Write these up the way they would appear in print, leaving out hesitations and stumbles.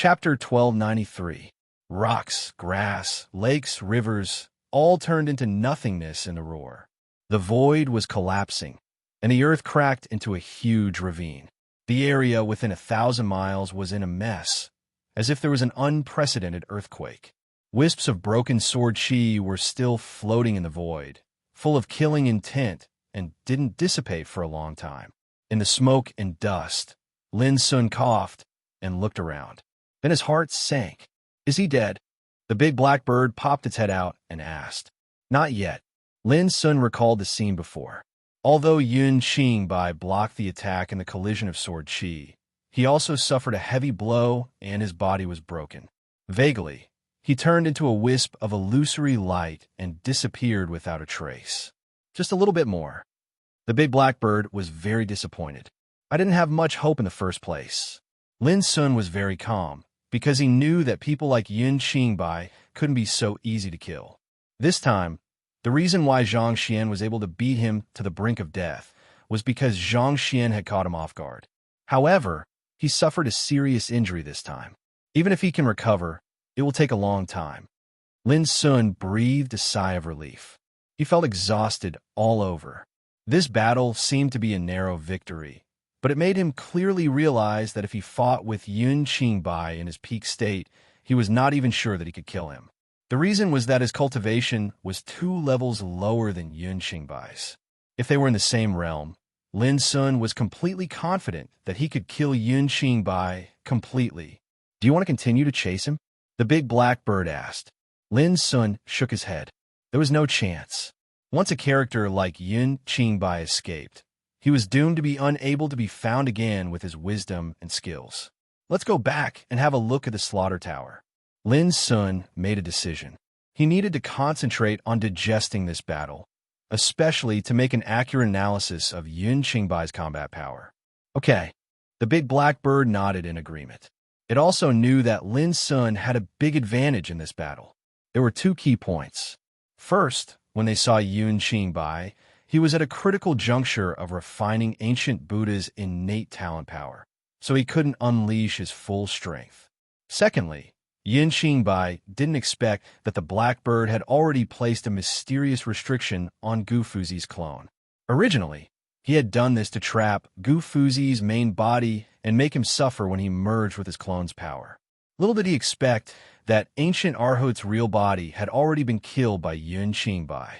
Chapter 1293. Rocks, grass, lakes, rivers, all turned into nothingness in a roar. The void was collapsing, and the earth cracked into a huge ravine. The area within 1,000 miles was in a mess, as if there was an unprecedented earthquake. Wisps of broken sword chi were still floating in the void, full of killing intent, and didn't dissipate for a long time. In the smoke and dust, Lin Sun coughed and looked around. Then his heart sank. Is he dead? The big black bird popped its head out and asked. Not yet. Lin Sun recalled the scene before. Although Yun Qingbai blocked the attack in the collision of sword chi, he also suffered a heavy blow and his body was broken. Vaguely, he turned into a wisp of illusory light and disappeared without a trace. Just a little bit more. The big black bird was very disappointed. I didn't have much hope in the first place. Lin Sun was very calm, because he knew that people like Yun Qingbai couldn't be so easy to kill. This time, the reason why Zhang Xian was able to beat him to the brink of death was because Zhang Xian had caught him off guard. However, he suffered a serious injury this time. Even if he can recover, it will take a long time. Lin Sun breathed a sigh of relief. He felt exhausted all over. This battle seemed to be a narrow victory, but it made him clearly realize that if he fought with Yun Qingbai in his peak state, he was not even sure that he could kill him. The reason was that his cultivation was 2 levels lower than Yun Qingbai's. If they were in the same realm, Lin Sun was completely confident that he could kill Yun Qingbai completely. Do you want to continue to chase him? The big black bird asked. Lin Sun shook his head. There was no chance. Once a character like Yun Qingbai escaped, he was doomed to be unable to be found again with his wisdom and skills. Let's go back and have a look at the slaughter tower. Lin Sun made a decision. He needed to concentrate on digesting this battle, especially to make an accurate analysis of Yun Qingbai's combat power. Okay, the big black bird nodded in agreement. It also knew that Lin Sun had a big advantage in this battle. There were 2 key points. First, when they saw Yun Qingbai, he was at a critical juncture of refining ancient Buddha's innate talent power, so he couldn't unleash his full strength. Secondly, Yun Qingbai didn't expect that the blackbird had already placed a mysterious restriction on Gu Fuzi's clone. Originally, he had done this to trap Gu Fuzi's main body and make him suffer when he merged with his clone's power. Little did he expect that ancient Arhot's real body had already been killed by Yun Qingbai.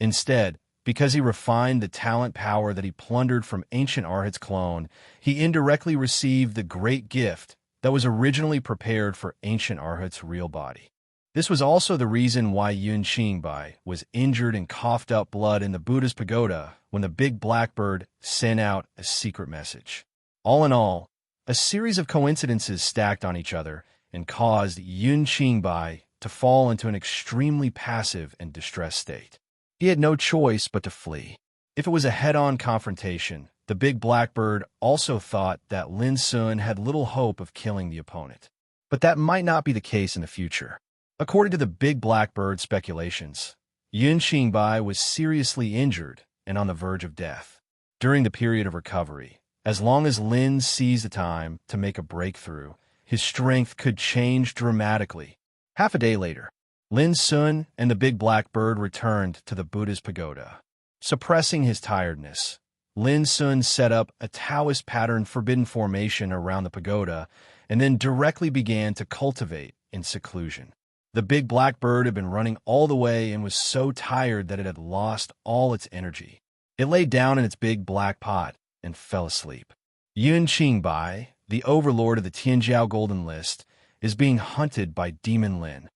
Instead, because he refined the talent power that he plundered from ancient Arhot's clone, he indirectly received the great gift that was originally prepared for ancient Arhot's real body. This was also the reason why Yun Qingbai was injured and coughed up blood in the Buddha's pagoda when the big blackbird sent out a secret message. All in all, a series of coincidences stacked on each other and caused Yun Qingbai to fall into an extremely passive and distressed state. He had no choice but to flee. If it was a head-on confrontation, the big blackbird also thought that Lin Sun had little hope of killing the opponent. But that might not be the case in the future. According to the big blackbird's speculations, Yun Qingbai was seriously injured and on the verge of death. During the period of recovery, as long as Lin seized the time to make a breakthrough, his strength could change dramatically. Half a day later, Lin Sun and the big black bird returned to the Buddha's pagoda. Suppressing his tiredness, Lin Sun set up a Taoist pattern forbidden formation around the pagoda and then directly began to cultivate in seclusion. The big black bird had been running all the way and was so tired that it had lost all its energy. It lay down in its big black pot and fell asleep. Yun Qingbai, the overlord of the Tianjiao Golden List, is being hunted by Demon Lin.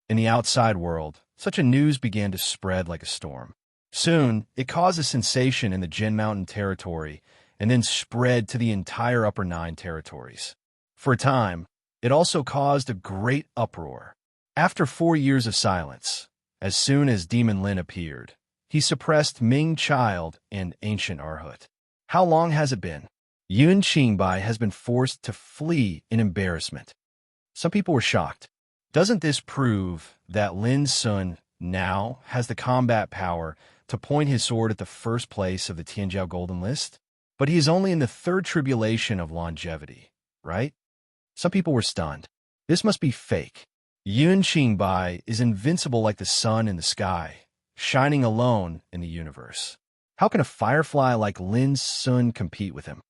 In the outside world, such a news began to spread like a storm. Soon, it caused a sensation in the Jin Mountain territory and then spread to the entire Upper Nine territories. For a time, it also caused a great uproar. After 4 years of silence, as soon as Demon Lin appeared, he suppressed Ming Child and Ancient Arhut. How long has it been? Yun Qingbai has been forced to flee in embarrassment. Some people were shocked. Doesn't this prove that Lin Sun now has the combat power to point his sword at the first place of the Tianjiao Golden List? But he is only in the 3rd tribulation of longevity, right? Some people were stunned. This must be fake. Yun Qingbai is invincible like the sun in the sky, shining alone in the universe. How can a firefly like Lin Sun compete with him?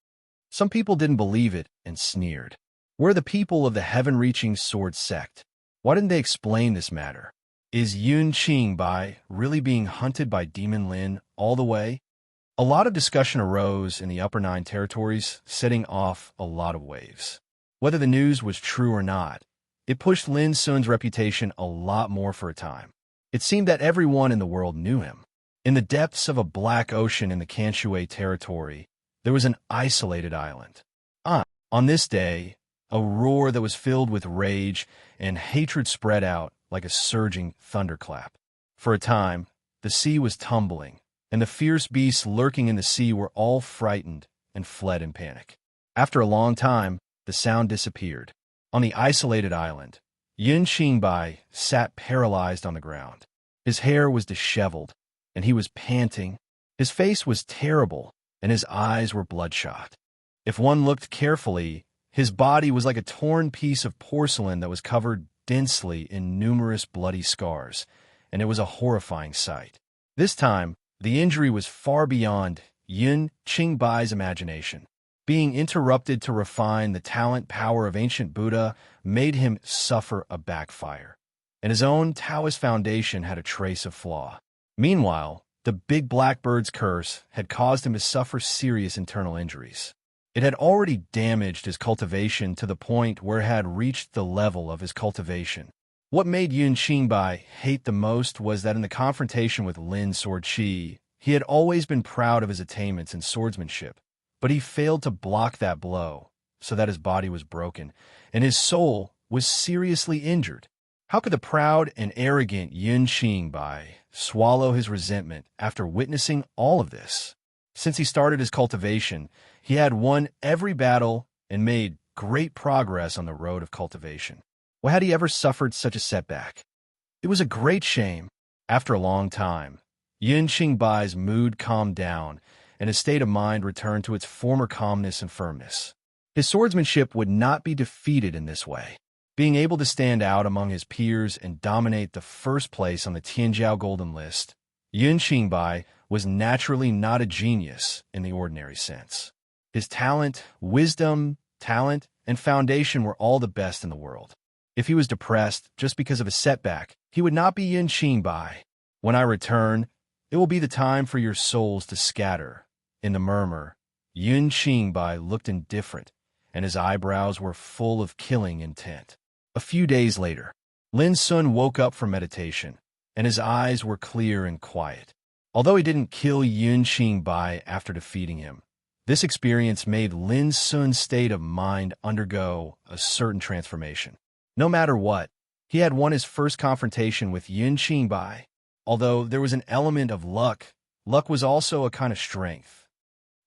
Some people didn't believe it and sneered. We're the people of the heaven-reaching sword sect. Why didn't they explain this matter? Is Yun Qingbai really being hunted by Demon Lin all the way? A lot of discussion arose in the Upper Nine territories, setting off a lot of waves. Whether the news was true or not, it pushed Lin Sun's reputation a lot more for a time. It seemed that everyone in the world knew him. In the depths of a black ocean in the Kanshui territory, there was an isolated island. On this day, a roar that was filled with rage and hatred spread out like a surging thunderclap. For a time, the sea was tumbling, and the fierce beasts lurking in the sea were all frightened and fled in panic. After a long time, the sound disappeared. On the isolated island, Yun Qingbai sat paralyzed on the ground. His hair was disheveled, and he was panting. His face was terrible, and his eyes were bloodshot. If one looked carefully, his body was like a torn piece of porcelain that was covered densely in numerous bloody scars, and it was a horrifying sight. This time, the injury was far beyond Yun Qingbai's imagination. Being interrupted to refine the talent power of ancient Buddha made him suffer a backfire, and his own Taoist foundation had a trace of flaw. Meanwhile, the big blackbird's curse had caused him to suffer serious internal injuries. It had already damaged his cultivation to the point where it had reached the level of his cultivation. What made Yun Qingbai hate the most was that in the confrontation with Lin Swordqi, he had always been proud of his attainments in swordsmanship, but he failed to block that blow, so that his body was broken, and his soul was seriously injured. How could the proud and arrogant Yun Qingbai swallow his resentment after witnessing all of this? Since he started his cultivation, he had won every battle and made great progress on the road of cultivation. Why had he ever suffered such a setback? It was a great shame. After a long time, Yun Qingbai's mood calmed down, and his state of mind returned to its former calmness and firmness. His swordsmanship would not be defeated in this way. Being able to stand out among his peers and dominate the first place on the Tianjiao Golden List, Yun Qingbai was naturally not a genius in the ordinary sense. His talent, wisdom, and foundation were all the best in the world. If he was depressed just because of a setback, he would not be Yun Qingbai. When I return, it will be the time for your souls to scatter. In the murmur, Yun Qingbai looked indifferent, and his eyebrows were full of killing intent. A few days later, Lin Sun woke up from meditation, and his eyes were clear and quiet. Although he didn't kill Yun Qingbai after defeating him, this experience made Lin Sun's state of mind undergo a certain transformation. No matter what, he had won his first confrontation with Yun Qingbai. Although there was an element of luck, luck was also a kind of strength.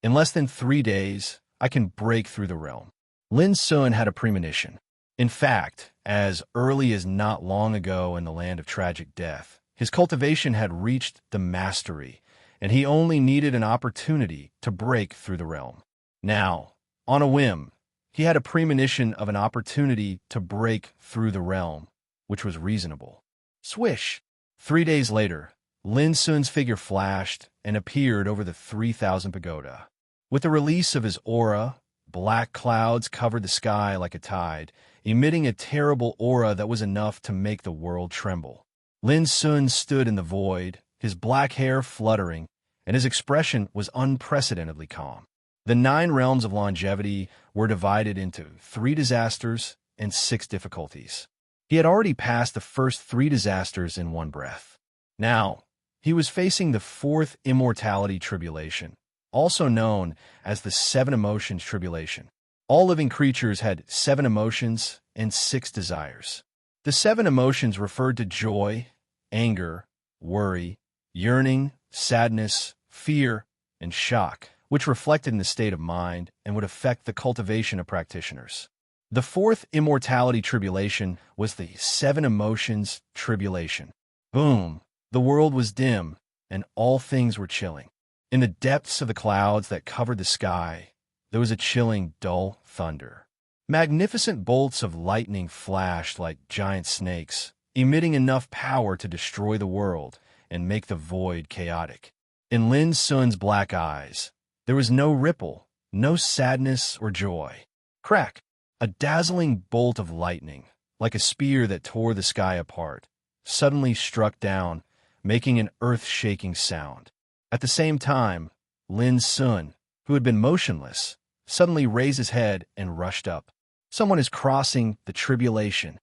In less than 3 days, I can break through the realm. Lin Sun had a premonition. In fact, as early as not long ago in the land of tragic death, his cultivation had reached the mastery, and he only needed an opportunity to break through the realm. Now, on a whim, he had a premonition of an opportunity to break through the realm, which was reasonable. Swish! 3 days later, Lin Sun's figure flashed and appeared over the 3,000 pagoda. With the release of his aura, black clouds covered the sky like a tide, emitting a terrible aura that was enough to make the world tremble. Lin Sun stood in the void, his black hair fluttering, and his expression was unprecedentedly calm. The 9 realms of longevity were divided into 3 disasters and 6 difficulties. He had already passed the first 3 disasters in one breath. Now, he was facing the 4th immortality tribulation, also known as the 7 emotions tribulation. All living creatures had 7 emotions and 6 desires. The 7 emotions referred to joy, anger, worry, yearning, sadness, fear, and shock, which reflected in the state of mind and would affect the cultivation of practitioners. The 4th immortality tribulation was the 7 emotions tribulation. Boom! The world was dim, and all things were chilling. In the depths of the clouds that covered the sky, there was a chilling, dull thunder. Magnificent bolts of lightning flashed like giant snakes, emitting enough power to destroy the world and make the void chaotic. In Lin Sun's black eyes, there was no ripple, no sadness or joy. Crack! A dazzling bolt of lightning, like a spear that tore the sky apart, suddenly struck down, making an earth-shaking sound. At the same time, Lin Sun, who had been motionless, suddenly raised his head and rushed up. Someone is crossing the tribulation.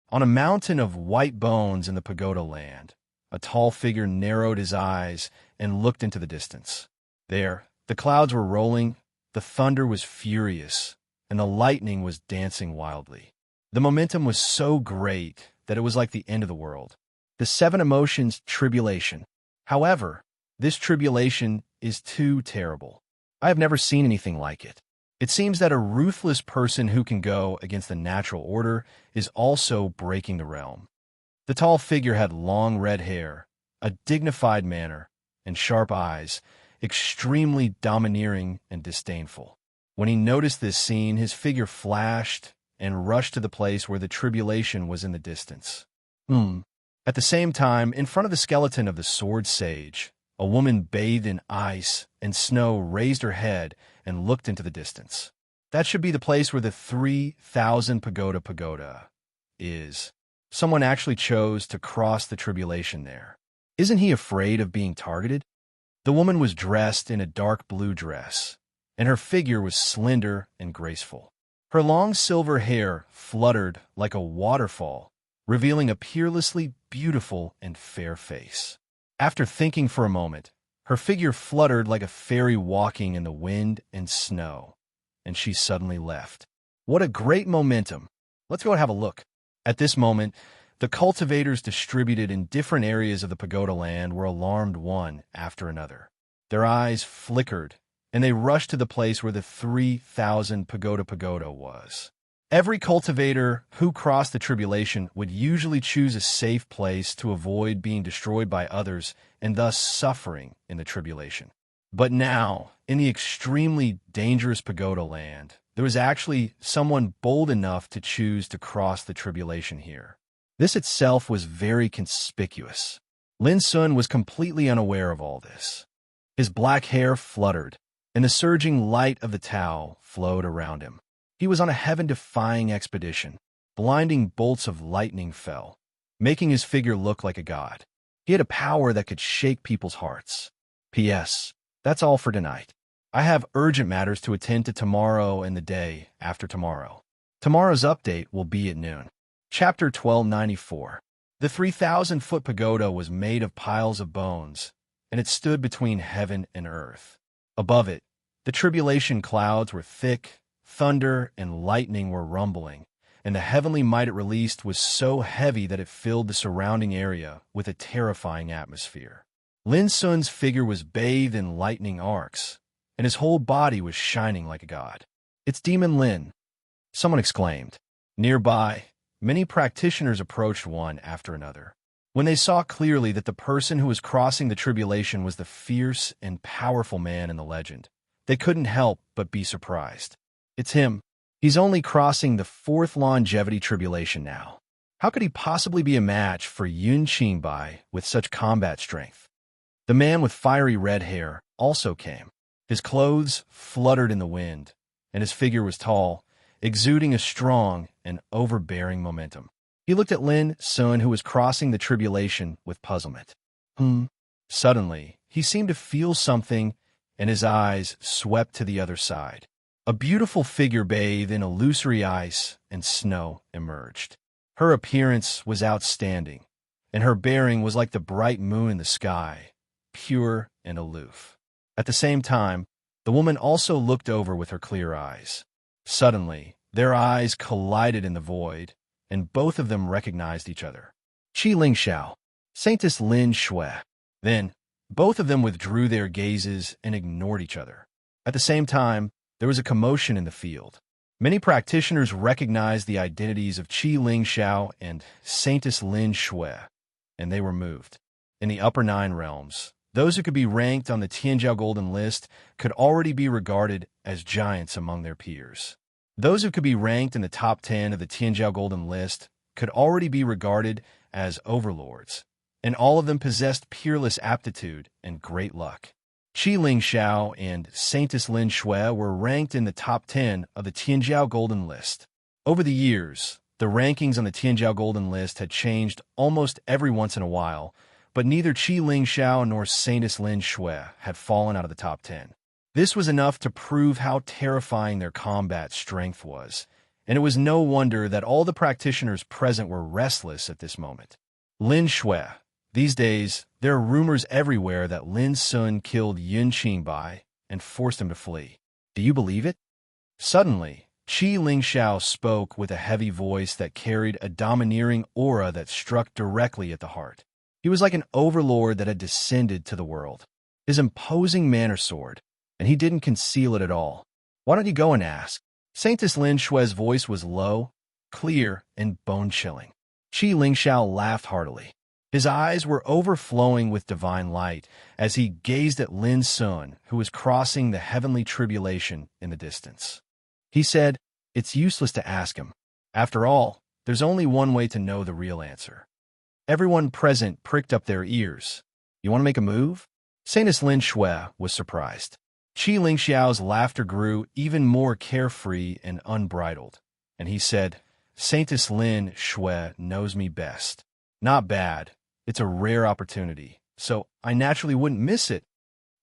On a mountain of white bones in the pagoda land, a tall figure narrowed his eyes and looked into the distance. There, the clouds were rolling, the thunder was furious, and the lightning was dancing wildly. The momentum was so great that it was like the end of the world. The seven emotions tribulation. However, this tribulation is too terrible. I have never seen anything like it. It seems that a ruthless person who can go against the natural order is also breaking the realm. The tall figure had long red hair, a dignified manner, and sharp eyes, extremely domineering and disdainful. When he noticed this scene, his figure flashed and rushed to the place where the tribulation was in the distance. At the same time, in front of the skeleton of the sword sage, a woman bathed in ice and snow raised her head and looked into the distance. That should be the place where the 3,000 pagoda is. Someone actually chose to cross the tribulation there. Isn't he afraid of being targeted? The woman was dressed in a dark blue dress, and her figure was slender and graceful. Her long silver hair fluttered like a waterfall, revealing a peerlessly beautiful and fair face. After thinking for a moment, her figure fluttered like a fairy walking in the wind and snow, and she suddenly left. What a great momentum! Let's go and have a look. At this moment, the cultivators distributed in different areas of the pagoda land were alarmed one after another. Their eyes flickered, and they rushed to the place where the 3,000 pagoda was. Every cultivator who crossed the tribulation would usually choose a safe place to avoid being destroyed by others and thus suffering in the tribulation. But now, in the extremely dangerous pagoda land, there was actually someone bold enough to choose to cross the tribulation here. This itself was very conspicuous. Lin Sun was completely unaware of all this. His black hair fluttered, and the surging light of the Tao flowed around him. He was on a heaven-defying expedition. Blinding bolts of lightning fell, making his figure look like a god. He had a power that could shake people's hearts. P.S. That's all for tonight. I have urgent matters to attend to tomorrow and the day after tomorrow. Tomorrow's update will be at noon. Chapter 1294. The 3,000-foot pagoda was made of piles of bones, and it stood between heaven and earth. Above it, the tribulation clouds were thick, thunder and lightning were rumbling, and the heavenly might it released was so heavy that it filled the surrounding area with a terrifying atmosphere. Lin Sun's figure was bathed in lightning arcs, and his whole body was shining like a god. "It's Demon Lin," someone exclaimed. Nearby, many practitioners approached one after another. When they saw clearly that the person who was crossing the tribulation was the fierce and powerful man in the legend, they couldn't help but be surprised. It's him. He's only crossing the 4th longevity tribulation now. How could he possibly be a match for Yun Qingbai with such combat strength? The man with fiery red hair also came. His clothes fluttered in the wind, and his figure was tall, exuding a strong and overbearing momentum. He looked at Lin Sun, who was crossing the tribulation, with puzzlement. Suddenly, he seemed to feel something, and his eyes swept to the other side. A beautiful figure bathed in illusory ice and snow emerged. Her appearance was outstanding, and her bearing was like the bright moon in the sky, pure and aloof. At the same time, the woman also looked over with her clear eyes. Suddenly, their eyes collided in the void, and both of them recognized each other. Qi Lingxiao, Saintess Lin Shui. Then, both of them withdrew their gazes and ignored each other. At the same time, there was a commotion in the field. Many practitioners recognized the identities of Qi Lingxiao and Saintess Lin Shui, and they were moved. In the upper 9 realms, those who could be ranked on the Tianjiao Golden List could already be regarded as giants among their peers. Those who could be ranked in the top 10 of the Tianjiao Golden List could already be regarded as overlords, and all of them possessed peerless aptitude and great luck. Qi Lingxiao and Saintess Lin Shui were ranked in the top 10 of the Tianjiao Golden List. Over the years, the rankings on the Tianjiao Golden List had changed almost every once in a while, but neither Qi Lingxiao nor Saintess Lin Shui had fallen out of the top 10. This was enough to prove how terrifying their combat strength was, and it was no wonder that all the practitioners present were restless at this moment. Lin Shui. These days, there are rumors everywhere that Lin Sun killed Yun Qingbai and forced him to flee. Do you believe it? Suddenly, Qi Lingxiao spoke with a heavy voice that carried a domineering aura that struck directly at the heart. He was like an overlord that had descended to the world. His imposing manner soared, and he didn't conceal it at all. Why don't you go and ask? Saintess Lin Shui's voice was low, clear, and bone-chilling. Qi Lingxiao laughed heartily. His eyes were overflowing with divine light as he gazed at Lin Sun, who was crossing the heavenly tribulation in the distance. He said, "It's useless to ask him. After all, there's only one way to know the real answer." Everyone present pricked up their ears. "You want to make a move?" Saintess Lin Shui was surprised. Qi Lingxiao's laughter grew even more carefree and unbridled, and he said, "Saintess Lin Shui knows me best. Not bad. It's a rare opportunity, so I naturally wouldn't miss it."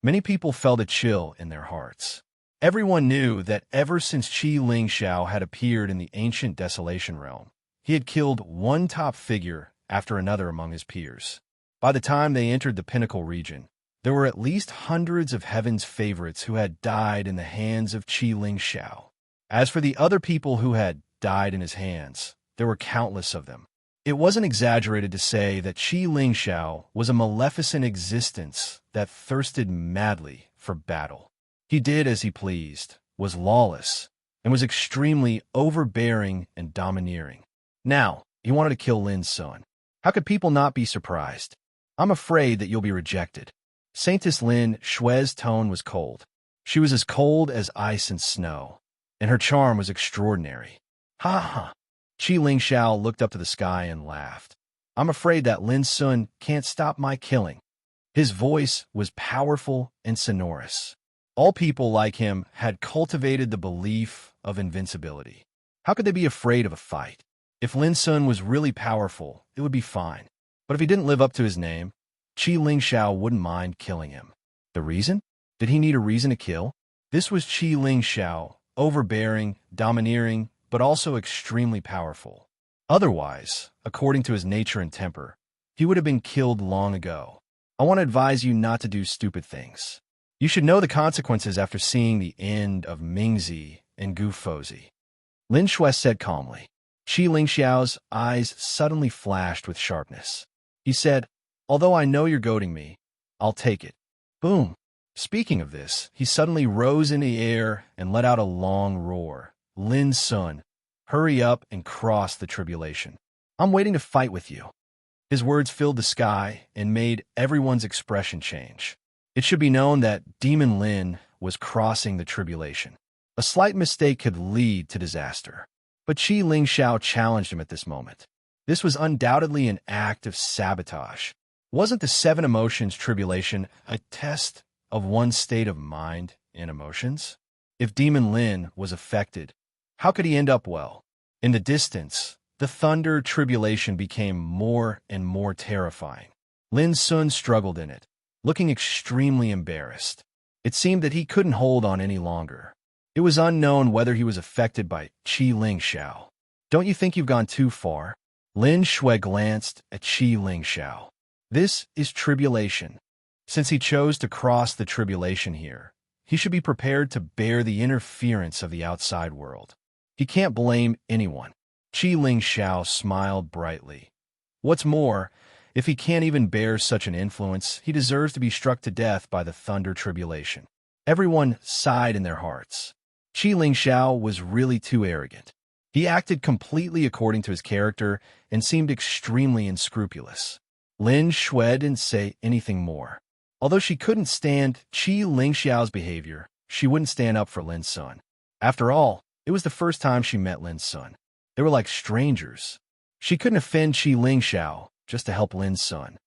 Many people felt a chill in their hearts. Everyone knew that ever since Qi Lingxiao had appeared in the ancient Desolation Realm, he had killed one top figure after another among his peers. By the time they entered the Pinnacle region, there were at least hundreds of Heaven's favorites who had died in the hands of Qi Lingxiao. As for the other people who had died in his hands, there were countless of them. It wasn't exaggerated to say that Qi Lingxiao was a maleficent existence that thirsted madly for battle. He did as he pleased, was lawless, and was extremely overbearing and domineering. Now, he wanted to kill Lin Sun. How could people not be surprised? "I'm afraid that you'll be rejected." Saintess Lin Shui's tone was cold. She was as cold as ice and snow, and her charm was extraordinary. "Ha ha!" Qi Lingxiao looked up to the sky and laughed. "I'm afraid that Lin Sun can't stop my killing." His voice was powerful and sonorous. All people like him had cultivated the belief of invincibility. How could they be afraid of a fight? If Lin Sun was really powerful, it would be fine. But if he didn't live up to his name, Qi Lingxiao wouldn't mind killing him. The reason? Did he need a reason to kill? This was Qi Lingxiao, overbearing, domineering, but also extremely powerful. Otherwise, according to his nature and temper, he would have been killed long ago. I want to advise you not to do stupid things. You should know the consequences after seeing the end of Mingzi and Gu Fouzi. Lin Shui said calmly. Qi Lingxiao's eyes suddenly flashed with sharpness. He said, "Although I know you're goading me, I'll take it." Boom. Speaking of this, he suddenly rose in the air and let out a long roar. "Lin Sun, hurry up and cross the tribulation. I'm waiting to fight with you." His words filled the sky and made everyone's expression change. It should be known that Demon Lin was crossing the tribulation. A slight mistake could lead to disaster. But Qi Lingxiao challenged him at this moment. This was undoubtedly an act of sabotage. Wasn't the seven emotions tribulation a test of one's state of mind and emotions? If Demon Lin was affected, how could he end up well? In the distance, the thunder tribulation became more and more terrifying. Lin Sun struggled in it, looking extremely embarrassed. It seemed that he couldn't hold on any longer. It was unknown whether he was affected by Qi Lingxiao. "Don't you think you've gone too far?" Lin Shui glanced at Qi Lingxiao. "This is tribulation. Since he chose to cross the tribulation here, he should be prepared to bear the interference of the outside world. He can't blame anyone." Qi Lingxiao smiled brightly. "What's more, if he can't even bear such an influence, he deserves to be struck to death by the thunder tribulation." Everyone sighed in their hearts. Qi Lingxiao was really too arrogant. He acted completely according to his character and seemed extremely unscrupulous. Lin Shui didn't say anything more. Although she couldn't stand Qi Lingxiao's behavior, she wouldn't stand up for Lin Sun. After all, It was the first time she met Lin's son. They were like strangers. She couldn't offend Qi Lingxiao just to help Lin's son.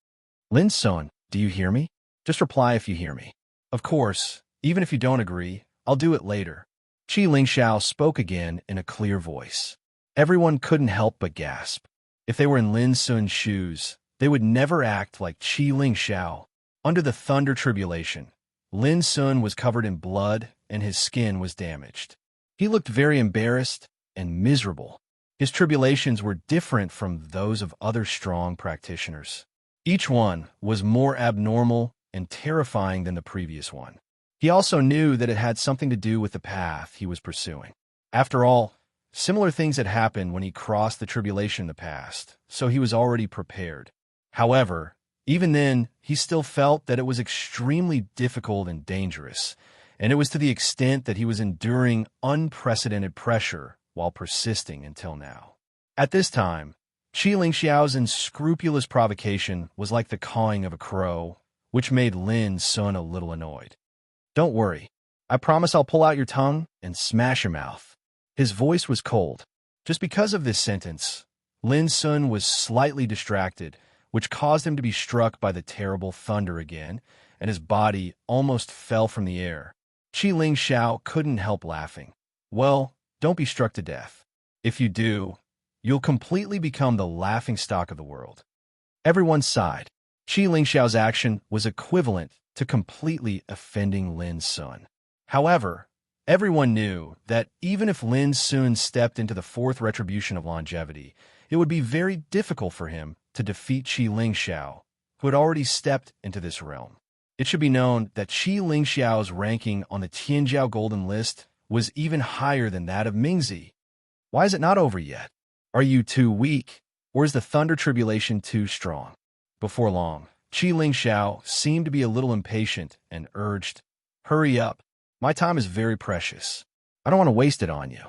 Lin's son, do you hear me? Just reply if you hear me. Of course, even if you don't agree, I'll do it later. Qi Lingxiao spoke again in a clear voice. Everyone couldn't help but gasp. If they were in Lin Sun's shoes, they would never act like Qi Lingxiao. Under the thunder tribulation, Lin Sun was covered in blood and his skin was damaged. He looked very embarrassed and miserable. His tribulations were different from those of other strong practitioners. Each one was more abnormal and terrifying than the previous one. He also knew that it had something to do with the path he was pursuing. After all, similar things had happened when he crossed the tribulation in the past, so he was already prepared. However, even then, he still felt that it was extremely difficult and dangerous, and it was to the extent that he was enduring unprecedented pressure while persisting until now. At this time, Qi Lingxiao's unscrupulous provocation was like the cawing of a crow, which made Lin's son a little annoyed. Don't worry. I promise I'll pull out your tongue and smash your mouth. His voice was cold. Just because of this sentence, Lin's son was slightly distracted, which caused him to be struck by the terrible thunder again, and his body almost fell from the air. Qi Lingxiao couldn't help laughing. Well, don't be struck to death. If you do, you'll completely become the laughingstock of the world. Everyone sighed. Qi Lingxiao's action was equivalent to completely offending Lin's son. However, everyone knew that even if Lin Sun stepped into the fourth retribution of longevity, it would be very difficult for him to defeat Qi Lingxiao, who had already stepped into this realm. It should be known that Qi Lingxiao's ranking on the Tianjiao Golden List was even higher than that of Mingzi. Why is it not over yet? Are you too weak, or is the thunder tribulation too strong? Before long, Qi Lingxiao seemed to be a little impatient and urged, Hurry up. My time is very precious. I don't want to waste it on you.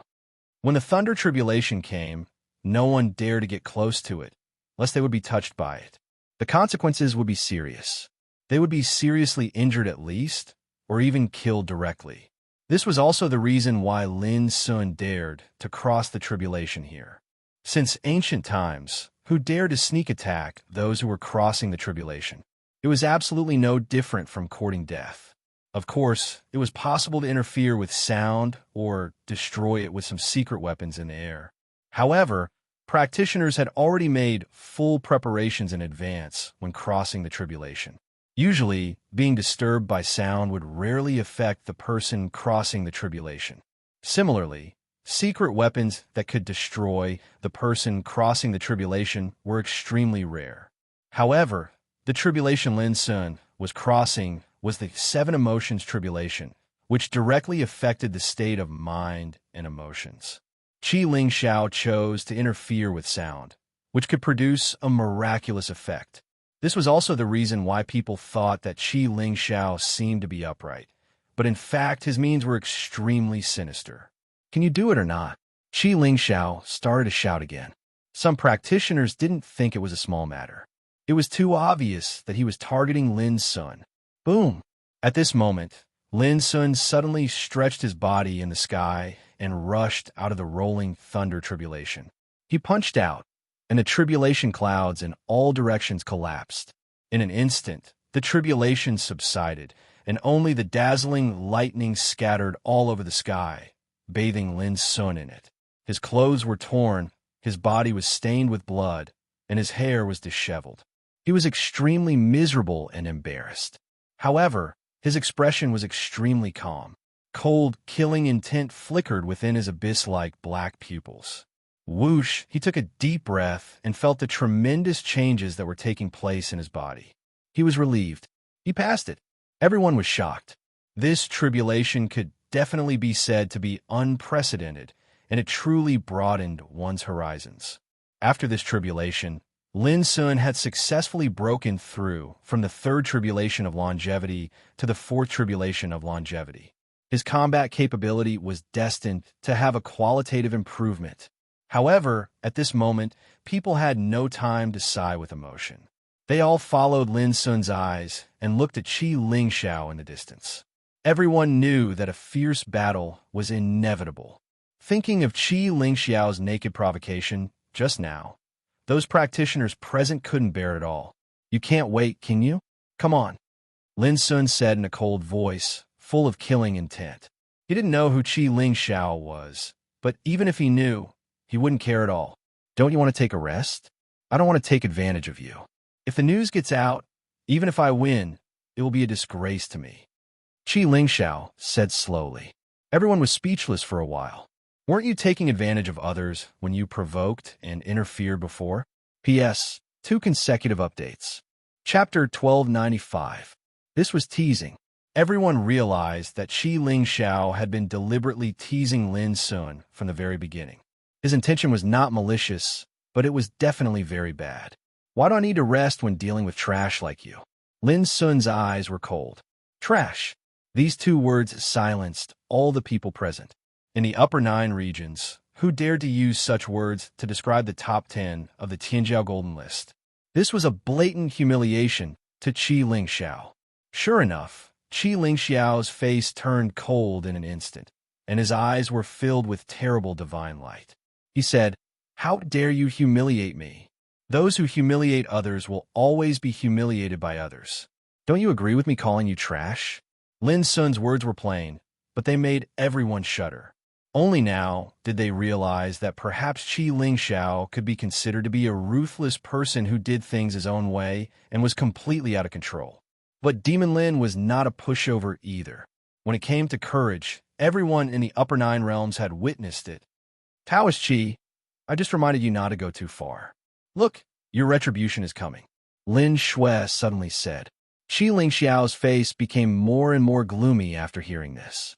When the thunder tribulation came, no one dared to get close to it, lest they would be touched by it. The consequences would be serious. They would be seriously injured at least, or even killed directly. This was also the reason why Lin Sun dared to cross the tribulation here. Since ancient times, who dared to sneak attack those who were crossing the tribulation? It was absolutely no different from courting death. Of course, it was possible to interfere with sound or destroy it with some secret weapons in the air. However, practitioners had already made full preparations in advance when crossing the tribulation. Usually, being disturbed by sound would rarely affect the person crossing the tribulation. Similarly, secret weapons that could destroy the person crossing the tribulation were extremely rare. However, the tribulation Lin Sun was crossing was the seven emotions tribulation, which directly affected the state of mind and emotions. Qi Lingxiao chose to interfere with sound, which could produce a miraculous effect. This was also the reason why people thought that Qi Lingxiao seemed to be upright, but in fact his means were extremely sinister. Can you do it or not? Qi Lingxiao started to shout again. Some practitioners didn't think it was a small matter. It was too obvious that he was targeting Lin Sun. Boom! At this moment, Lin Sun suddenly stretched his body in the sky and rushed out of the rolling thunder tribulation. He punched out, and the tribulation clouds in all directions collapsed. In an instant, the tribulation subsided, and only the dazzling lightning scattered all over the sky, bathing Lin Sun in it. His clothes were torn, his body was stained with blood, and his hair was disheveled. He was extremely miserable and embarrassed. However, his expression was extremely calm. Cold, killing intent flickered within his abyss-like black pupils. Whoosh, he took a deep breath and felt the tremendous changes that were taking place in his body. He was relieved. He passed it. Everyone was shocked. This tribulation could definitely be said to be unprecedented, and it truly broadened one's horizons. After this tribulation, Lin Sun had successfully broken through from the third tribulation of longevity to the fourth tribulation of longevity. His combat capability was destined to have a qualitative improvement. However, at this moment, people had no time to sigh with emotion. They all followed Lin Sun's eyes and looked at Qi Lingxiao in the distance. Everyone knew that a fierce battle was inevitable. Thinking of Qi Lingxiao's naked provocation just now, those practitioners present couldn't bear it all. You can't wait, can you? Come on, Lin Sun said in a cold voice, full of killing intent. He didn't know who Qi Lingxiao was, but even if he knew, he wouldn't care at all. Don't you want to take a rest? I don't want to take advantage of you. If the news gets out, even if I win, it will be a disgrace to me. Qi Lingxiao said slowly. Everyone was speechless for a while. Weren't you taking advantage of others when you provoked and interfered before? P.S. 2 consecutive updates. Chapter 1295. This was teasing. Everyone realized that Qi Lingxiao had been deliberately teasing Lin Sun from the very beginning. His intention was not malicious, but it was definitely very bad. Why do I need to rest when dealing with trash like you? Lin Sun's eyes were cold. Trash. These 2 words silenced all the people present. In the upper 9 regions, who dared to use such words to describe the top 10 of the Tianjiao Golden List? This was a blatant humiliation to Qi Lingxiao. Sure enough, Qi Lingxiao's face turned cold in an instant, and his eyes were filled with terrible divine light. He said, "How dare you humiliate me? Those who humiliate others will always be humiliated by others. Don't you agree with me calling you trash?" Lin Sun's words were plain, but they made everyone shudder. Only now did they realize that perhaps Qi Lingxiao could be considered to be a ruthless person who did things his own way and was completely out of control. But Demon Lin was not a pushover either. When it came to courage, everyone in the upper 9 realms had witnessed it. Taoist Qi, I just reminded you not to go too far. Look, your retribution is coming, Lin Shui suddenly said. Qi Lingxiao's face became more and more gloomy after hearing this.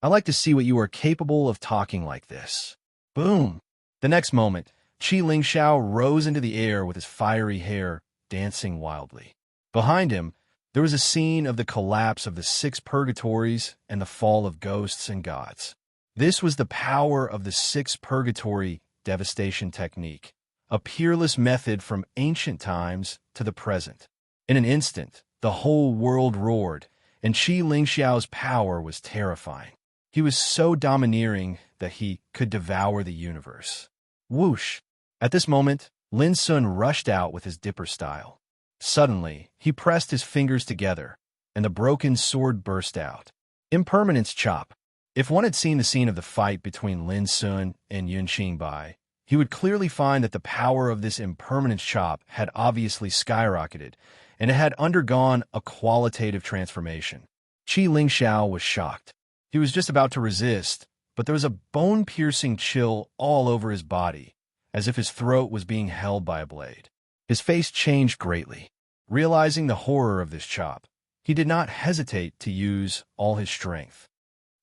I like to see what you are capable of talking like this. Boom! The next moment, Qi Lingxiao rose into the air with his fiery hair dancing wildly. Behind him, there was a scene of the collapse of the 6 purgatories and the fall of ghosts and gods. This was the power of the 6 purgatory devastation technique, a peerless method from ancient times to the present. In an instant, the whole world roared, and Qi Lingxiao's power was terrifying. He was so domineering that he could devour the universe. Whoosh! At this moment, Lin Sun rushed out with his dipper style. Suddenly, he pressed his fingers together, and the broken sword burst out. Impermanence chop. If one had seen the scene of the fight between Lin Sun and Yun Qingbai, he would clearly find that the power of this impermanence chop had obviously skyrocketed, and it had undergone a qualitative transformation. Qi Lingxiao was shocked. He was just about to resist, but there was a bone-piercing chill all over his body, as if his throat was being held by a blade. His face changed greatly. Realizing the horror of this chop, he did not hesitate to use all his strength.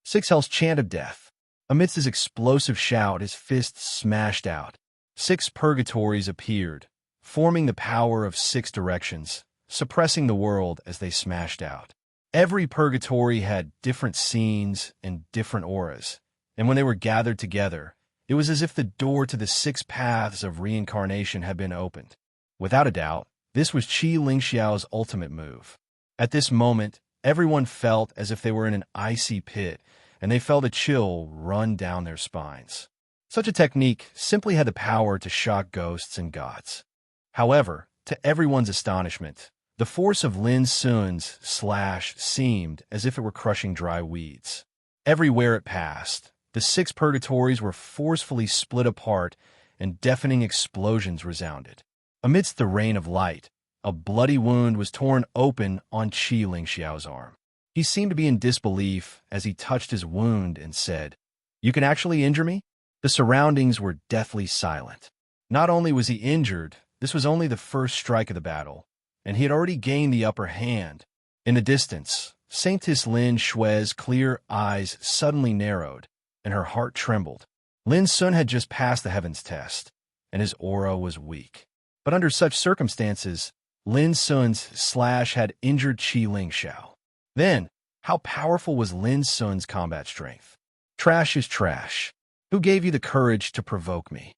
6 Hell's chant of death. Amidst his explosive shout, his fists smashed out. 6 purgatories appeared, forming the power of 6 directions, suppressing the world as they smashed out. Every purgatory had different scenes and different auras, and when they were gathered together, it was as if the door to the 6 paths of reincarnation had been opened. Without a doubt, this was Qi Lingxiao's ultimate move. At this moment, everyone felt as if they were in an icy pit, and they felt a chill run down their spines. Such a technique simply had the power to shock ghosts and gods. However, to everyone's astonishment, the force of Lin Sun's slash seemed as if it were crushing dry weeds. Everywhere it passed, the 6 purgatories were forcefully split apart and deafening explosions resounded. Amidst the rain of light, a bloody wound was torn open on Qi Lingxiao's arm. He seemed to be in disbelief as he touched his wound and said, "You can actually injure me?" The surroundings were deathly silent. Not only was he injured, this was only the first strike of the battle, and he had already gained the upper hand. In the distance, Saintess Lin Shui's clear eyes suddenly narrowed, and her heart trembled. Lin Sun had just passed the heavens test, and his aura was weak. But under such circumstances, Lin Sun's slash had injured Qi Lingxiao. Then, how powerful was Lin Sun's combat strength? Trash is trash. Who gave you the courage to provoke me?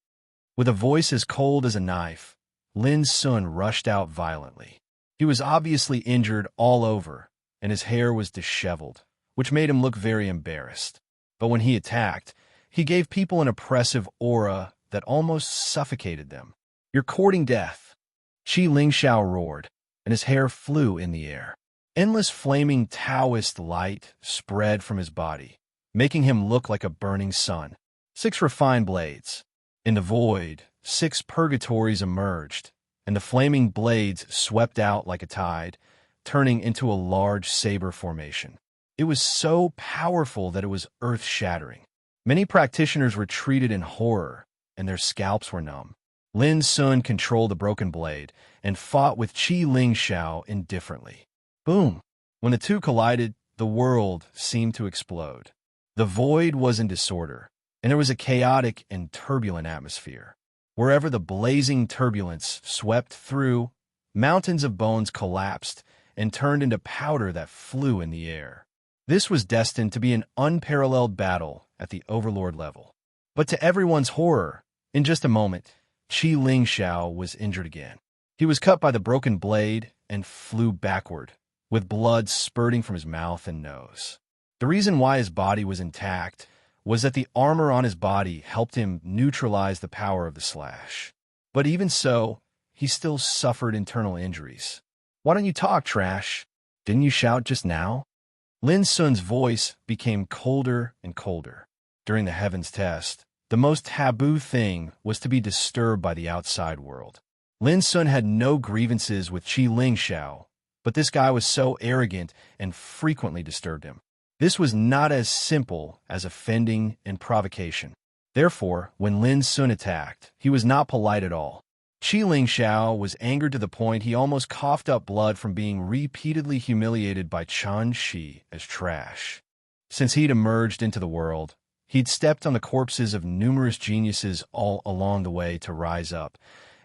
With a voice as cold as a knife, Lin Sun rushed out violently. He was obviously injured all over, and his hair was disheveled, which made him look very embarrassed. But when he attacked, He gave people an oppressive aura that almost suffocated them. "You're courting death." Qi Lingxiao roared, and his hair flew in the air. Endless flaming Taoist light spread from his body, making him look like a burning sun. 6 refined blades. In the void, 6 purgatories emerged, and the flaming blades swept out like a tide, turning into a large saber formation. It was so powerful that it was earth-shattering. Many practitioners retreated in horror, and their scalps were numb. Lin Sun controlled the broken blade and fought with Qi Lingxiao indifferently. Boom! When the two collided, the world seemed to explode. The void was in disorder, and there was a chaotic and turbulent atmosphere. Wherever the blazing turbulence swept through, mountains of bones collapsed and turned into powder that flew in the air. This was destined to be an unparalleled battle at the overlord level. But to everyone's horror, in just a moment, Qi Lingxiao was injured again. He was cut by the broken blade and flew backward, with blood spurting from his mouth and nose. The reason why his body was intact was that the armor on his body helped him neutralize the power of the slash. But even so, he still suffered internal injuries. "Why don't you talk, trash? Didn't you shout just now?" Lin Sun's voice became colder and colder. During the Heavens test, the most taboo thing was to be disturbed by the outside world. Lin Sun had no grievances with Qi Lingxiao, but this guy was so arrogant and frequently disturbed him. This was not as simple as offending and provocation. Therefore, when Lin Sun attacked, he was not polite at all. Qi Lingxiao was angered to the point he almost coughed up blood from being repeatedly humiliated by Chen Shi as trash. Since he'd emerged into the world, he'd stepped on the corpses of numerous geniuses all along the way to rise up,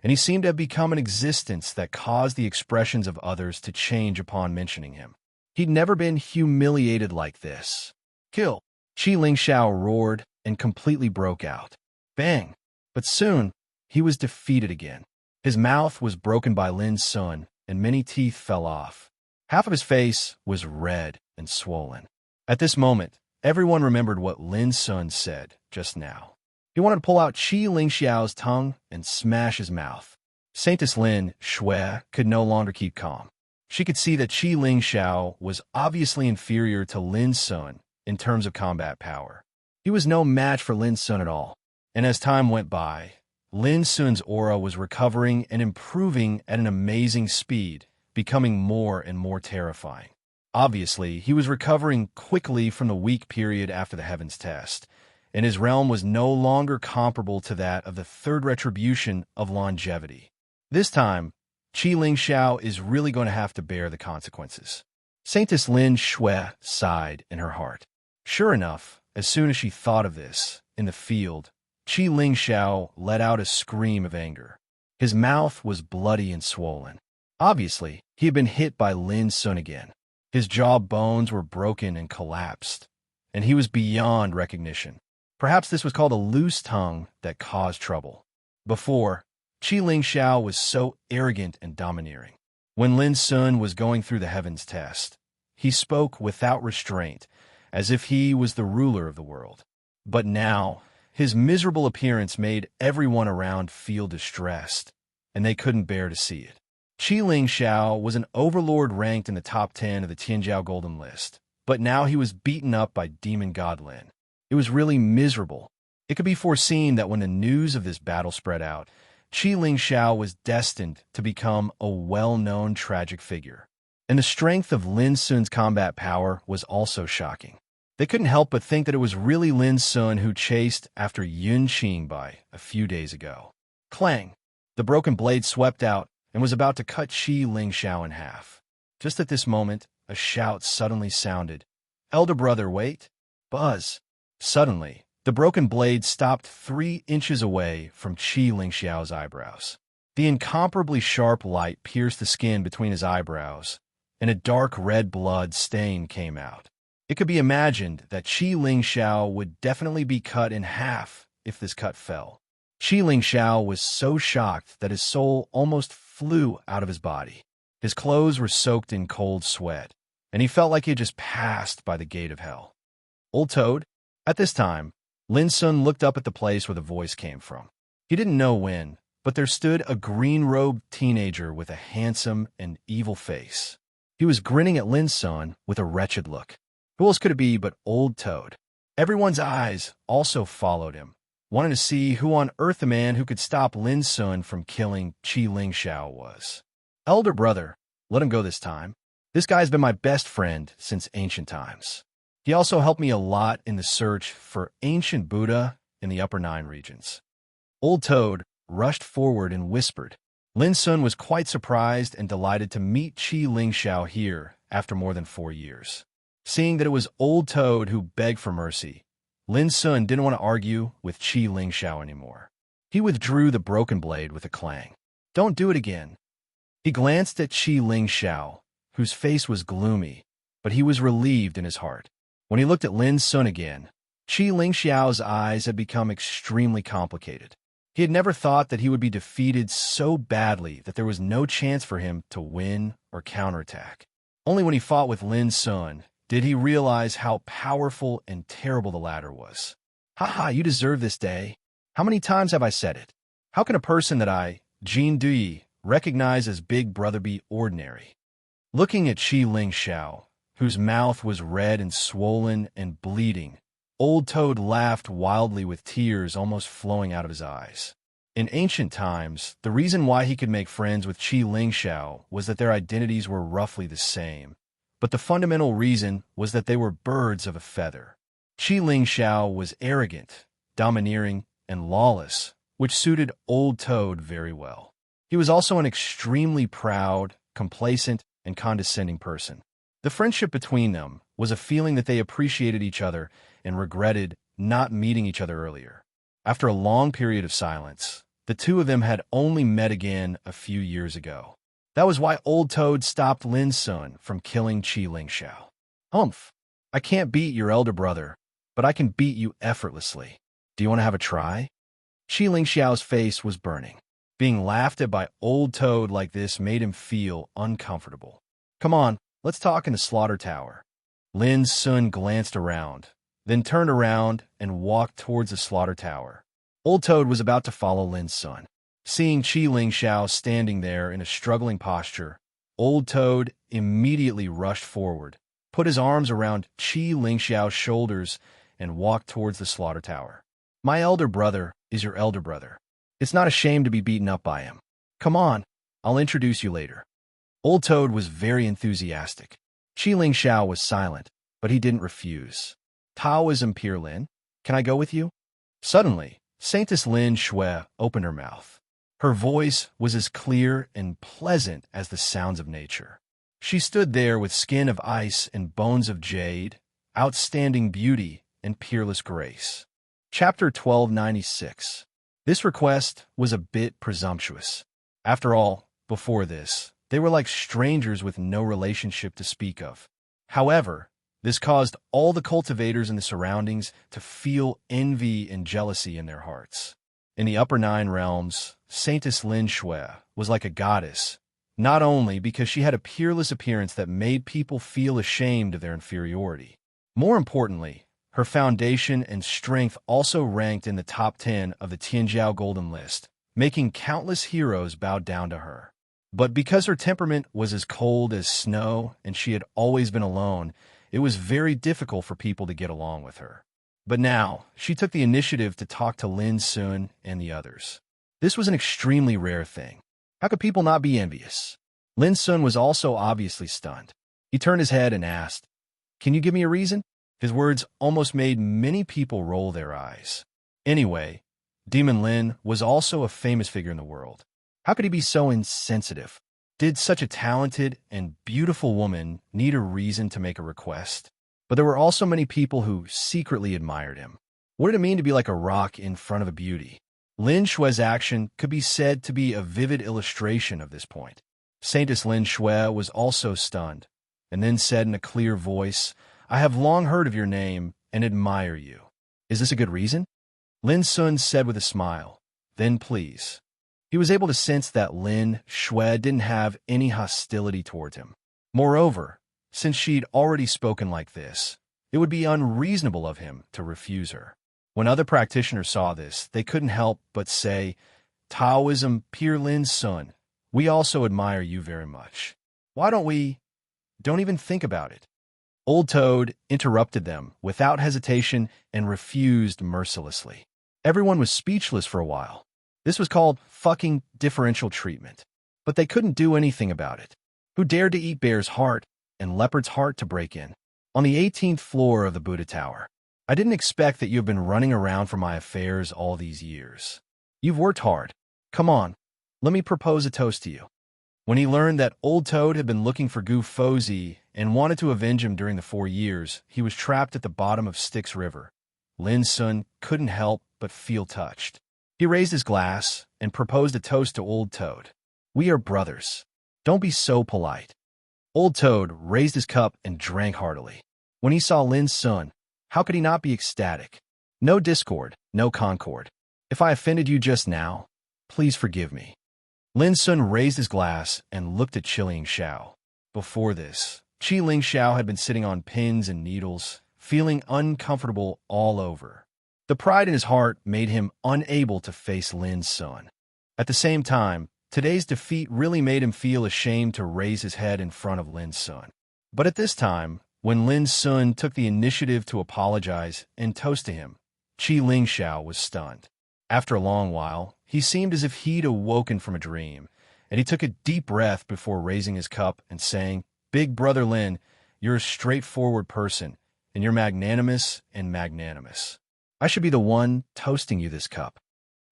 and he seemed to have become an existence that caused the expressions of others to change upon mentioning him. He'd never been humiliated like this. "Kill!" Qi Lingxiao roared and completely broke out. Bang! But soon, he was defeated again. His mouth was broken by Lin Sun, and many teeth fell off. Half of his face was red and swollen. At this moment, everyone remembered what Lin Sun said just now. He wanted to pull out Qi Lingxiao's tongue and smash his mouth. Saintess Lin Shui could no longer keep calm. She could see that Qi Lingxiao was obviously inferior to Lin Sun in terms of combat power. He was no match for Lin Sun at all, and as time went by, Lin Sun's aura was recovering and improving at an amazing speed, becoming more and more terrifying. Obviously, he was recovering quickly from the weak period after the Heavens test, and his realm was no longer comparable to that of the third retribution of longevity. This time, Qi Lingxiao is really going to have to bear the consequences. Saintess Lin Shui sighed in her heart. Sure enough, as soon as she thought of this, in the field, Qi Lingxiao let out a scream of anger. His mouth was bloody and swollen. Obviously, he had been hit by Lin Sun again. His jaw bones were broken and collapsed, and he was beyond recognition. Perhaps this was called a loose tongue that caused trouble. Before, Qi Lingxiao was so arrogant and domineering. When Lin Sun was going through the Heavens test, he spoke without restraint, as if he was the ruler of the world. But now, his miserable appearance made everyone around feel distressed, and they couldn't bear to see it. Qi Lingxiao was an overlord ranked in the top 10 of the Tianjiao Golden List, but now he was beaten up by Demon God Lin. It was really miserable. It could be foreseen that when the news of this battle spread out, Qi Lingxiao was destined to become a well-known tragic figure. And the strength of Lin Sun's combat power was also shocking. They couldn't help but think that it was really Lin Sun who chased after Yun Qingbai a few days ago. Clang! The broken blade swept out and was about to cut Qi Lingxiao in half. Just at this moment, a shout suddenly sounded. "Elder brother, wait!" Buzz! Suddenly, the broken blade stopped 3 inches away from Qi Lingxiao's eyebrows. The incomparably sharp light pierced the skin between his eyebrows, and a dark red blood stain came out. It could be imagined that Qi Lingxiao would definitely be cut in half if this cut fell. Qi Lingxiao was so shocked that his soul almost flew out of his body. His clothes were soaked in cold sweat, and he felt like he had just passed by the gate of hell. Old Toad, at this time, Lin Sun looked up at the place where the voice came from. He didn't know when, but there stood a green-robed teenager with a handsome and evil face. He was grinning at Lin Sun with a wretched look. Who else could it be but Old Toad? Everyone's eyes also followed him, wanting to see who on earth the man who could stop Lin Sun from killing Qi Lingxiao was. Elder brother, let him go this time. This guy's been my best friend since ancient times. He also helped me a lot in the search for ancient Buddha in the Upper Nine regions. Old Toad rushed forward and whispered. Lin Sun was quite surprised and delighted to meet Qi Lingxiao here after more than 4 years. Seeing that it was Old Toad who begged for mercy, Lin Sun didn't want to argue with Qi Lingxiao anymore. He withdrew the broken blade with a clang. Don't do it again. He glanced at Qi Lingxiao, whose face was gloomy, but he was relieved in his heart. When he looked at Lin Sun again, Qi Lingxiao's eyes had become extremely complicated. He had never thought that he would be defeated so badly that there was no chance for him to win or counterattack. Only when he fought with Lin Sun did he realize how powerful and terrible the latter was. Haha, you deserve this day. How many times have I said it? How can a person that I, Jin Dui, recognize as big brother be ordinary? Looking at Qi Lingxiao, whose mouth was red and swollen and bleeding, Old Toad laughed wildly with tears almost flowing out of his eyes. In ancient times, the reason why he could make friends with Qi Lingxiao was that their identities were roughly the same, but the fundamental reason was that they were birds of a feather. Qi Lingxiao was arrogant, domineering, and lawless, which suited Old Toad very well. He was also an extremely proud, complacent, and condescending person. The friendship between them was a feeling that they appreciated each other and regretted not meeting each other earlier. After a long period of silence, the two of them had only met again a few years ago. That was why Old Toad stopped Lin Sun from killing Qi Lingxiao. Humph, I can't beat your elder brother, but I can beat you effortlessly. Do you want to have a try? Qi Lingxiao's face was burning. Being laughed at by Old Toad like this made him feel uncomfortable. Come on, let's talk in the slaughter tower. Lin Sun glanced around, then turned around and walked towards the slaughter tower. Old Toad was about to follow Lin Sun. Seeing Qi Lingxiao standing there in a struggling posture, Old Toad immediately rushed forward, put his arms around Qi Lingxiao's shoulders, and walked towards the slaughter tower. My elder brother is your elder brother. It's not a shame to be beaten up by him. Come on, I'll introduce you later. Old Toad was very enthusiastic. Qi Lingxiao was silent, but he didn't refuse. Taoism Peer Lin, can I go with you? Suddenly, Saintess Lin Shui opened her mouth. Her voice was as clear and pleasant as the sounds of nature. She stood there with skin of ice and bones of jade, outstanding beauty and peerless grace. Chapter 1296. This request was a bit presumptuous. After all, before this, they were like strangers with no relationship to speak of. However, this caused all the cultivators in the surroundings to feel envy and jealousy in their hearts. In the Upper Nine Realms, Saintess Lin Shui was like a goddess, not only because she had a peerless appearance that made people feel ashamed of their inferiority. More importantly, her foundation and strength also ranked in the top 10 of the Tianjiao Golden List, making countless heroes bow down to her. But because her temperament was as cold as snow and she had always been alone, it was very difficult for people to get along with her. But now, she took the initiative to talk to Lin Sun and the others. This was an extremely rare thing. How could people not be envious? Lin Sun was also obviously stunned. He turned his head and asked, "Can you give me a reason?" His words almost made many people roll their eyes. Anyway, Demon Lin was also a famous figure in the world. How could he be so insensitive? Did such a talented and beautiful woman need a reason to make a request? But there were also many people who secretly admired him. What did it mean to be like a rock in front of a beauty? Lin Shui's action could be said to be a vivid illustration of this point. Saintess Lin Shui was also stunned, and then said in a clear voice, "I have long heard of your name and admire you. Is this a good reason?" Lin Sun said with a smile, "Then please." He was able to sense that Lin Shui didn't have any hostility towards him. Moreover, since she'd already spoken like this, it would be unreasonable of him to refuse her. When other practitioners saw this, they couldn't help but say, Taoism, Peer Lin's son, we also admire you very much. Why don't we? Don't even think about it. Old Toad interrupted them without hesitation and refused mercilessly. Everyone was speechless for a while. This was called fucking differential treatment. But they couldn't do anything about it. Who dared to eat Bear's heart and Leopard's heart to break in? On the 18th floor of the Buddha Tower. I didn't expect that you have been running around for my affairs all these years. You've worked hard. Come on, let me propose a toast to you. When he learned that Old Toad had been looking for Gu Fozi and wanted to avenge him during the 4 years he was trapped at the bottom of Styx River, Lin's son couldn't help but feel touched. He raised his glass and proposed a toast to Old Toad. We are brothers. Don't be so polite. Old Toad raised his cup and drank heartily. When he saw Lin's son, how could he not be ecstatic? No discord, no concord. If I offended you just now, please forgive me. Lin's son raised his glass and looked at Qi Ling Xiao. Before this, Qi Ling Xiao had been sitting on pins and needles, feeling uncomfortable all over. The pride in his heart made him unable to face Lin's son. At the same time, today's defeat really made him feel ashamed to raise his head in front of Lin's son. But at this time, when Lin's son took the initiative to apologize and toast to him, Qi Ling Xiao was stunned. After a long while, he seemed as if he'd awoken from a dream, and he took a deep breath before raising his cup and saying, Big Brother Lin, you're a straightforward person, and you're magnanimous and magnanimous. I should be the one toasting you this cup.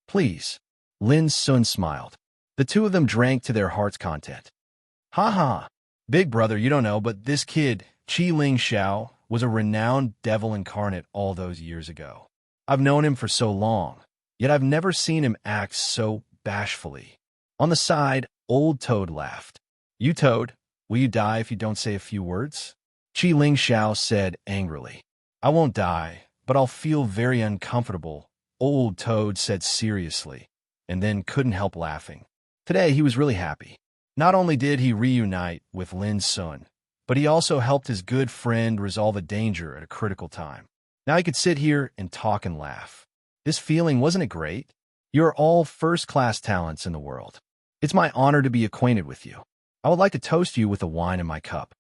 Please. Lin's son smiled. The two of them drank to their heart's content. Ha ha. Big brother, you don't know, but this kid, Qi Ling Xiao, was a renowned devil incarnate all those years ago. I've known him for so long, yet I've never seen him act so bashfully. On the side, Old Toad laughed. You, Toad, will you die if you don't say a few words? Qi Ling Xiao said angrily. I won't die, but I'll feel very uncomfortable, Old Toad said seriously, and then couldn't help laughing. Today he was really happy. Not only did he reunite with Lin's son, but he also helped his good friend resolve a danger at a critical time. Now he could sit here and talk and laugh. This feeling, wasn't it great? You're all first-class talents in the world. It's my honor to be acquainted with you. I would like to toast you with the wine in my cup.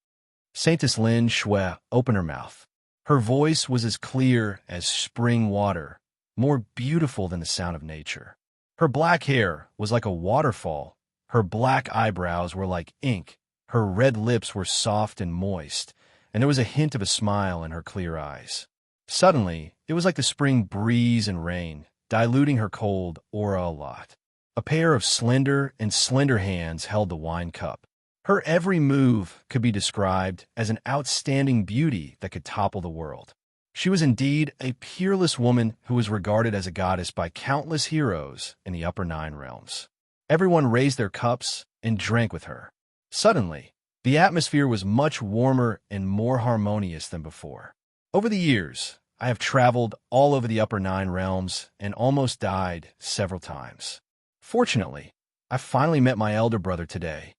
Saintess Lin Shui opened her mouth. Her voice was as clear as spring water, more beautiful than the sound of nature. Her black hair was like a waterfall. Her black eyebrows were like ink. Her red lips were soft and moist, and there was a hint of a smile in her clear eyes. Suddenly, it was like the spring breeze and rain, diluting her cold aura a lot. A pair of slender hands held the wine cup. Her every move could be described as an outstanding beauty that could topple the world. She was indeed a peerless woman who was regarded as a goddess by countless heroes in the upper 9 realms. Everyone raised their cups and drank with her. Suddenly, the atmosphere was much warmer and more harmonious than before. Over the years, I have traveled all over the upper 9 realms and almost died several times. Fortunately, I finally met my elder brother today.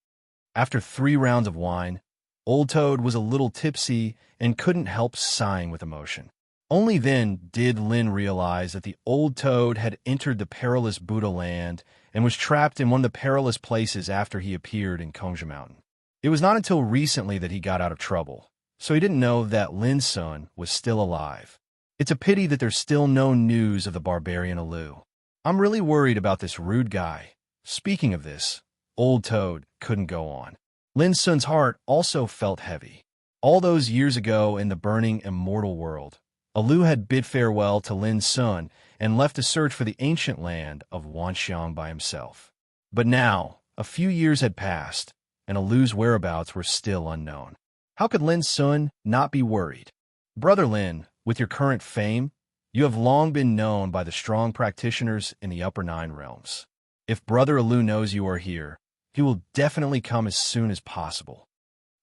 After 3 rounds of wine, Old Toad was a little tipsy and couldn't help sighing with emotion. Only then did Lin realize that the Old Toad had entered the perilous Buddha land and was trapped in one of the perilous places after he appeared in Kongsha Mountain. It was not until recently that he got out of trouble, so he didn't know that Lin's son was still alive. It's a pity that there's still no news of the barbarian Alu. I'm really worried about this rude guy. Speaking of this, Old Toad couldn't go on. Lin's son's heart also felt heavy. All those years ago in the burning immortal world, Alu had bid farewell to Lin's son and left to search for the ancient land of Wanxiang by himself. But now, a few years had passed, and Alu's whereabouts were still unknown. How could Lin's son not be worried? Brother Lin, with your current fame, you have long been known by the strong practitioners in the upper 9 realms. If Brother Alu knows you are here, he will definitely come as soon as possible.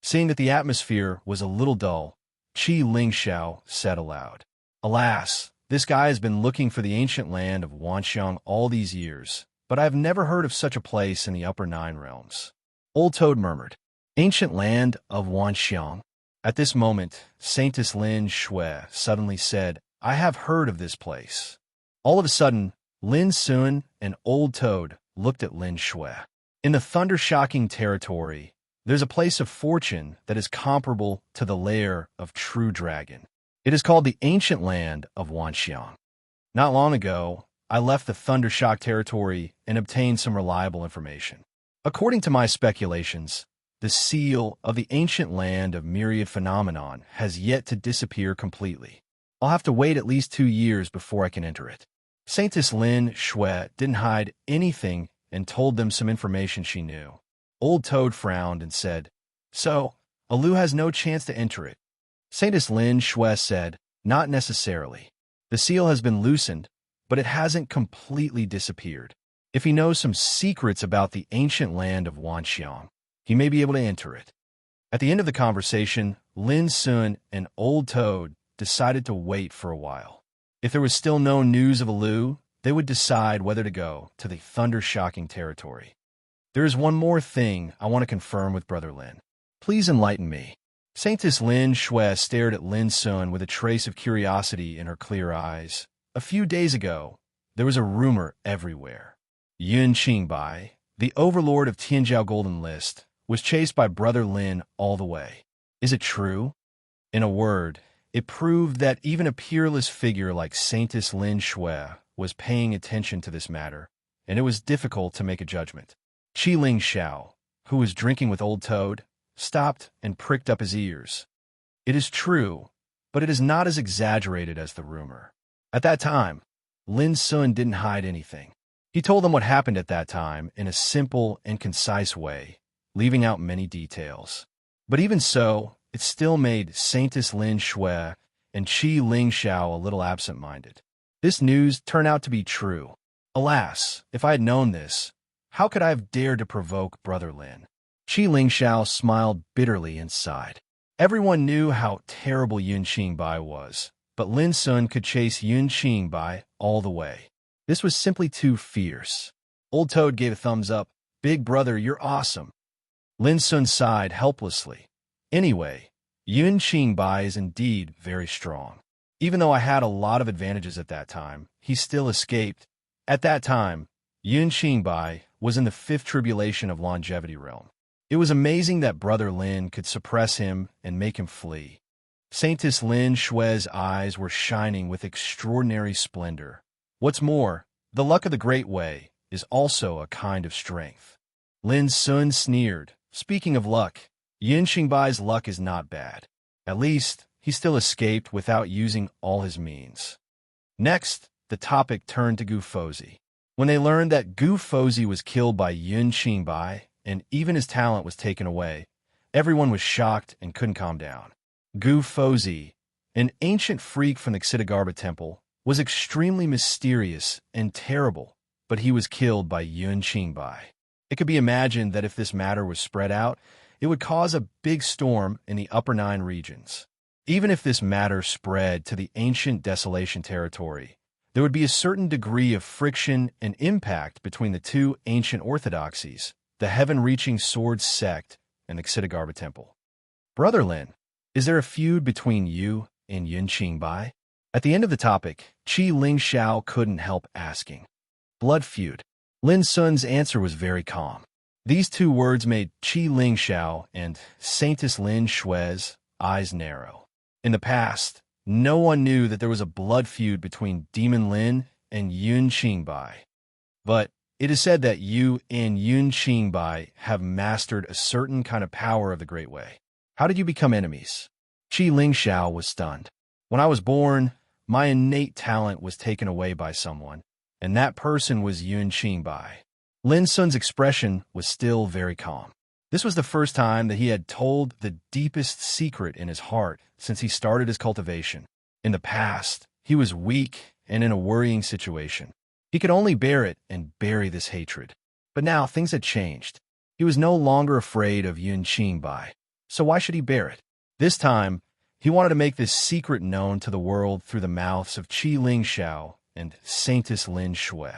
Seeing that the atmosphere was a little dull, Qi Ling Xiao said aloud, Alas, this guy has been looking for the ancient land of Wanxiang all these years, but I have never heard of such a place in the upper 9 realms. Old Toad murmured, Ancient land of Wanxiang? At this moment, Saintess Lin Shui suddenly said, I have heard of this place." All of a sudden, Lin Sun and Old Toad looked at Lin Shui. "In the thunder-shocking territory, there's a place of fortune that is comparable to the lair of true dragon. It is called the ancient land of Wanxiang. Not long ago, I left the Thundershock territory and obtained some reliable information. According to my speculations, the seal of the ancient land of myriad phenomenon has yet to disappear completely. I'll have to wait at least 2 years before I can enter it." Saintess Lin Shui didn't hide anything and told them some information she knew. Old Toad frowned and said, "So, Alu has no chance to enter it?" Saintess Lin Shui said, "Not necessarily. The seal has been loosened, but it hasn't completely disappeared. If he knows some secrets about the ancient land of Wanxiang, he may be able to enter it." At the end of the conversation, Lin Sun and Old Toad decided to wait for a while. If there was still no news of Alu, they would decide whether to go to the thunder-shocking territory. "There is one more thing I want to confirm with Brother Lin. Please enlighten me." Saintess Lin Shui stared at Lin Sun with a trace of curiosity in her clear eyes. "A few days ago, there was a rumor everywhere. Yun Qingbai, the overlord of Tianjiao Golden List, was chased by Brother Lin all the way. Is it true?" In a word, it proved that even a peerless figure like Saintess Lin Shui was paying attention to this matter, and it was difficult to make a judgment. Qi Ling Xiao, who was drinking with Old Toad, stopped and pricked up his ears. "It is true, but it is not as exaggerated as the rumor." At that time, Lin Sun didn't hide anything. He told them what happened at that time in a simple and concise way, leaving out many details. But even so, it still made Saintess Lin Shui and Qi Ling Xiao a little absent-minded. This news turned out to be true. Alas, if I had known this, how could I have dared to provoke Brother Lin? Qi Ling Xiao smiled bitterly and sighed. Everyone knew how terrible Yun Qingbai was, but Lin Sun could chase Yun Qingbai all the way. This was simply too fierce. Old Toad gave a thumbs up. "Big brother, you're awesome." Lin Sun sighed helplessly. "Anyway, Yun Qingbai is indeed very strong. Even though I had a lot of advantages at that time, he still escaped. At that time, Yun Qingbai was in the 5th tribulation of Longevity Realm. It was amazing that Brother Lin could suppress him and make him flee." Saintess Lin Shui's eyes were shining with extraordinary splendor. "What's more, the luck of the Great Way is also a kind of strength." Lin Sun sneered. "Speaking of luck, Yun Qingbai's luck is not bad. At least, he still escaped without using all his means." Next, the topic turned to Gu Fozhi. When they learned that Gu Fozhi was killed by Yun Qingbai, and even his talent was taken away, everyone was shocked and couldn't calm down. Gu Fozhi, an ancient freak from the Xidagarba Temple, was extremely mysterious and terrible, but he was killed by Yun Qingbai. It could be imagined that if this matter was spread out, it would cause a big storm in the Upper Nine regions. Even if this matter spread to the ancient Desolation territory, there would be a certain degree of friction and impact between the two ancient orthodoxies, the heaven-reaching sword sect and the Xidagarba Temple. "Brother Lin, is there a feud between you and Yun Qingbai?" At the end of the topic, Qi Ling Xiao couldn't help asking. "Blood feud." Lin Sun's answer was very calm. These 2 words made Qi Ling Xiao and Saintess Lin Shui's eyes narrow. In the past, no one knew that there was a blood feud between Demon Lin and Yun Qingbai. But it is said that you and Yun Qingbai have mastered a certain kind of power of the Great Way. How did you become enemies? Qi Ling Xiao was stunned. "When I was born, my innate talent was taken away by someone, and that person was Yun Qingbai." Lin Sun's expression was still very calm. This was the first time that he had told the deepest secret in his heart since he started his cultivation. In the past, he was weak and in a worrying situation. He could only bear it and bury this hatred. But now things had changed. He was no longer afraid of Yun Qingbai. So why should he bear it? This time, he wanted to make this secret known to the world through the mouths of Qi Ling Xiao and Saintess Lin Shui.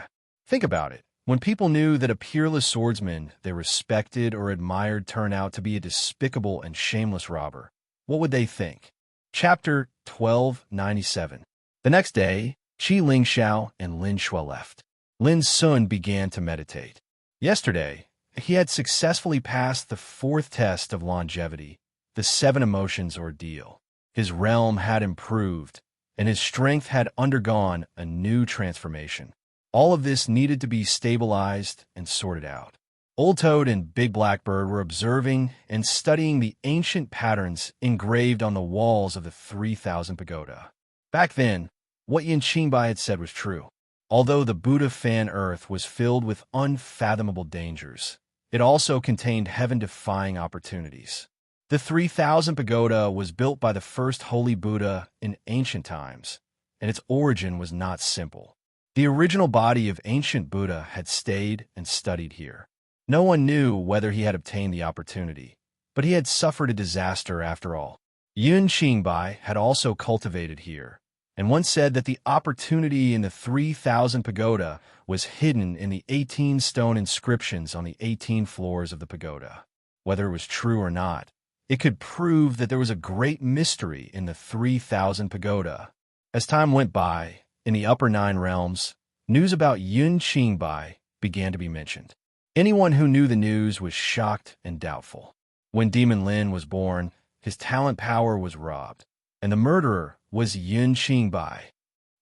Think about it. When people knew that a peerless swordsman they respected or admired turned out to be a despicable and shameless robber, what would they think? Chapter 1297. The next day, Qi Lingxiao and Lin Shui left. Lin Sun began to meditate. Yesterday, he had successfully passed the fourth test of longevity, the 7 emotions ordeal. His realm had improved, and his strength had undergone a new transformation. All of this needed to be stabilized and sorted out. Old Toad and Big Blackbird were observing and studying the ancient patterns engraved on the walls of the 3,000 pagoda. Back then, what Yin Qingbai had said was true. Although the Buddha Fan Earth was filled with unfathomable dangers, it also contained heaven-defying opportunities. The 3,000 pagoda was built by the first holy Buddha in ancient times, and its origin was not simple. The original body of ancient Buddha had stayed and studied here. No one knew whether he had obtained the opportunity, but he had suffered a disaster after all. Yun Qingbai had also cultivated here, and once said that the opportunity in the 3,000 pagoda was hidden in the 18 stone inscriptions on the 18 floors of the pagoda. Whether it was true or not, it could prove that there was a great mystery in the 3,000 pagoda. As time went by, in the upper 9 realms, news about Yun Qingbai began to be mentioned. Anyone who knew the news was shocked and doubtful. When Demon Lin was born, his talent power was robbed, and the murderer was Yun Qingbai.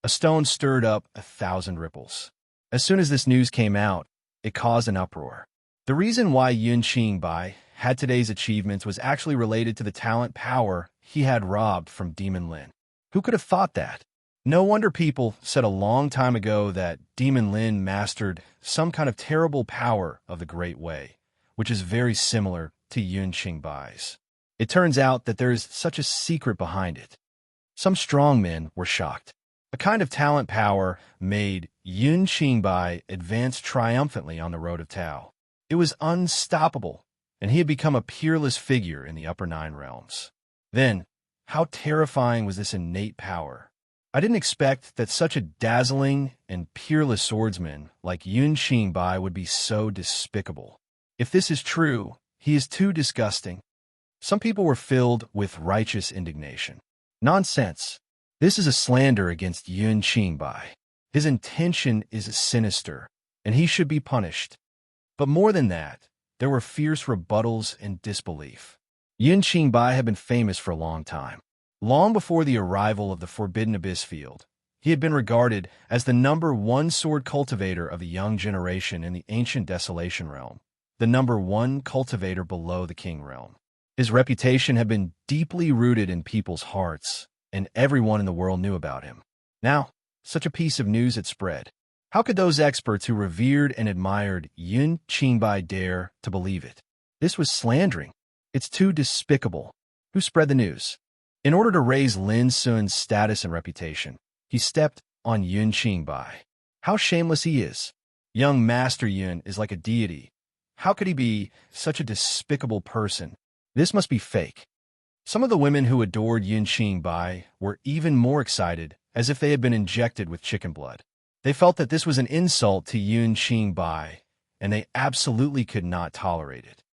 A stone stirred up 1,000 ripples. As soon as this news came out, it caused an uproar. The reason why Yun Qingbai had today's achievements was actually related to the talent power he had robbed from Demon Lin. Who could have thought that? No wonder people said a long time ago that Demon Lin mastered some kind of terrible power of the Great Way, which is very similar to Yun Qingbai's. It turns out that there is such a secret behind it. Some strong men were shocked. A kind of talent power made Yun Qingbai advance triumphantly on the road of Tao. It was unstoppable, and he had become a peerless figure in the upper 9 realms. Then, how terrifying was this innate power? I didn't expect that such a dazzling and peerless swordsman like Yun Qingbai would be so despicable. If this is true, he is too disgusting. Some people were filled with righteous indignation. Nonsense. This is a slander against Yun Qingbai. His intention is sinister, and he should be punished. But more than that, there were fierce rebuttals and disbelief. Yun Qingbai had been famous for a long time. Long before the arrival of the Forbidden Abyss field, he had been regarded as the #1 sword cultivator of the young generation in the ancient Desolation realm, the #1 cultivator below the King realm. His reputation had been deeply rooted in people's hearts, and everyone in the world knew about him. Now, such a piece of news had spread. How could those experts who revered and admired Yun Qingbai dare to believe it? This was slandering. It's too despicable. Who spread the news? In order to raise Lin Sun's status and reputation, he stepped on Yun Qingbai. How shameless he is. Young Master Yun is like a deity. How could he be such a despicable person? This must be fake. Some of the women who adored Yun Qingbai were even more excited, as if they had been injected with chicken blood. They felt that this was an insult to Yun Qingbai, and they absolutely could not tolerate it.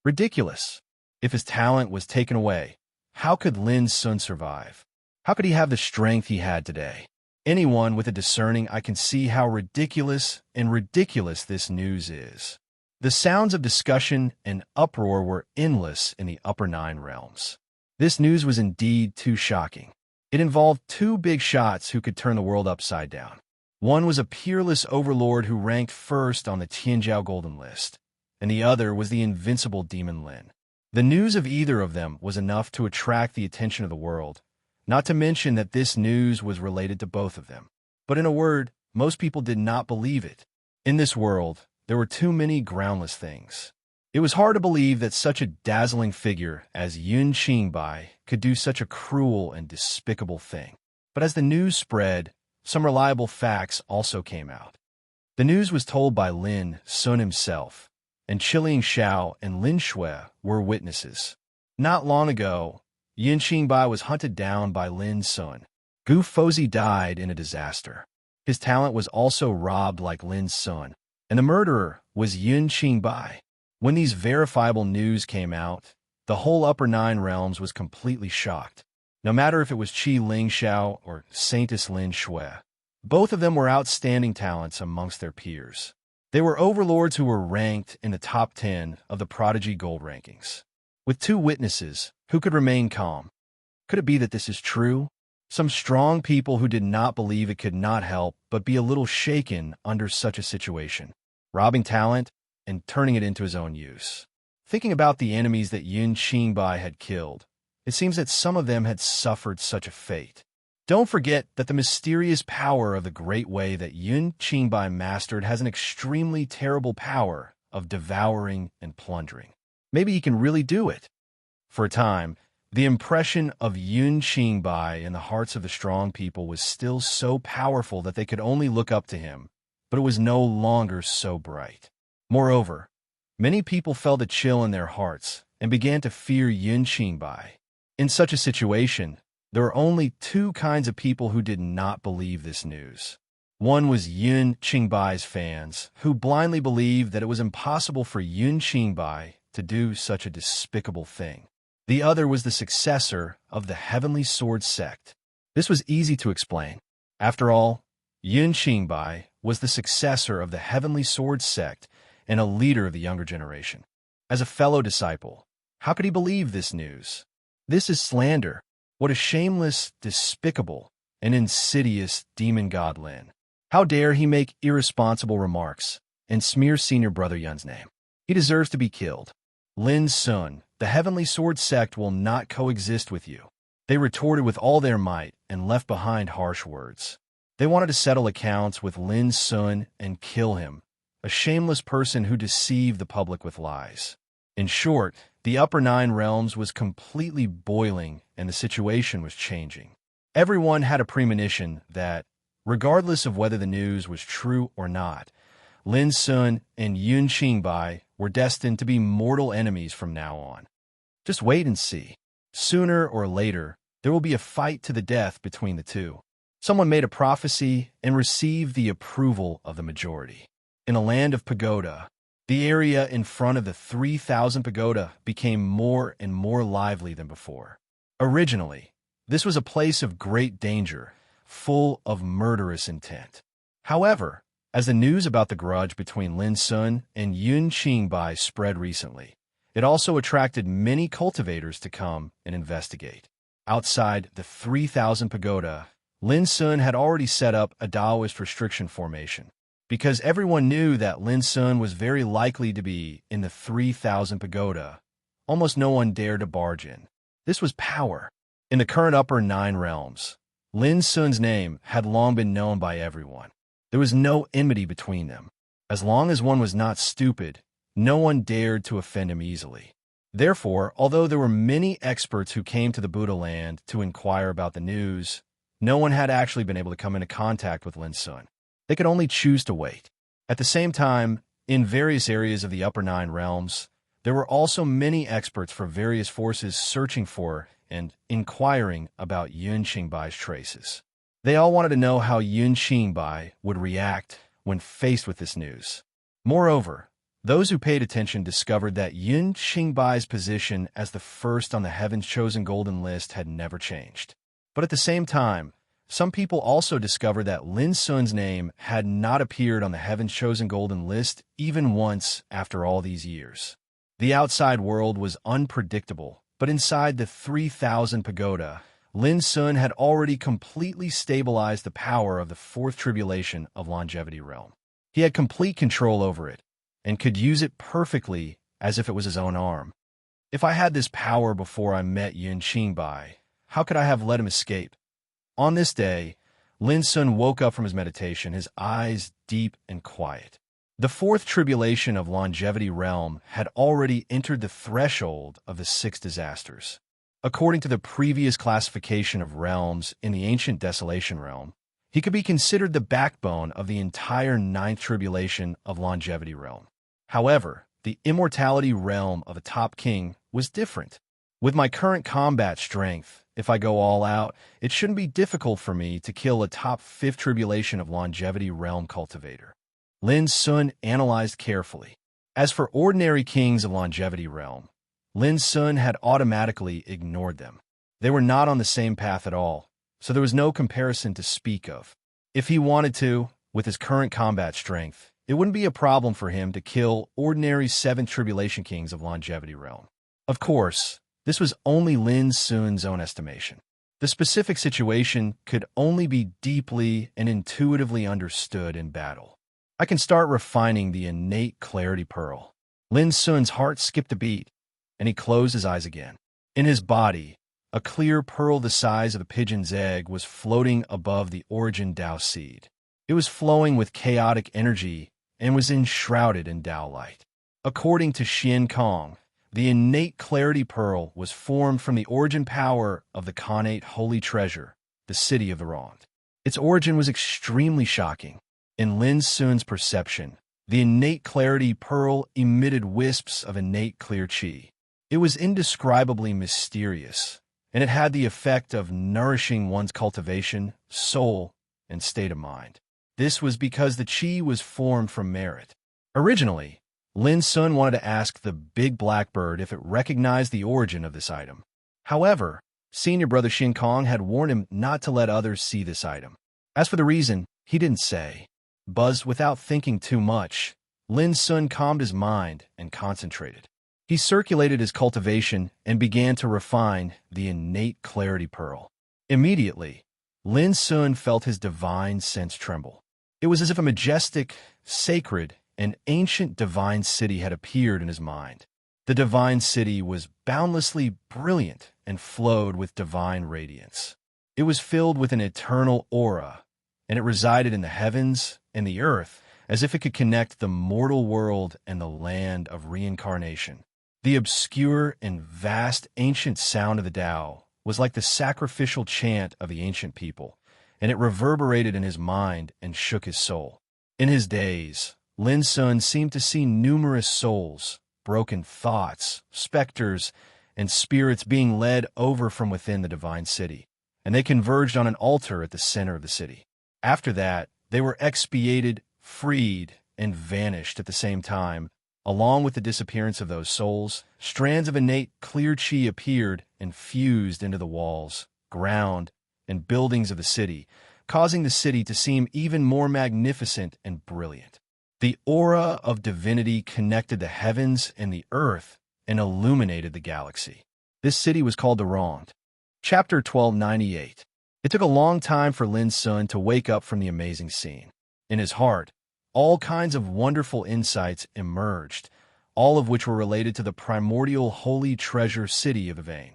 Ridiculous. If his talent was taken away, how could Lin Sun survive? How could he have the strength he had today? Anyone with a discerning eye can see how ridiculous this news is. The sounds of discussion and uproar were endless in the upper 9 realms. This news was indeed too shocking. It involved 2 big shots who could turn the world upside down. One was a peerless overlord who ranked first on the Tianjiao Golden List, and the other was the invincible Demon Lin. The news of either of them was enough to attract the attention of the world, not to mention that this news was related to both of them. But in a word, most people did not believe it. In this world, there were too many groundless things. It was hard to believe that such a dazzling figure as Yun Qingbai could do such a cruel and despicable thing. But as the news spread, some reliable facts also came out. The news was told by Lin Sun himself, and Qi Xiao and Lin Shui were witnesses. Not long ago, Yun Qingbai was hunted down by Lin Sun. Gu Fozhi died in a disaster. His talent was also robbed like Lin Sun, and the murderer was Yun Qingbai. When these verifiable news came out, the whole upper 9 realms was completely shocked. No matter if it was Qi Lingxiao or Saintess Lin Shui, both of them were outstanding talents amongst their peers. They were overlords who were ranked in the top 10 of the Prodigy Gold rankings. With two witnesses, who could remain calm? Could it be that this is true? Some strong people who did not believe it could not help but be a little shaken under such a situation, robbing talent and turning it into his own use. Thinking about the enemies that Yun Qingbai had killed, it seems that some of them had suffered such a fate. Don't forget that the mysterious power of the great way that Yun Qingbai mastered has an extremely terrible power of devouring and plundering. Maybe he can really do it. For a time, the impression of Yun Qingbai in the hearts of the strong people was still so powerful that they could only look up to him, but it was no longer so bright. Moreover, many people felt a chill in their hearts and began to fear Yun Qingbai. In such a situation, there were only two kinds of people who did not believe this news. One was Yun Qingbai's fans, who blindly believed that it was impossible for Yun Qingbai to do such a despicable thing. The other was the successor of the Heavenly Sword sect. This was easy to explain. After all, Yun Qingbai was the successor of the Heavenly Sword sect and a leader of the younger generation. As a fellow disciple, how could he believe this news? This is slander. What a shameless, despicable, and insidious demon god Lin. How dare he make irresponsible remarks and smear senior brother Yun's name? He deserves to be killed. Lin Sun, the Heavenly Sword sect will not coexist with you. They retorted with all their might and left behind harsh words. They wanted to settle accounts with Lin Sun and kill him, a shameless person who deceived the public with lies. In short, the Upper Nine Realms was completely boiling and the situation was changing. Everyone had a premonition that, regardless of whether the news was true or not, Lin Sun and Yun Qingbai were destined to be mortal enemies from now on. Just wait and see. Sooner or later, there will be a fight to the death between the two. Someone made a prophecy and received the approval of the majority. In a land of pagoda, the area in front of the 3,000 pagoda became more and more lively than before. Originally, this was a place of great danger, full of murderous intent. However, as the news about the grudge between Lin Sun and Yun Qingbai spread recently, it also attracted many cultivators to come and investigate. Outside the 3,000 pagoda, Lin Sun had already set up a Taoist restriction formation. Because everyone knew that Lin Sun was very likely to be in the 3,000 pagoda, almost no one dared to barge in. This was power. In the current Upper Nine Realms, Lin Sun's name had long been known by everyone. There was no enmity between them. As long as one was not stupid, no one dared to offend him easily. Therefore, although there were many experts who came to the Buddha land to inquire about the news, no one had actually been able to come into contact with Lin Sun. They could only choose to wait. At the same time, in various areas of the Upper Nine Realms, there were also many experts for various forces searching for and inquiring about Yun Qingbai's traces. They all wanted to know how Yun Qingbai would react when faced with this news. Moreover, those who paid attention discovered that Yun Qingbai's position as the first on the Heaven's Chosen Golden List had never changed. But at the same time, some people also discovered that Lin Sun's name had not appeared on the Heaven's Chosen Golden List even once after all these years. The outside world was unpredictable, but inside the 3,000 pagoda, Lin Sun had already completely stabilized the power of the fourth tribulation of Longevity Realm. He had complete control over it, and could use it perfectly as if it was his own arm. If I had this power before I met Yun Qingbai, how could I have let him escape? On this day, Lin Sun woke up from his meditation, his eyes deep and quiet. The fourth tribulation of Longevity Realm had already entered the threshold of the six disasters. According to the previous classification of realms in the ancient Desolation Realm, he could be considered the backbone of the entire ninth tribulation of Longevity Realm. However, the Immortality Realm of a top king was different. With my current combat strength, if I go all out, it shouldn't be difficult for me to kill a top fifth tribulation of Longevity Realm cultivator. Lin Sun analyzed carefully. As for ordinary kings of Longevity Realm, Lin Sun had automatically ignored them. They were not on the same path at all, so there was no comparison to speak of. If he wanted to, with his current combat strength, it wouldn't be a problem for him to kill ordinary 7 Tribulation Kings of Longevity Realm. Of course, this was only Lin Sun's own estimation. The specific situation could only be deeply and intuitively understood in battle. I can start refining the innate clarity pearl. Lin Sun's heart skipped a beat, and he closed his eyes again. In his body, a clear pearl the size of a pigeon's egg was floating above the origin Dao seed. It was flowing with chaotic energy and was enshrouded in Dao light. According to Xian Kong, the innate clarity pearl was formed from the origin power of the connate holy treasure, the city of the wronged. Its origin was extremely shocking. In Lin Sun's perception, the innate clarity pearl emitted wisps of innate clear qi. It was indescribably mysterious, and it had the effect of nourishing one's cultivation, soul, and state of mind. This was because the qi was formed from merit. Originally, Lin Sun wanted to ask the big black bird if it recognized the origin of this item. However, senior brother Xin Kong had warned him not to let others see this item. As for the reason, he didn't say. Buzzed without thinking too much, Lin Sun calmed his mind and concentrated. He circulated his cultivation and began to refine the innate clarity pearl. Immediately, Lin Sun felt his divine sense tremble. It was as if a majestic, sacred, and ancient divine city had appeared in his mind. The divine city was boundlessly brilliant and flowed with divine radiance. It was filled with an eternal aura, and it resided in the heavens and the earth as if it could connect the mortal world and the land of reincarnation. The obscure and vast ancient sound of the Tao was like the sacrificial chant of the ancient people, and it reverberated in his mind and shook his soul. In his days, Lin Sun seemed to see numerous souls, broken thoughts, specters, and spirits being led over from within the divine city, and they converged on an altar at the center of the city. After that, they were expiated, freed, and vanished at the same time. Along with the disappearance of those souls, strands of innate clear qi appeared and fused into the walls, ground, and buildings of the city, causing the city to seem even more magnificent and brilliant. The aura of divinity connected the heavens and the earth and illuminated the galaxy. This city was called the Wronged. Chapter 1298. It took a long time for Lin Sun to wake up from the amazing scene. In his heart, all kinds of wonderful insights emerged, all of which were related to the primordial holy treasure city of the vein.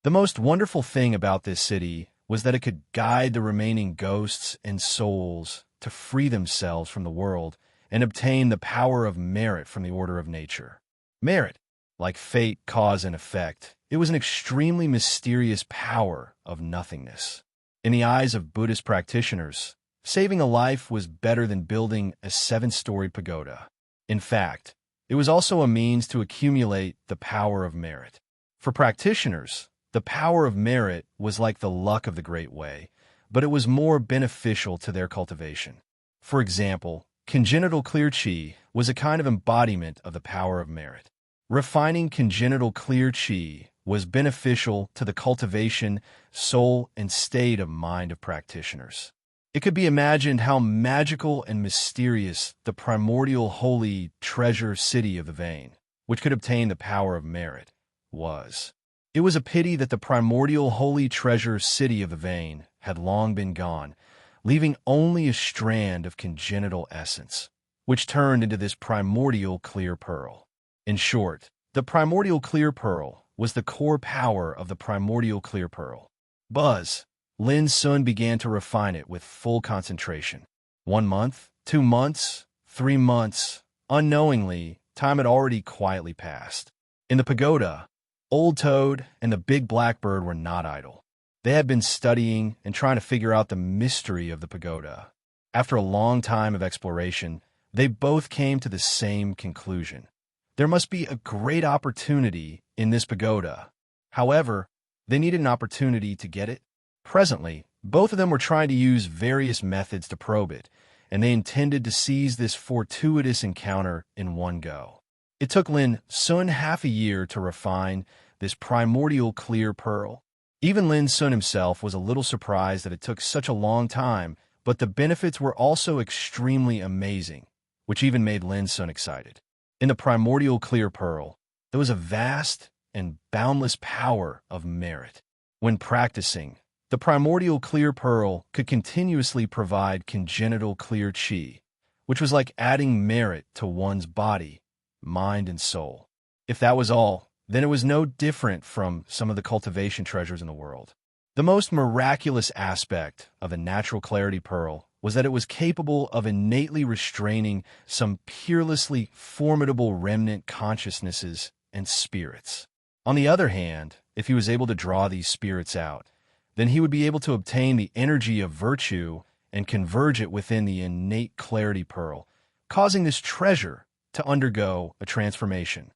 The most wonderful thing about this city was that it could guide the remaining ghosts and souls to free themselves from the world and obtain the power of merit from the order of nature. Merit, like fate, cause, and effect, it was an extremely mysterious power of nothingness. In the eyes of Buddhist practitioners, saving a life was better than building a 7-story pagoda. In fact, it was also a means to accumulate the power of merit. For practitioners, the power of merit was like the luck of the Great Way, but it was more beneficial to their cultivation. For example, congenital clear qi was a kind of embodiment of the power of merit. Refining congenital clear qi was beneficial to the cultivation, soul, and state of mind of practitioners. It could be imagined how magical and mysterious the primordial holy treasure city of the vein, which could obtain the power of merit, was. It was a pity that the primordial holy treasure city of the vein had long been gone, leaving only a strand of congenital essence, which turned into this primordial clear pearl. In short, the primordial clear pearl was the core power of the primordial clear pearl. Buzz. Lin Sun began to refine it with full concentration. 1 month, 2 months, 3 months. Unknowingly, time had already quietly passed. In the pagoda, Old Toad and the big blackbird were not idle. They had been studying and trying to figure out the mystery of the pagoda. After a long time of exploration, they both came to the same conclusion. There must be a great opportunity in this pagoda. However, they needed an opportunity to get it. Presently, both of them were trying to use various methods to probe it, and they intended to seize this fortuitous encounter in one go. It took Lin Sun half a year to refine this primordial clear pearl. Even Lin Sun himself was a little surprised that it took such a long time, but the benefits were also extremely amazing, which even made Lin Sun excited. In the primordial clear pearl, there was a vast and boundless power of merit. When practicing, the primordial clear pearl could continuously provide congenital clear chi, which was like adding merit to one's body, mind, and soul. If that was all, then it was no different from some of the cultivation treasures in the world. The most miraculous aspect of a natural clarity pearl was that it was capable of innately restraining some peerlessly formidable remnant consciousnesses and spirits. On the other hand, if he was able to draw these spirits out, then he would be able to obtain the energy of virtue and converge it within the innate clarity pearl, causing this treasure to undergo a transformation.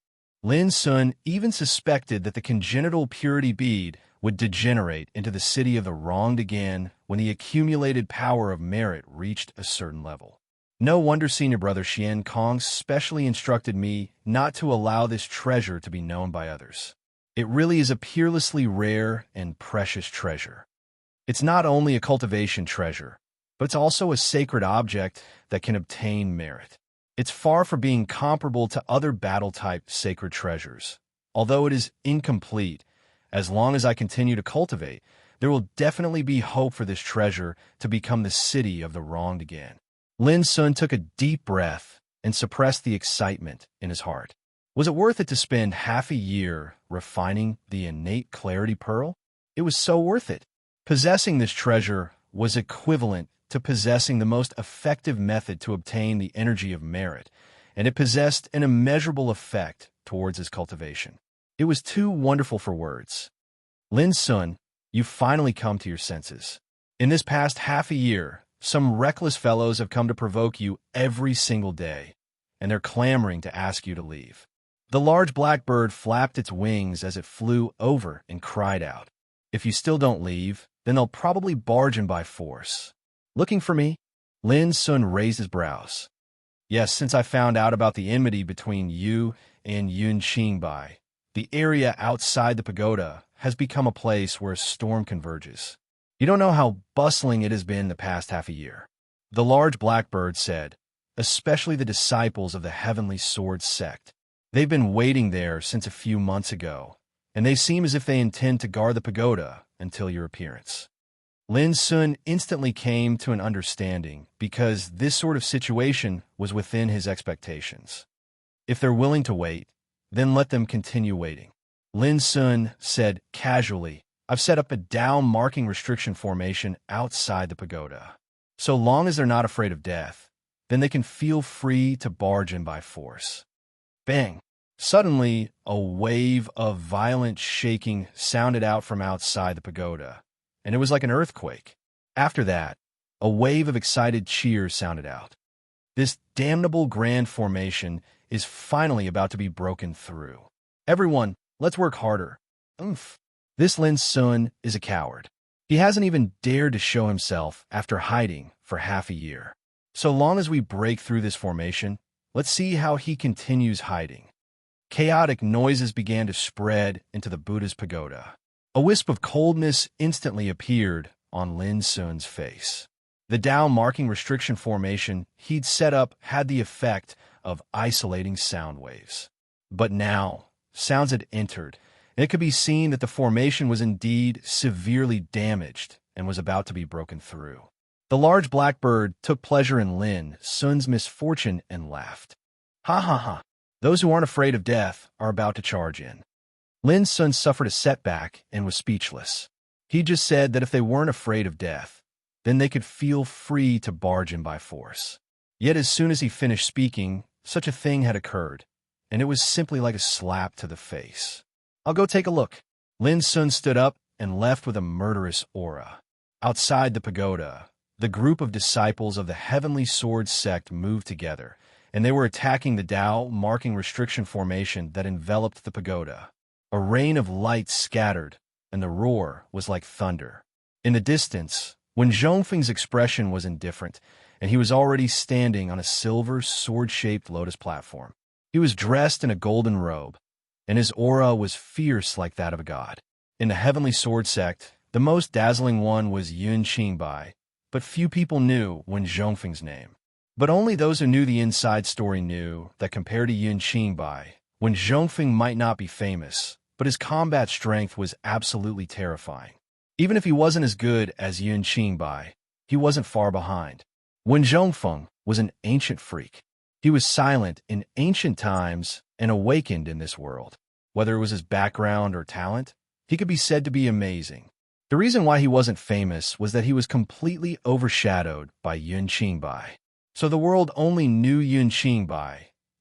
Lin Sun even suspected that the congenital purity bead would degenerate into the city of the wronged again when the accumulated power of merit reached a certain level. No wonder Senior Brother Xian Kong specially instructed me not to allow this treasure to be known by others. It really is a peerlessly rare and precious treasure. It's not only a cultivation treasure, but it's also a sacred object that can obtain merit. It's far from being comparable to other battle-type sacred treasures. Although it is incomplete, as long as I continue to cultivate, there will definitely be hope for this treasure to become the city of the wronged again. Lin Sun took a deep breath and suppressed the excitement in his heart. Was it worth it to spend half a year refining the innate clarity pearl? It was so worth it. Possessing this treasure was equivalent to possessing the most effective method to obtain the energy of merit, and it possessed an immeasurable effect towards his cultivation. It was too wonderful for words. Lin Sun, you've finally come to your senses. In this past half a year, some reckless fellows have come to provoke you every single day, and they're clamoring to ask you to leave. The large black bird flapped its wings as it flew over and cried out, "If you still don't leave, then they'll probably barge in by force." Looking for me? Lin Sun raised his brows. Yes, since I found out about the enmity between you and Yun Qingbai, the area outside the pagoda has become a place where a storm converges. You don't know how bustling it has been the past half a year. The large blackbird said, especially the disciples of the Heavenly Sword sect. They've been waiting there since a few months ago, and they seem as if they intend to guard the pagoda until your appearance. Lin Sun instantly came to an understanding because this sort of situation was within his expectations. If they're willing to wait, then let them continue waiting. Lin Sun said casually, I've set up a down marking restriction formation outside the pagoda. So long as they're not afraid of death, then they can feel free to barge in by force. Bang! Suddenly, a wave of violent shaking sounded out from outside the pagoda, and it was like an earthquake. After that, a wave of excited cheers sounded out. This damnable grand formation is finally about to be broken through. Everyone, let's work harder. Oomph. This Lin Sun is a coward. He hasn't even dared to show himself after hiding for half a year. So long as we break through this formation, let's see how he continues hiding. Chaotic noises began to spread into the Buddha's pagoda. A wisp of coldness instantly appeared on Lin Sun's face. The down marking restriction formation he'd set up had the effect of isolating sound waves. But now, sounds had entered, and it could be seen that the formation was indeed severely damaged and was about to be broken through. The large blackbird took pleasure in Lin Sun's misfortune and laughed. Ha ha ha! Those who aren't afraid of death are about to charge in. Lin Sun suffered a setback and was speechless. He just said that if they weren't afraid of death, then they could feel free to barge in by force. Yet as soon as he finished speaking, such a thing had occurred, and it was simply like a slap to the face. I'll go take a look. Lin Sun stood up and left with a murderous aura. Outside the pagoda, the group of disciples of the Heavenly Sword sect moved together, and they were attacking the Tao marking restriction formation that enveloped the pagoda. A rain of light scattered, and the roar was like thunder. In the distance, Wen Zhongfeng's expression was indifferent, and he was already standing on a silver sword-shaped lotus platform. He was dressed in a golden robe, and his aura was fierce like that of a god. In the Heavenly Sword sect, the most dazzling one was Yun Qingbai, but few people knew Wen Zhongfeng's name. But only those who knew the inside story knew that compared to Yun Qingbai, Wen Zhongfeng might not be famous, but his combat strength was absolutely terrifying. Even if he wasn't as good as Yun Qingbai, he wasn't far behind. Wen Zhongfeng was an ancient freak. He was silent in ancient times and awakened in this world. Whether it was his background or talent, he could be said to be amazing. The reason why he wasn't famous was that he was completely overshadowed by Yun Qingbai. So the world only knew Yun Qingbai,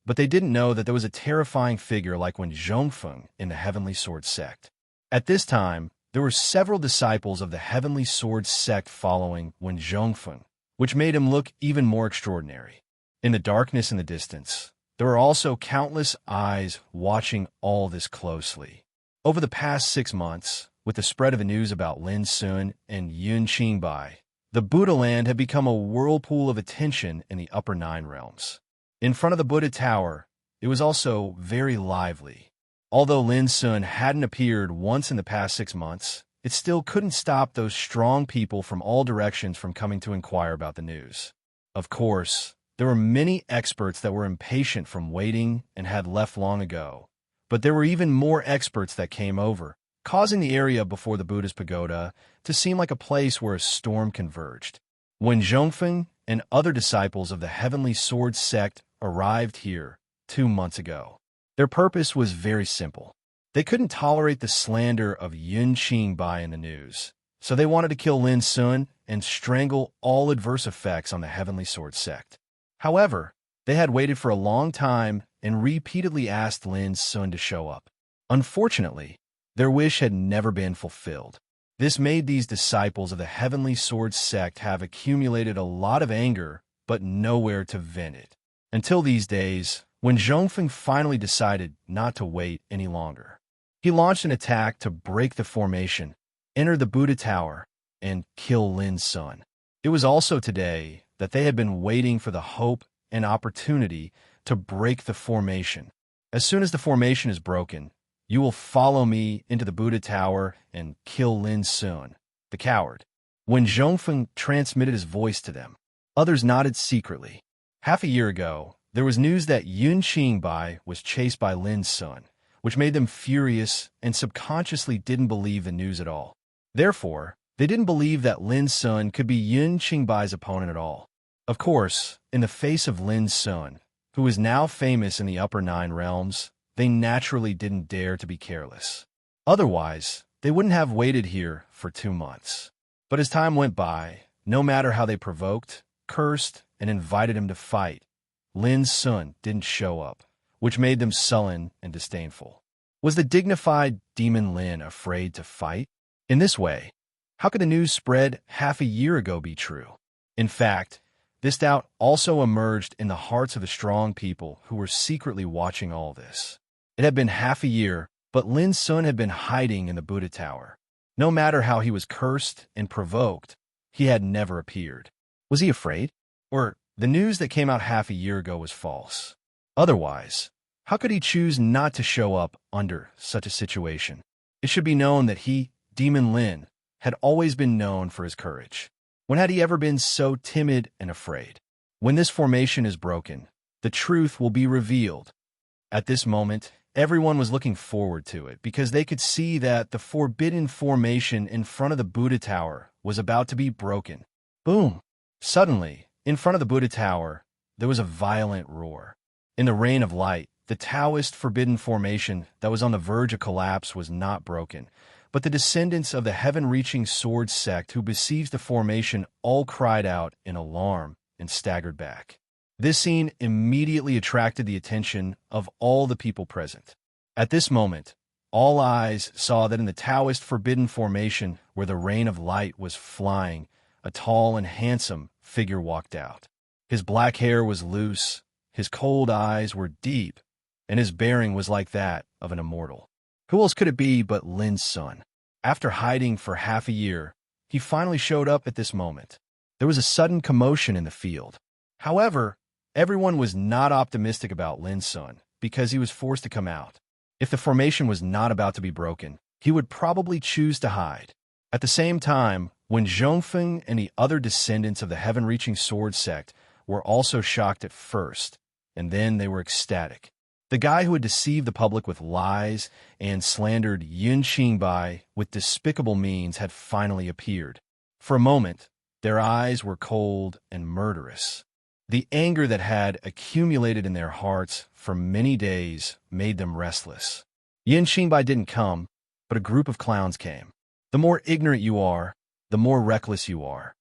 but they didn't know that there was a terrifying figure like Wen Zhongfeng in the Heavenly Sword sect. At this time, there were several disciples of the Heavenly Sword sect following Wen Zhongfeng, which made him look even more extraordinary. In the darkness in the distance, there were also countless eyes watching all this closely. Over the past 6 months, with the spread of the news about Lin Sun and Yun Qingbai, the Buddha land had become a whirlpool of attention in the upper 9 realms. In front of the Buddha Tower, it was also very lively. Although Lin Sun hadn't appeared once in the past 6 months, it still couldn't stop those strong people from all directions from coming to inquire about the news. Of course, there were many experts that were impatient from waiting and had left long ago, but there were even more experts that came over, causing the area before the Buddha's pagoda to seem like a place where a storm converged. When Zhongfeng and other disciples of the Heavenly Sword sect arrived here 2 months ago, their purpose was very simple. They couldn't tolerate the slander of Yun Qingbai in the news, so they wanted to kill Lin Sun and strangle all adverse effects on the Heavenly Sword sect. However, they had waited for a long time and repeatedly asked Lin Sun to show up. Unfortunately, their wish had never been fulfilled. This made these disciples of the Heavenly Sword sect have accumulated a lot of anger, but nowhere to vent it. Until these days, when Zhongfeng finally decided not to wait any longer. He launched an attack to break the formation, enter the Buddha Tower, and kill Lin Sun. It was also today that they had been waiting for the hope and opportunity to break the formation. As soon as the formation is broken, you will follow me into the Buddha Tower and kill Lin Sun, the coward. When Zhongfeng transmitted his voice to them, others nodded secretly. Half a year ago, there was news that Yun Qingbai was chased by Lin Sun, which made them furious and subconsciously didn't believe the news at all. Therefore, they didn't believe that Lin Sun could be Yun Qingbai's opponent at all. Of course, in the face of Lin Sun, who is now famous in the upper 9 realms, they naturally didn't dare to be careless. Otherwise, they wouldn't have waited here for 2 months. But as time went by, no matter how they provoked, cursed, and invited him to fight, Lin Sun didn't show up, which made them sullen and disdainful. Was the dignified demon Lin afraid to fight? In this way, how could the news spread half a year ago be true? In fact, this doubt also emerged in the hearts of the strong people who were secretly watching all this. It had been half a year, but Lin Sun had been hiding in the Buddha Tower. No matter how he was cursed and provoked, he had never appeared. Was he afraid? Or the news that came out half a year ago was false? Otherwise, how could he choose not to show up under such a situation? It should be known that he, Demon Lin, had always been known for his courage. When had he ever been so timid and afraid? When this formation is broken, the truth will be revealed. At this moment, everyone was looking forward to it because they could see that the forbidden formation in front of the Buddha Tower was about to be broken. Boom! Suddenly, in front of the Buddha Tower, there was a violent roar. In the rain of light, the Taoist forbidden formation that was on the verge of collapse was not broken, but the descendants of the heaven-reaching sword sect who besieged the formation all cried out in alarm and staggered back. This scene immediately attracted the attention of all the people present. At this moment, all eyes saw that in the Taoist forbidden formation where the rain of light was flying, a tall and handsome figure walked out. His black hair was loose, his cold eyes were deep, and his bearing was like that of an immortal. Who else could it be but Lin Sun? After hiding for half a year, he finally showed up at this moment. There was a sudden commotion in the field. However, everyone was not optimistic about Lin Sun because he was forced to come out. If the formation was not about to be broken, he would probably choose to hide. At the same time, when Zhongfeng and the other descendants of the heaven-reaching sword sect were also shocked at first, and then they were ecstatic. The guy who had deceived the public with lies and slandered Yun Qingbai with despicable means had finally appeared. For a moment, their eyes were cold and murderous. The anger that had accumulated in their hearts for many days made them restless. Yun Qingbai didn't come, but a group of clowns came. The more ignorant you are, the more reckless you are.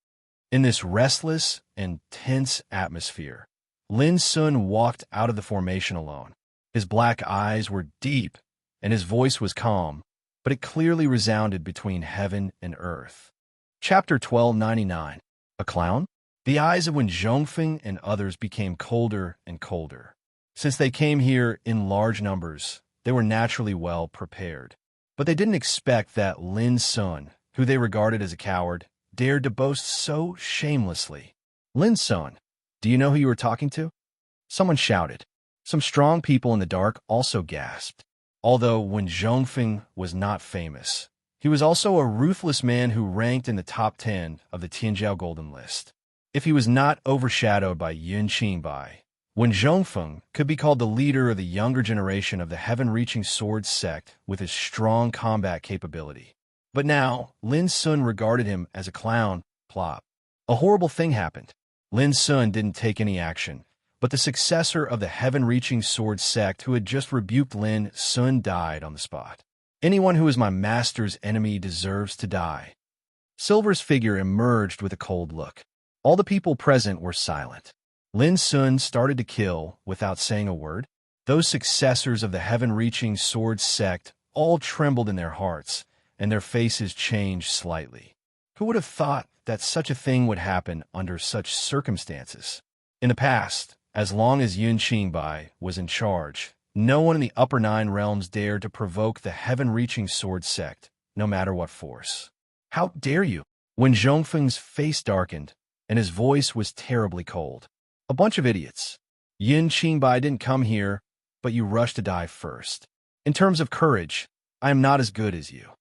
In this restless and tense atmosphere, Lin Sun walked out of the formation alone. His black eyes were deep, and his voice was calm, but it clearly resounded between heaven and earth. Chapter 1299. A Clown? The eyes of Wen Zhongfeng and others became colder and colder. Since they came here in large numbers, they were naturally well prepared. But they didn't expect that Lin Sun, who they regarded as a coward, dared to boast so shamelessly. Lin Sun, do you know who you were talking to? Someone shouted. Some strong people in the dark also gasped. Although Wen Zhongfeng was not famous, he was also a ruthless man who ranked in the top 10 of the Tianjiao Golden List. If he was not overshadowed by Yun Qingbai, Wen Zhongfeng could be called the leader of the younger generation of the heaven-reaching sword sect with his strong combat capability. But now, Lin Sun regarded him as a clown. Plop. A horrible thing happened. Lin Sun didn't take any action, but the successor of the heaven-reaching sword sect who had just rebuked Lin Sun died on the spot. Anyone who is my master's enemy deserves to die. Silver's figure emerged with a cold look. All the people present were silent. Lin Sun started to kill without saying a word. Those successors of the heaven-reaching sword sect all trembled in their hearts, and their faces changed slightly. Who would have thought that such a thing would happen under such circumstances? In the past, as long as Yun Qingbai was in charge, no one in the upper 9 realms dared to provoke the heaven-reaching sword sect, no matter what force. How dare you? When Zhongfeng's face darkened, and his voice was terribly cold. A bunch of idiots. Yun Qingbai didn't come here, but you rushed to die first. In terms of courage, I am not as good as you.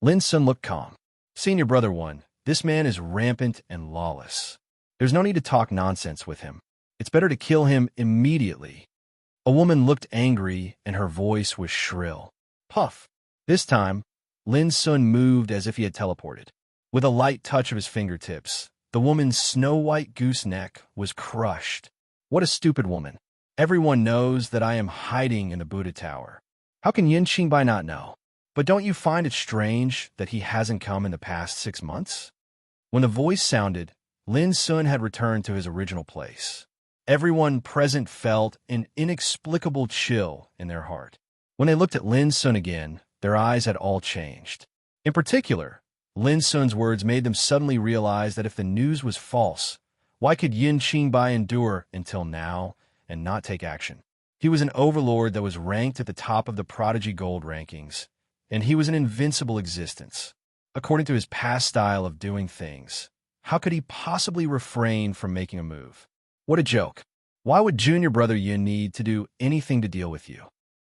Lin Sun looked calm. Senior Brother One, this man is rampant and lawless. There's no need to talk nonsense with him. It's better to kill him immediately. A woman looked angry, and her voice was shrill. Puff. This time, Lin Sun moved as if he had teleported. With a light touch of his fingertips, the woman's snow-white goose neck was crushed. What a stupid woman. Everyone knows that I am hiding in the Buddha Tower. How can Yun Qingbai not know? But don't you find it strange that he hasn't come in the past 6 months? When the voice sounded, Lin Sun had returned to his original place. Everyone present felt an inexplicable chill in their heart. When they looked at Lin Sun again, their eyes had all changed. In particular, Lin Sun's words made them suddenly realize that if the news was false, why could Yun Qingbai endure until now and not take action? He was an overlord that was ranked at the top of the Prodigy Gold rankings, and he was an invincible existence. According to his past style of doing things, how could he possibly refrain from making a move? What a joke. Why would junior brother Yun need to do anything to deal with you?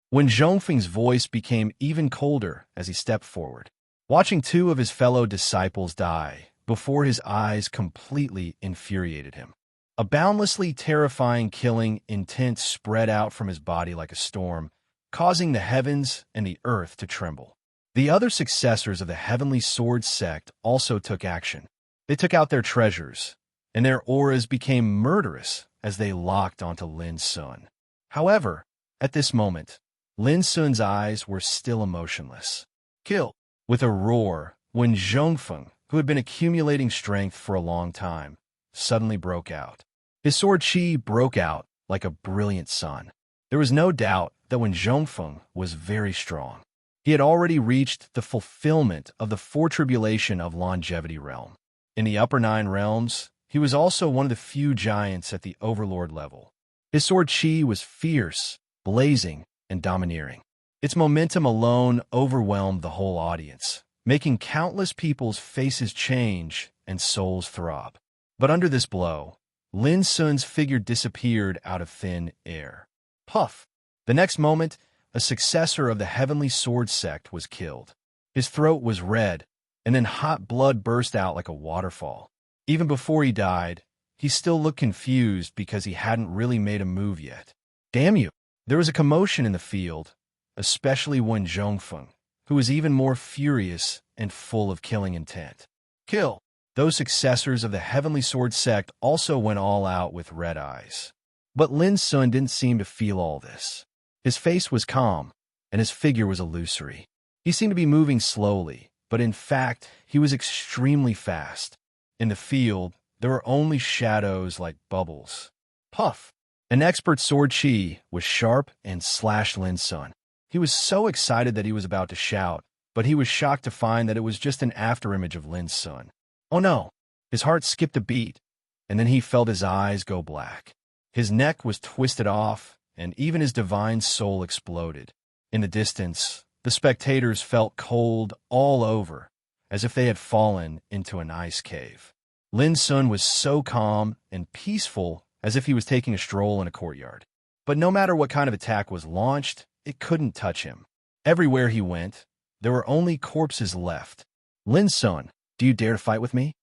When Zhongfeng's voice became even colder as he stepped forward, watching 2 of his fellow disciples die before his eyes completely infuriated him. A boundlessly terrifying killing intent spread out from his body like a storm, causing the heavens and the earth to tremble. The other successors of the Heavenly Sword sect also took action. They took out their treasures, and their auras became murderous as they locked onto Lin Sun. However, at this moment, Lin Sun's eyes were still emotionless. Kill! With a roar, when Zhongfeng, who had been accumulating strength for a long time, suddenly broke out. His sword chi broke out like a brilliant sun. There was no doubt that when Zhongfeng was very strong, he had already reached the fulfillment of the 4 tribulation of longevity realm. In the upper 9 realms, he was also one of the few giants at the overlord level. His sword chi was fierce, blazing, and domineering. Its momentum alone overwhelmed the whole audience, making countless people's faces change and souls throb. But under this blow, Lin Sun's figure disappeared out of thin air. Puff! The next moment, a successor of the Heavenly Sword sect was killed. His throat was red, and then hot blood burst out like a waterfall. Even before he died, he still looked confused because he hadn't really made a move yet. Damn you! There was a commotion in the field, especially when Zhongfeng, who was even more furious and full of killing intent. Kill! Those successors of the Heavenly Sword sect also went all out with red eyes. But Lin Sun didn't seem to feel all this. His face was calm, and his figure was illusory. He seemed to be moving slowly, but in fact, he was extremely fast. In the field, there were only shadows like bubbles. Puff! An expert sword chi was sharp and slashed Lin Sun. He was so excited that he was about to shout, but he was shocked to find that it was just an afterimage of Lin Sun. Oh no! His heart skipped a beat, and then he felt his eyes go black. His neck was twisted off, and even his divine soul exploded. In the distance, the spectators felt cold all over, as if they had fallen into an ice cave. Lin Sun was so calm and peaceful as if he was taking a stroll in a courtyard. But no matter what kind of attack was launched, it couldn't touch him. Everywhere he went, there were only corpses left. Lin Sun, do you dare to fight with me?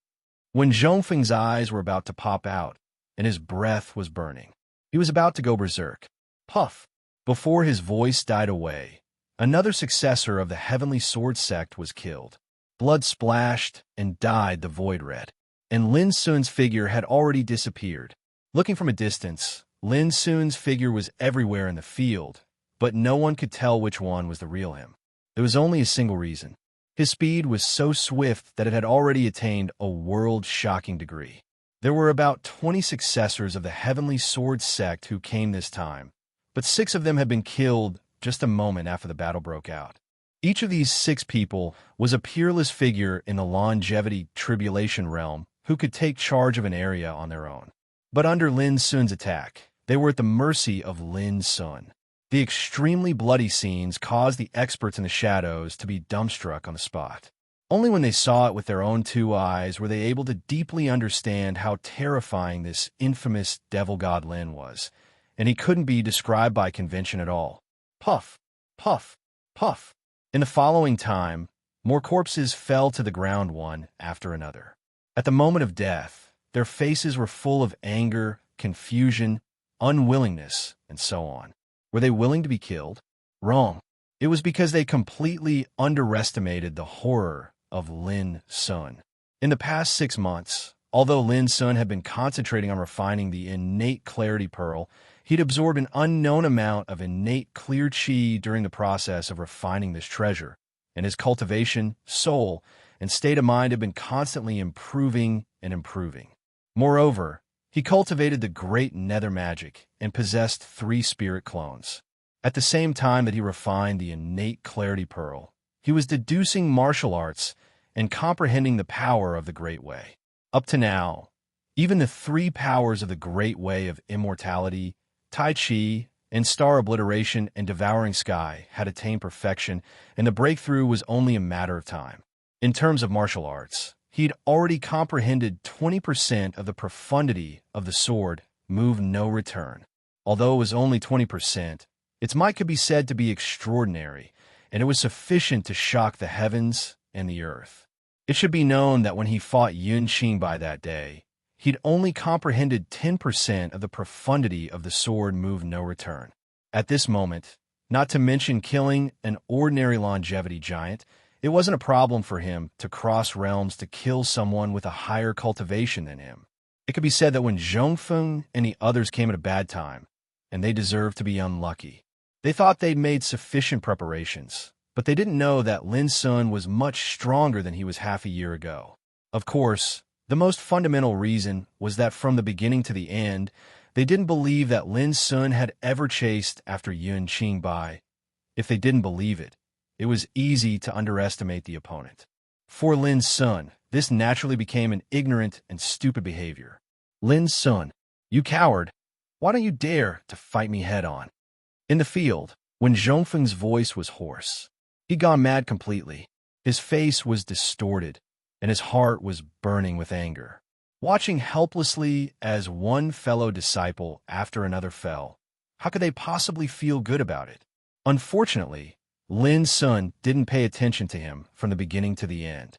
When Zhongfeng's eyes were about to pop out, and his breath was burning, he was about to go berserk. Puff! Before his voice died away, another successor of the Heavenly Sword sect was killed. Blood splashed and dyed the void red, and Lin Sun's figure had already disappeared. Looking from a distance, Lin Sun's figure was everywhere in the field, but no one could tell which one was the real him. There was only a single reason. His speed was so swift that it had already attained a world-shocking degree. There were about 20 successors of the Heavenly Sword sect who came this time, but 6 of them had been killed just a moment after the battle broke out. Each of these 6 people was a peerless figure in the longevity tribulation realm who could take charge of an area on their own. But under Lin Sun's attack, they were at the mercy of Lin Sun. The extremely bloody scenes caused the experts in the shadows to be dumbstruck on the spot. Only when they saw it with their own 2 eyes were they able to deeply understand how terrifying this infamous devil god Lin was, and he couldn't be described by convention at all. Puff! Puff! Puff! In the following time, more corpses fell to the ground one after another. At the moment of death, their faces were full of anger, confusion, unwillingness, and so on. Were they willing to be killed? Wrong. It was because they completely underestimated the horror of Lin Sun. In the past 6 months, although Lin Sun had been concentrating on refining the innate clarity pearl, he'd absorbed an unknown amount of innate clear chi during the process of refining this treasure, and his cultivation, soul, and state of mind had been constantly improving and improving. Moreover, he cultivated the great nether magic and possessed 3 spirit clones. At the same time that he refined the innate clarity pearl, he was deducing martial arts and comprehending the power of the Great Way. Up to now, even the 3 powers of the Great Way of immortality, Tai Chi, and star obliteration and devouring sky had attained perfection, and the breakthrough was only a matter of time. In terms of martial arts, he'd already comprehended 20% of the profundity of the sword, move no return. Although it was only 20%, its might could be said to be extraordinary, and it was sufficient to shock the heavens and the earth. It should be known that when he fought Yun Qingbai that day, he'd only comprehended 10% of the profundity of the sword move no return. At this moment, not to mention killing an ordinary longevity giant, it wasn't a problem for him to cross realms to kill someone with a higher cultivation than him. It could be said that when Zhongfeng and the others came at a bad time, and they deserved to be unlucky, they thought they'd made sufficient preparations, but they didn't know that Lin Sun was much stronger than he was half a year ago. Of course, the most fundamental reason was that from the beginning to the end, they didn't believe that Lin Sun had ever chased after Yun Qingbai. If they didn't believe it, it was easy to underestimate the opponent. For Lin Sun, this naturally became an ignorant and stupid behavior. Lin Sun, you coward, why don't you dare to fight me head-on? In the field, when Zhongfeng's voice was hoarse, he'd gone mad completely. His face was distorted, and his heart was burning with anger. Watching helplessly as one fellow disciple after another fell, how could they possibly feel good about it? Unfortunately, Lin Sun didn't pay attention to him from the beginning to the end.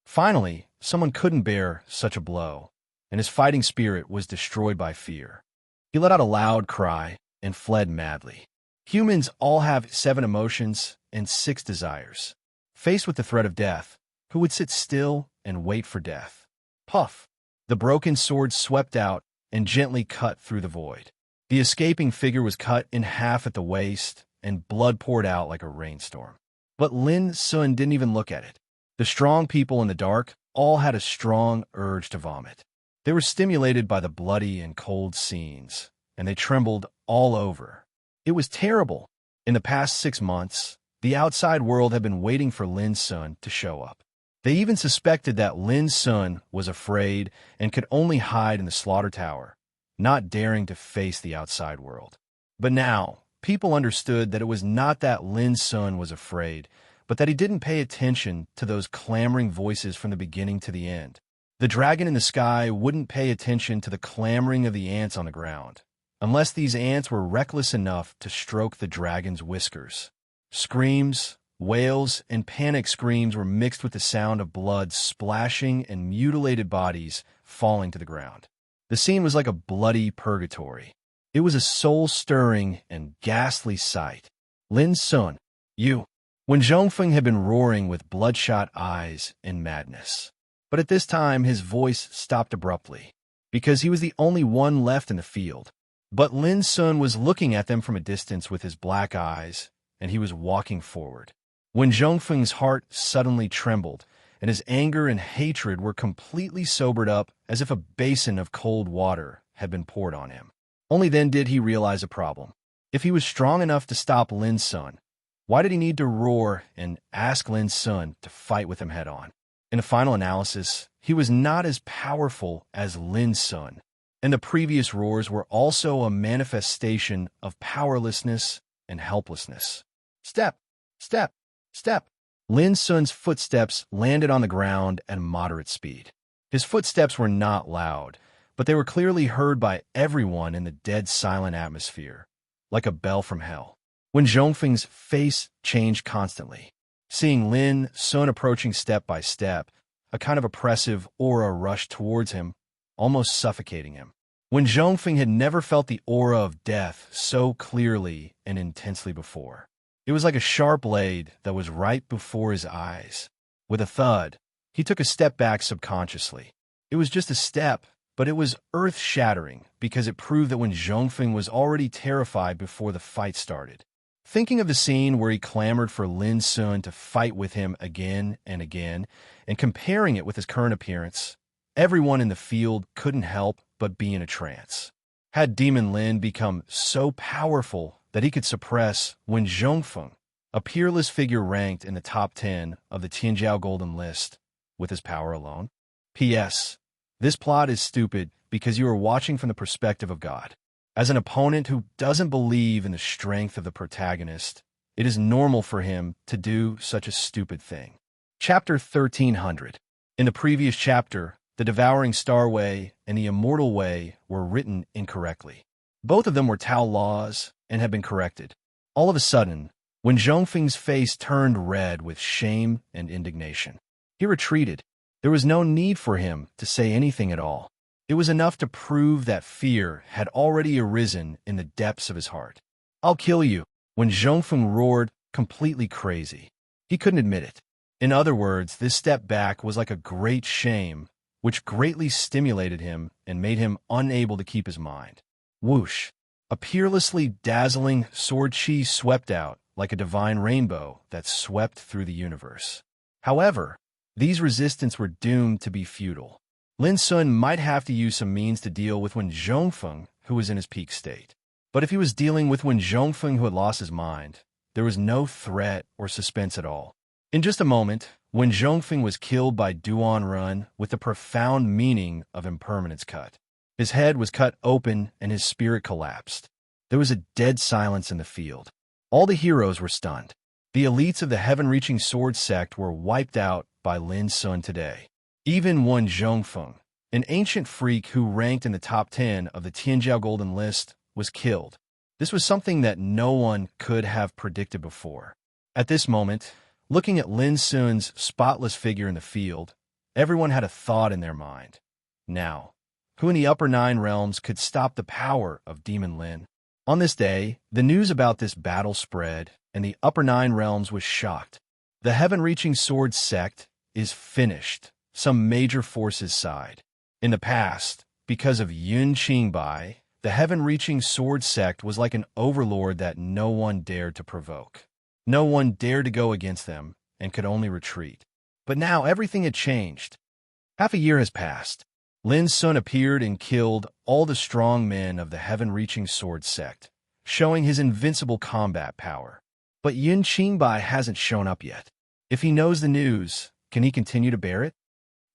Finally, someone couldn't bear such a blow, and his fighting spirit was destroyed by fear. He let out a loud cry and fled madly. Humans all have 7 emotions and 6 desires. Faced with the threat of death, who would sit still and wait for death? Puff! The broken sword swept out and gently cut through the void. The escaping figure was cut in half at the waist, and blood poured out like a rainstorm. But Lin Sun didn't even look at it. The strong people in the dark all had a strong urge to vomit. They were stimulated by the bloody and cold scenes, and they trembled all over. It was terrible. In the past 6 months, the outside world had been waiting for Lin Sun to show up. They even suspected that Lin Sun was afraid and could only hide in the slaughter tower, not daring to face the outside world. But now, people understood that it was not that Lin Sun was afraid, but that he didn't pay attention to those clamoring voices from the beginning to the end. The dragon in the sky wouldn't pay attention to the clamoring of the ants on the ground, unless these ants were reckless enough to stroke the dragon's whiskers. Screams, wails, and panic screams were mixed with the sound of blood splashing and mutilated bodies falling to the ground. The scene was like a bloody purgatory. It was a soul-stirring and ghastly sight. Lin Sun, you. When Zhongfeng had been roaring with bloodshot eyes in madness. But at this time, his voice stopped abruptly, because he was the only one left in the field. But Lin Sun was looking at them from a distance with his black eyes, and he was walking forward. When Zhongfeng's heart suddenly trembled, and his anger and hatred were completely sobered up as if a basin of cold water had been poured on him. Only then did he realize a problem. If he was strong enough to stop Lin Sun, why did he need to roar and ask Lin Sun to fight with him head-on? In the final analysis, he was not as powerful as Lin Sun, and the previous roars were also a manifestation of powerlessness and helplessness. Step, step, step. Lin Sun's footsteps landed on the ground at moderate speed. His footsteps were not loud, but they were clearly heard by everyone in the dead silent atmosphere, like a bell from hell. When Zhongfeng's face changed constantly, seeing Lin Sun approaching step by step, a kind of oppressive aura rushed towards him, almost suffocating him. When Zhongfeng had never felt the aura of death so clearly and intensely before. It was like a sharp blade that was right before his eyes. With a thud, he took a step back subconsciously. It was just a step, but it was earth-shattering because it proved that when Zhongfeng was already terrified before the fight started. Thinking of the scene where he clamored for Lin Sun to fight with him again and again, and comparing it with his current appearance, everyone in the field couldn't help but be in a trance. Had Demon Lin become so powerful that he could suppress Wen Zhongfeng, a peerless figure ranked in the top 10 of the Tianjiao Golden List, with his power alone? P.S. This plot is stupid because you are watching from the perspective of God. As an opponent who doesn't believe in the strength of the protagonist, it is normal for him to do such a stupid thing. Chapter 1300. In the previous chapter, the Devouring Star Way and the Immortal Way were written incorrectly. Both of them were Tao laws and had been corrected. All of a sudden, when Zhongfeng's face turned red with shame and indignation, he retreated. There was no need for him to say anything at all. It was enough to prove that fear had already arisen in the depths of his heart. I'll kill you, when Zhongfeng roared, completely crazy. He couldn't admit it. In other words, this step back was like a great shame, which greatly stimulated him and made him unable to keep his mind. Whoosh! A peerlessly dazzling sword chi swept out like a divine rainbow that swept through the universe. However, these resistance were doomed to be futile. Lin Sun might have to use some means to deal with Wen Zhongfeng, who was in his peak state. But if he was dealing with Wen Zhongfeng, who had lost his mind, there was no threat or suspense at all. In just a moment, Wen Zhongfeng was killed by Duan Run with the profound meaning of impermanence cut. His head was cut open and his spirit collapsed. There was a dead silence in the field. All the heroes were stunned. The elites of the heaven-reaching sword sect were wiped out by Lin Sun today. Even Wen Zhongfeng, an ancient freak who ranked in the top 10 of the Tianjiao Golden List, was killed. This was something that no one could have predicted before. At this moment, looking at Lin Sun's spotless figure in the field, everyone had a thought in their mind. Now, who in the upper nine realms could stop the power of Demon Lin? On this day, the news about this battle spread, and the upper nine realms was shocked. The heaven-reaching sword sect is finished, some major forces sighed. In the past, because of Yun Qingbai, the heaven-reaching sword sect was like an overlord that no one dared to provoke. No one dared to go against them and could only retreat. But now everything had changed. Half a year has passed. Lin Sun appeared and killed all the strong men of the heaven-reaching sword sect, showing his invincible combat power. But Yun Qingbai hasn't shown up yet. If he knows the news, can he continue to bear it?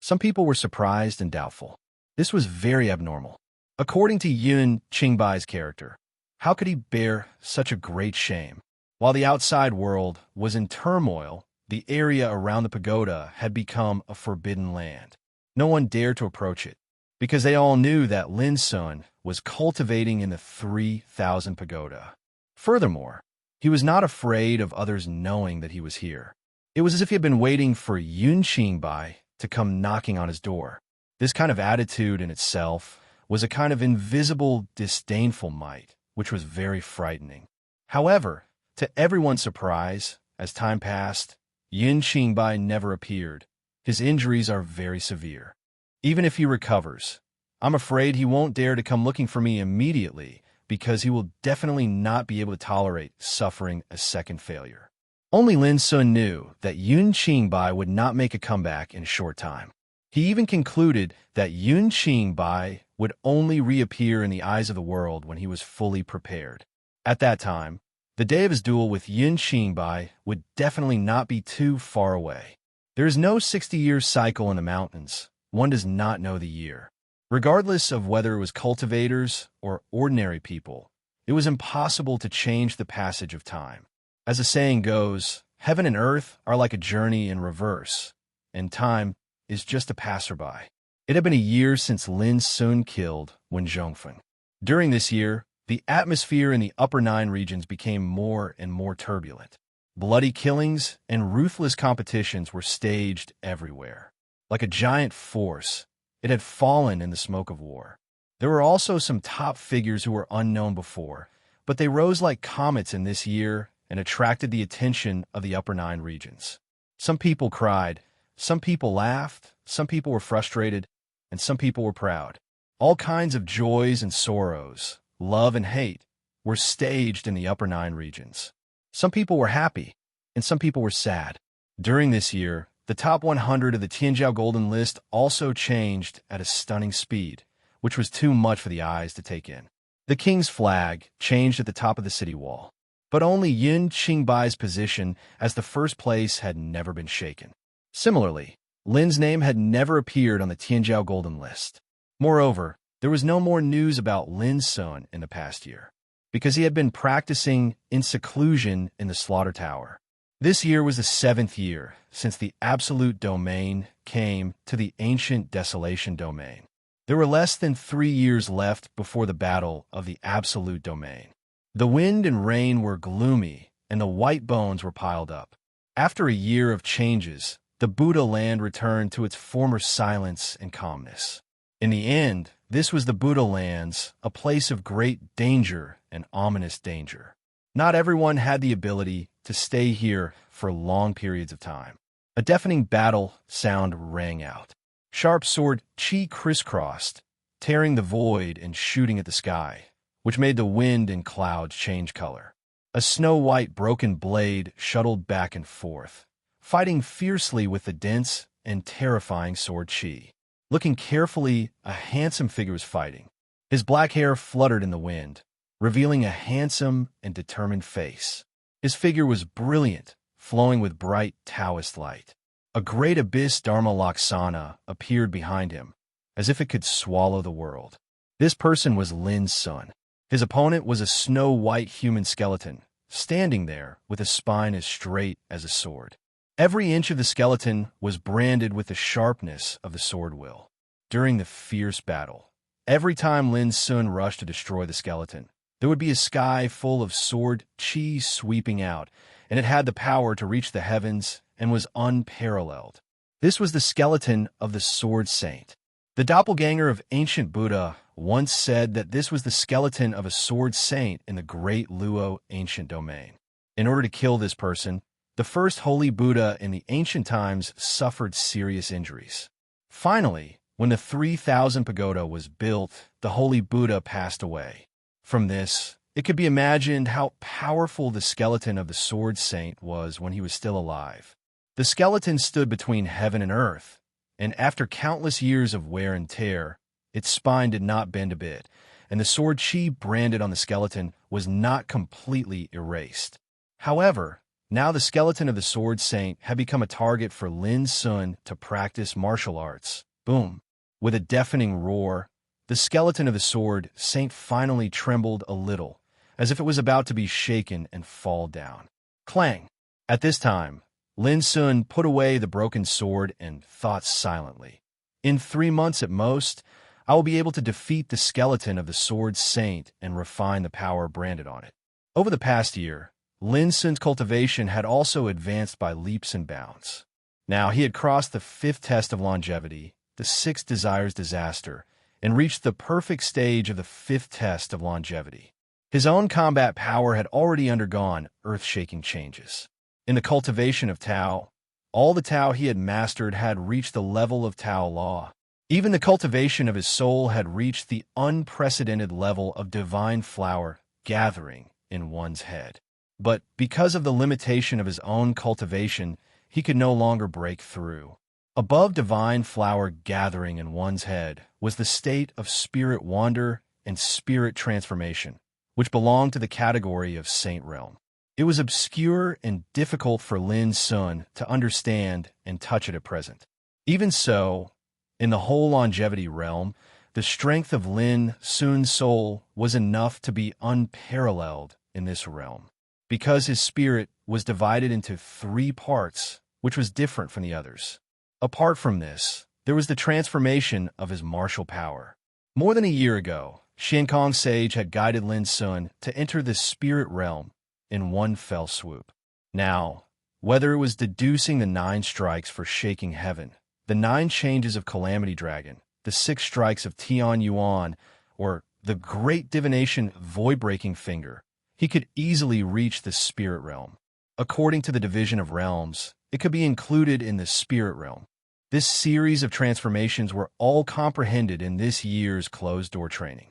Some people were surprised and doubtful. This was very abnormal. According to Yun Qingbai's character, how could he bear such a great shame? While the outside world was in turmoil, the area around the pagoda had become a forbidden land. No one dared to approach it, because they all knew that Lin Sun was cultivating in the 3,000 pagoda. Furthermore, he was not afraid of others knowing that he was here. It was as if he had been waiting for Yun Qingbai to come knocking on his door. This kind of attitude in itself was a kind of invisible, disdainful might, which was very frightening. However, to everyone's surprise, as time passed, Yun Qingbai never appeared. His injuries are very severe. Even if he recovers, I'm afraid he won't dare to come looking for me immediately, because he will definitely not be able to tolerate suffering a second failure. Only Lin Sun knew that Yun Qingbai would not make a comeback in a short time. He even concluded that Yun Qingbai would only reappear in the eyes of the world when he was fully prepared. At that time, the day of his duel with Yun Qingbai would definitely not be too far away. There is no 60-year cycle in the mountains. One does not know the year. Regardless of whether it was cultivators or ordinary people, it was impossible to change the passage of time. As the saying goes, heaven and earth are like a journey in reverse, and time is just a passerby. It had been a year since Lin Sun killed Wen Zhongfen. During this year, the atmosphere in the upper nine regions became more and more turbulent. Bloody killings and ruthless competitions were staged everywhere. Like a giant force, it had fallen in the smoke of war. There were also some top figures who were unknown before, but they rose like comets in this year and attracted the attention of the upper nine regions. Some people cried, some people laughed, some people were frustrated, and some people were proud. All kinds of joys and sorrows, love and hate, were staged in the upper nine regions. Some people were happy, and some people were sad. During this year, the top 100 of the Tianjiao Golden List also changed at a stunning speed, which was too much for the eyes to take in. The king's flag changed at the top of the city wall, but only Yun Qingbai's position as the first place had never been shaken. Similarly, Lin's name had never appeared on the Tianjiao Golden List. Moreover, there was no more news about Lin Sun in the past year, because he had been practicing in seclusion in the Slaughter Tower. This year was the 7th year since the Absolute Domain came to the Ancient Desolation Domain. There were less than 3 years left before the Battle of the Absolute Domain. The wind and rain were gloomy, and the white bones were piled up. After a year of changes, the Buddha land returned to its former silence and calmness. In the end, this was the Buddha lands, a place of great danger and ominous danger. Not everyone had the ability to stay here for long periods of time. A deafening battle sound rang out. Sharp sword chi crisscrossed, tearing the void and shooting at the sky, which made the wind and clouds change color. A snow-white broken blade shuttled back and forth, fighting fiercely with the dense and terrifying sword chi. Looking carefully, a handsome figure was fighting. His black hair fluttered in the wind, revealing a handsome and determined face. His figure was brilliant, flowing with bright Taoist light. A great abyss Dharma Laksana appeared behind him, as if it could swallow the world. This person was Lin Sun. His opponent was a snow-white human skeleton, standing there with a spine as straight as a sword. Every inch of the skeleton was branded with the sharpness of the sword will. During the fierce battle, every time Lin Sun rushed to destroy the skeleton, there would be a sky full of sword chi sweeping out, and it had the power to reach the heavens and was unparalleled. This was the skeleton of the Sword Saint. The doppelganger of ancient Buddha once said that this was the skeleton of a sword saint in the great Luo ancient domain. In order to kill this person, the first holy Buddha in the ancient times suffered serious injuries. Finally, when the 3,000 pagoda was built, the holy Buddha passed away. From this, it could be imagined how powerful the skeleton of the sword saint was when he was still alive. The skeleton stood between heaven and earth, and after countless years of wear and tear, its spine did not bend a bit, and the sword chi branded on the skeleton was not completely erased. However, now the skeleton of the sword saint had become a target for Lin Sun to practice martial arts. Boom! With a deafening roar, the skeleton of the sword saint finally trembled a little, as if it was about to be shaken and fall down. Clang! At this time, Lin Sun put away the broken sword and thought silently. In 3 months at most, I will be able to defeat the skeleton of the sword saint and refine the power branded on it. Over the past year, Lin Sun's cultivation had also advanced by leaps and bounds. Now he had crossed the 5th test of longevity, the 6th desires disaster, and reached the perfect stage of the 5th test of longevity. His own combat power had already undergone earth-shaking changes. In the cultivation of Tao, all the Tao he had mastered had reached the level of Tao law. Even the cultivation of his soul had reached the unprecedented level of divine flower gathering in one's head. But because of the limitation of his own cultivation, he could no longer break through. Above divine flower gathering in one's head was the state of spirit wander and spirit transformation, which belonged to the category of saint realm. It was obscure and difficult for Lin Sun to understand and touch it at present. Even so, in the whole longevity realm, the strength of Lin Sun's soul was enough to be unparalleled in this realm, because his spirit was divided into 3 parts, which was different from the others. Apart from this, there was the transformation of his martial power. More than a year ago, Xiankong Sage had guided Lin Sun to enter the spirit realm in one fell swoop. Now, whether it was deducing the 9 strikes for shaking heaven, the 9 changes of Calamity Dragon, the 6 strikes of Tian Yuan, or the great divination Void-Breaking Finger, he could easily reach the spirit realm. According to the division of realms, it could be included in the spirit realm. This series of transformations were all comprehended in this year's closed-door training.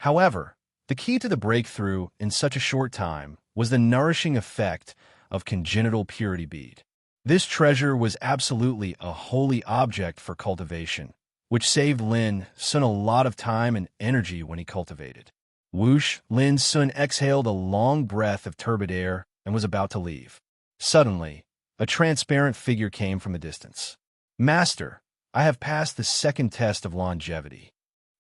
However, the key to the breakthrough in such a short time was the nourishing effect of congenital purity bead. This treasure was absolutely a holy object for cultivation, which saved Lin Sun a lot of time and energy when he cultivated. Whoosh, Lin Sun exhaled a long breath of turbid air and was about to leave. Suddenly, a transparent figure came from a distance. "Master, I have passed the 2nd test of longevity."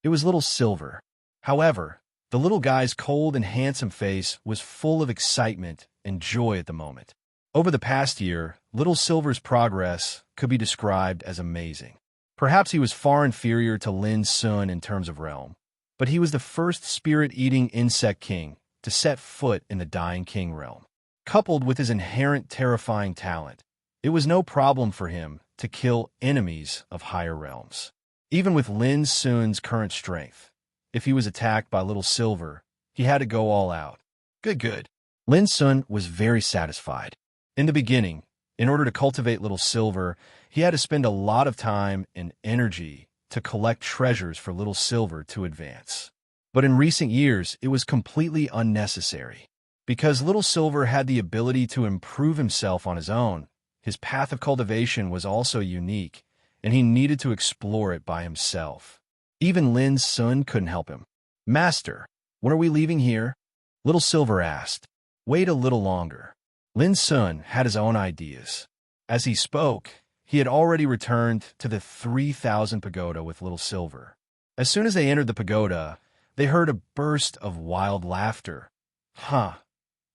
It was Little Silver. However, the little guy's cold and handsome face was full of excitement and joy at the moment. Over the past year, Little Silver's progress could be described as amazing. Perhaps he was far inferior to Lin Sun in terms of realm, but he was the first spirit-eating insect king to set foot in the Dying King realm. Coupled with his inherent terrifying talent, it was no problem for him to kill enemies of higher realms. Even with Lin Sun's current strength, if he was attacked by Little Silver, he had to go all out. Good. Lin Sun was very satisfied. In the beginning, in order to cultivate Little Silver, he had to spend a lot of time and energy to collect treasures for Little Silver to advance. But in recent years, it was completely unnecessary. Because Little Silver had the ability to improve himself on his own, his path of cultivation was also unique, and he needed to explore it by himself. Even Lin Sun couldn't help him. "Master, when are we leaving here?" Little Silver asked. "Wait a little longer." Lin Sun had his own ideas. As he spoke, he had already returned to the 3,000 pagoda with Little Silver. As soon as they entered the pagoda, they heard a burst of wild laughter.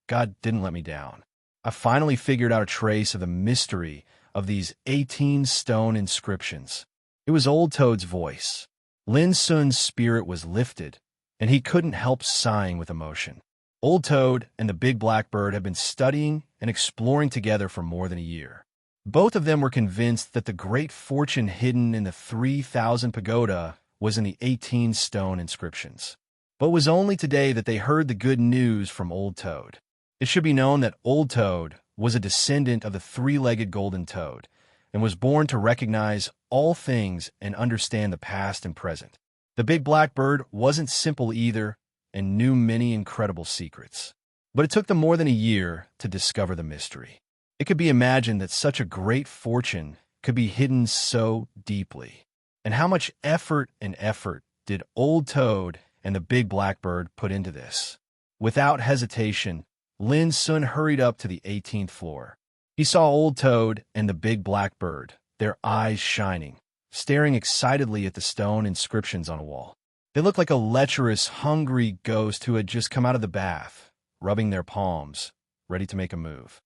God didn't let me down. I finally figured out a trace of the mystery of these 18 stone inscriptions. It was Old Toad's voice. Lin Sun's spirit was lifted, and he couldn't help sighing with emotion. Old Toad and the big blackbird have been studying and exploring together for more than a year. Both of them were convinced that the great fortune hidden in the 3,000 pagoda was in the 18 stone inscriptions. But it was only today that they heard the good news from Old Toad. It should be known that Old Toad was a descendant of the three-legged golden toad and was born to recognize all things and understand the past and present. The big blackbird wasn't simple either and knew many incredible secrets. But it took them more than a year to discover the mystery. It could be imagined that such a great fortune could be hidden so deeply. And how much effort did Old Toad and the big blackbird put into this? Without hesitation, Lin Sun hurried up to the 18th floor. He saw Old Toad and the big blackbird, their eyes shining, staring excitedly at the stone inscriptions on a wall. They looked like a lecherous, hungry ghost who had just come out of the bath, rubbing their palms, ready to make a move.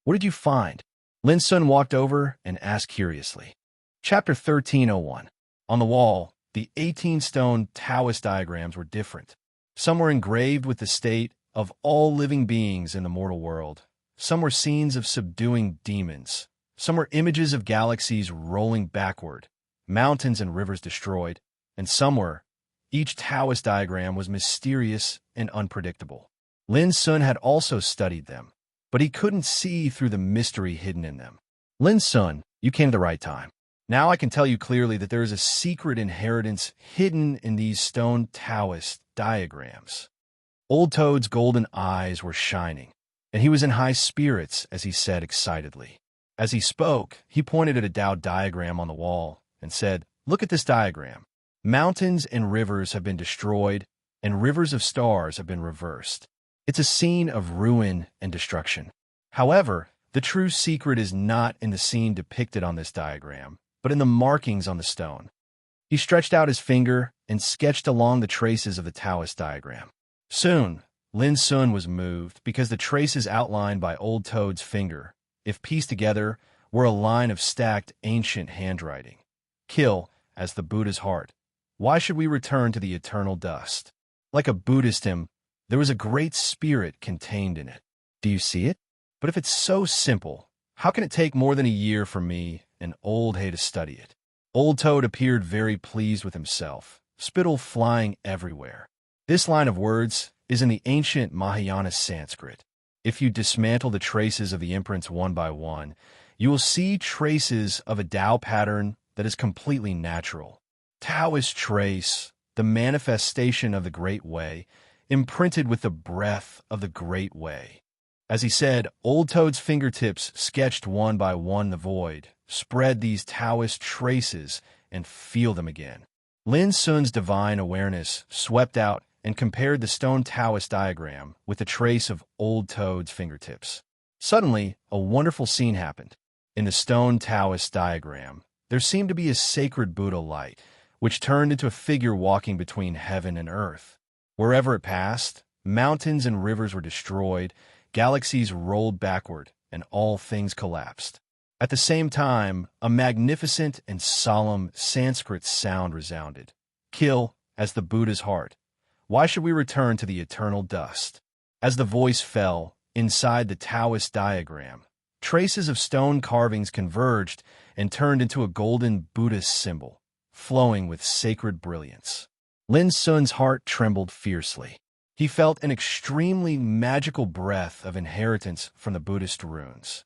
"What did you find?" Lin Sun walked over and asked curiously. Chapter 1301. On the wall, the 18 stone Taoist diagrams were different. Some were engraved with the state of all living beings in the mortal world. Some were scenes of subduing demons. Some were images of galaxies rolling backward, mountains and rivers destroyed, and some were. Each Taoist diagram was mysterious and unpredictable. Lin Sun had also studied them, but he couldn't see through the mystery hidden in them. "Lin Sun, you came at the right time. Now I can tell you clearly that there is a secret inheritance hidden in these stone Taoist diagrams." Old Toad's golden eyes were shining, and he was in high spirits as he said excitedly. As he spoke, he pointed at a Tao diagram on the wall and said, "Look at this diagram. Mountains and rivers have been destroyed, and rivers of stars have been reversed. It's a scene of ruin and destruction. However, the true secret is not in the scene depicted on this diagram, but in the markings on the stone." He stretched out his finger and sketched along the traces of the Taoist diagram. Soon, Lin Sun was moved because the traces outlined by Old Toad's finger, if pieced together, were a line of stacked ancient handwriting. "Kill as the Buddha's heart. Why should we return to the eternal dust?" Like a Buddhist hymn, there was a great spirit contained in it. Do you see it? But if it's so simple, how can it take more than a year for me and Old Hay to study it? Old Toad appeared very pleased with himself, spittle flying everywhere. This line of words is in the ancient Mahayana Sanskrit. If you dismantle the traces of the imprints one by one, you will see traces of a Tao pattern that is completely natural. Taoist trace, the manifestation of the Great Way, imprinted with the breath of the Great Way. As he said, Old Toad's fingertips sketched one by one the void, spread these Taoist traces, and feel them again. Lin Sun's divine awareness swept out and compared the stone Taoist diagram with the trace of Old Toad's fingertips. Suddenly, a wonderful scene happened. In the stone Taoist diagram, there seemed to be a sacred Buddha light, which turned into a figure walking between heaven and earth. Wherever it passed, mountains and rivers were destroyed, galaxies rolled backward, and all things collapsed. At the same time, a magnificent and solemn Sanskrit sound resounded. "Kill as the Buddha's heart. Why should we return to the eternal dust?" As the voice fell, inside the Taoist diagram, traces of stone carvings converged and turned into a golden Buddhist symbol, flowing with sacred brilliance. Lin Sun's heart trembled fiercely. He felt an extremely magical breath of inheritance from the Buddhist runes.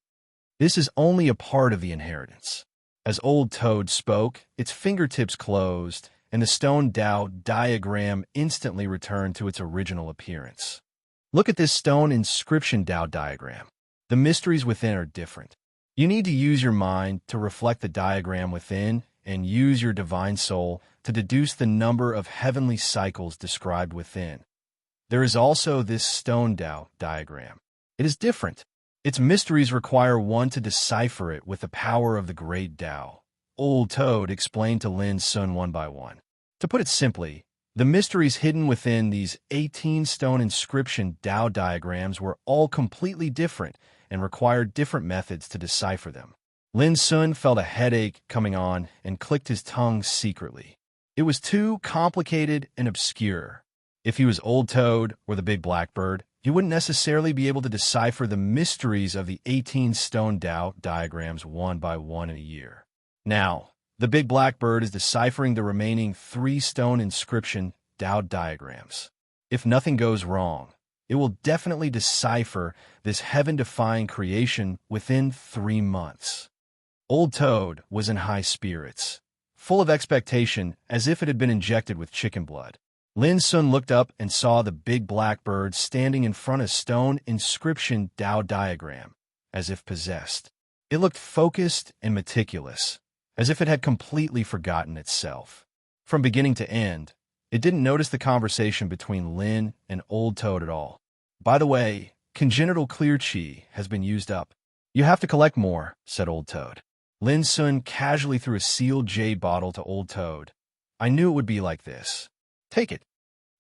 This is only a part of the inheritance. As Old Toad spoke, its fingertips closed, and the stone Tao diagram instantly returned to its original appearance. Look at this stone inscription Tao diagram. The mysteries within are different. You need to use your mind to reflect the diagram within and use your divine soul to deduce the number of heavenly cycles described within. There is also this stone Tao diagram. It is different. Its mysteries require one to decipher it with the power of the great Tao. Old Toad explained to Lin Sun one by one. To put it simply, the mysteries hidden within these 18 stone inscription Tao diagrams were all completely different and required different methods to decipher them. Lin Sun felt a headache coming on and clicked his tongue secretly. It was too complicated and obscure. If he was Old Toad or the big blackbird, you wouldn't necessarily be able to decipher the mysteries of the 18 stone Tao diagrams one by one in a year. Now, the big black bird is deciphering the remaining 3 stone inscription Tao diagrams. If nothing goes wrong, it will definitely decipher this heaven-defying creation within 3 months. Old Toad was in high spirits, full of expectation as if it had been injected with chicken blood. Lin Sun looked up and saw the big black bird standing in front of stone inscription Tao diagram, as if possessed. It looked focused and meticulous, as if it had completely forgotten itself. From beginning to end, it didn't notice the conversation between Lin and Old Toad at all. By the way, congenital clear chi has been used up. You have to collect more, said Old Toad. Lin Sun casually threw a sealed jade bottle to Old Toad. I knew it would be like this. Take it.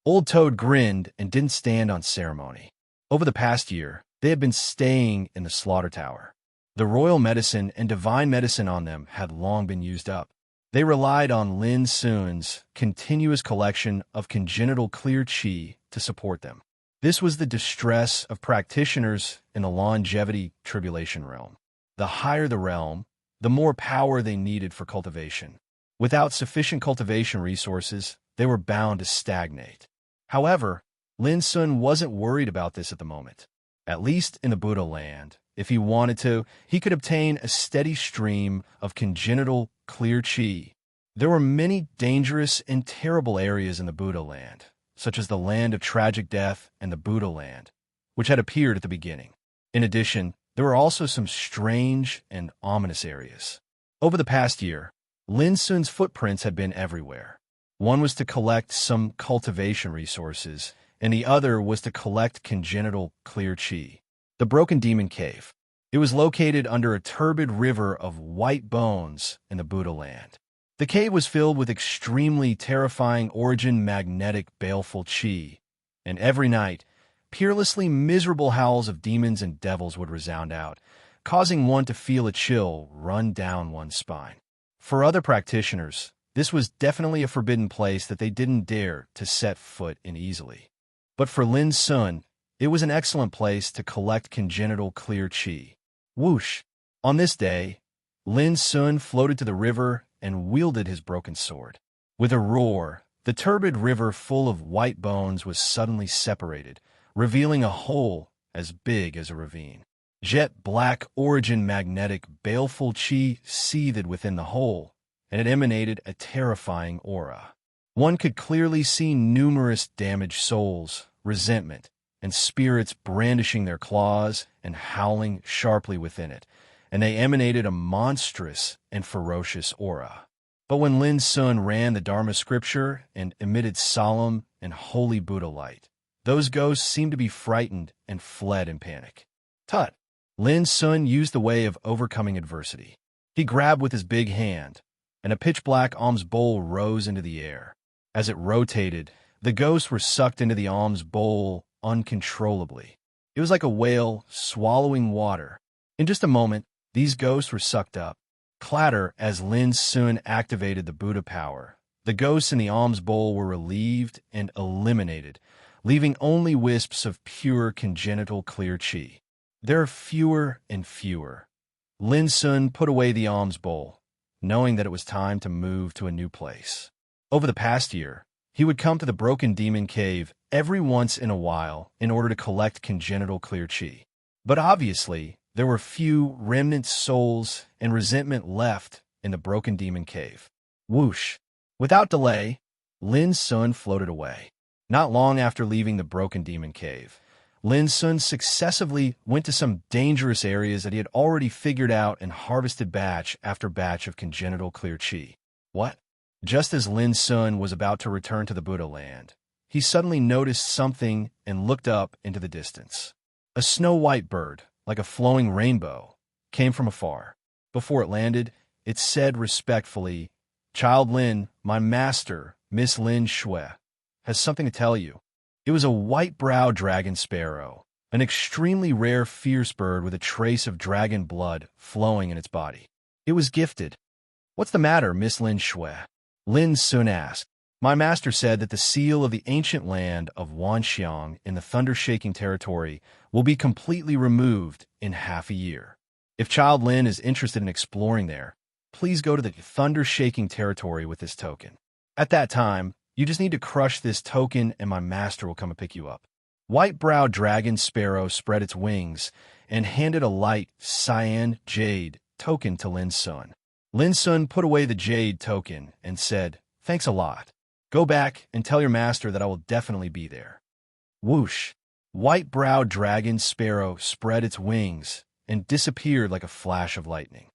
Old Toad grinned and didn't stand on ceremony. Over the past year, they had been staying in the slaughter tower. The royal medicine and divine medicine on them had long been used up. They relied on Lin Sun's continuous collection of congenital clear chi to support them. This was the distress of practitioners in the longevity tribulation realm. The higher the realm, the more power they needed for cultivation. Without sufficient cultivation resources, they were bound to stagnate. However, Lin Sun wasn't worried about this at the moment. At least in the Buddha land, if he wanted to, he could obtain a steady stream of congenital clear chi. There were many dangerous and terrible areas in the Buddha land, such as the land of tragic death and the Buddha land, which had appeared at the beginning. In addition, there were also some strange and ominous areas. Over the past year, Lin Sun's footprints had been everywhere. One was to collect some cultivation resources, and the other was to collect congenital clear chi. The Broken Demon Cave. It was located under a turbid river of white bones in the Buddha land. The cave was filled with extremely terrifying origin magnetic baleful chi, and every night, peerlessly miserable howls of demons and devils would resound out, causing one to feel a chill run down one's spine. For other practitioners, this was definitely a forbidden place that they didn't dare to set foot in easily. But for Lin Sun, it was an excellent place to collect congenital clear chi. Whoosh! On this day, Lin Sun floated to the river and wielded his broken sword. With a roar, the turbid river full of white bones was suddenly separated, revealing a hole as big as a ravine. Jet black origin magnetic baleful chi seethed within the hole, and it emanated a terrifying aura. One could clearly see numerous damaged souls, resentment, and spirits brandishing their claws and howling sharply within it, and they emanated a monstrous and ferocious aura. But when Lin Sun ran the Dharma scripture and emitted solemn and holy Buddha light, those ghosts seemed to be frightened and fled in panic. Tut! Lin Sun used the way of overcoming adversity. He grabbed with his big hand, and a pitch-black alms bowl rose into the air. As it rotated, the ghosts were sucked into the alms bowl uncontrollably. It was like a whale swallowing water. In just a moment, these ghosts were sucked up. Clatter as Lin Sun activated the Buddha power. The ghosts in the alms bowl were relieved and eliminated, leaving only wisps of pure congenital clear chi. There are fewer and fewer. Lin Sun put away the alms bowl, knowing that it was time to move to a new place. Over the past year, he would come to the Broken Demon Cave every once in a while in order to collect congenital clear chi. But obviously, there were few remnant souls and resentment left in the Broken Demon Cave. Whoosh! Without delay, Lin Sun floated away. Not long after leaving the Broken Demon Cave, Lin Sun successively went to some dangerous areas that he had already figured out and harvested batch after batch of congenital clear chi. What? Just as Lin Sun was about to return to the Buddha land, he suddenly noticed something and looked up into the distance. A snow-white bird, like a flowing rainbow, came from afar. Before it landed, it said respectfully, "Child Lin, my master, Miss Lin Shui, has something to tell you." It was a white-browed dragon sparrow, an extremely rare fierce bird with a trace of dragon blood flowing in its body. It was gifted. "What's the matter, Miss Lin Shui?" Lin Sun asked. My master said that the seal of the ancient land of Wanxiang in the thunder-shaking territory will be completely removed in half a year. If Child Lin is interested in exploring there, please go to the thunder-shaking territory with this token. At that time, you just need to crush this token and my master will come and pick you up. White-browed dragon sparrow spread its wings and handed a light cyan jade token to Lin Sun. Lin Sun put away the jade token and said, "Thanks a lot. Go back and tell your master that I will definitely be there." Whoosh! White-browed dragon sparrow spread its wings and disappeared like a flash of lightning.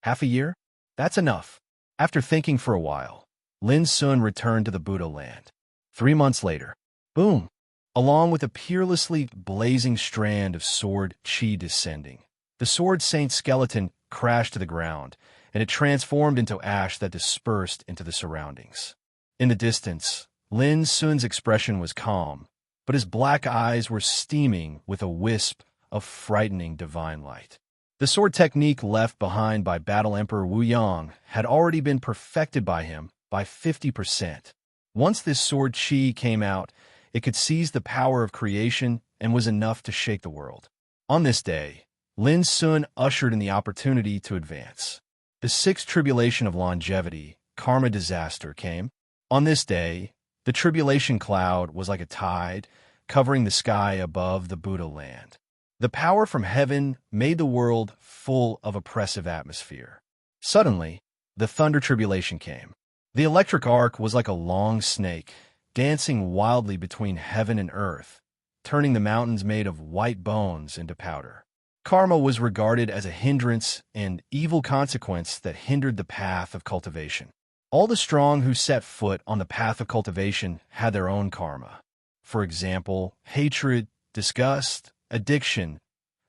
Half a year? That's enough. After thinking for a while, Lin Sun returned to the Buddha land. 3 months later, boom! Along with a peerlessly blazing strand of sword chi descending, the sword saint skeleton crashed to the ground, and it transformed into ash that dispersed into the surroundings. In the distance, Lin Sun's expression was calm, but his black eyes were steaming with a wisp of frightening divine light. The sword technique left behind by Battle Emperor Wu Yang had already been perfected by him by 50%. Once this sword chi came out, it could seize the power of creation and was enough to shake the world. On this day, Lin Sun ushered in the opportunity to advance. The sixth tribulation of longevity, karma disaster, came. On this day, the tribulation cloud was like a tide, covering the sky above the Buddha land. The power from heaven made the world full of oppressive atmosphere. Suddenly, the thunder tribulation came. The electric arc was like a long snake, dancing wildly between heaven and earth, turning the mountains made of white bones into powder. Karma was regarded as a hindrance and evil consequence that hindered the path of cultivation. All the strong who set foot on the path of cultivation had their own karma. For example, hatred, disgust, addiction.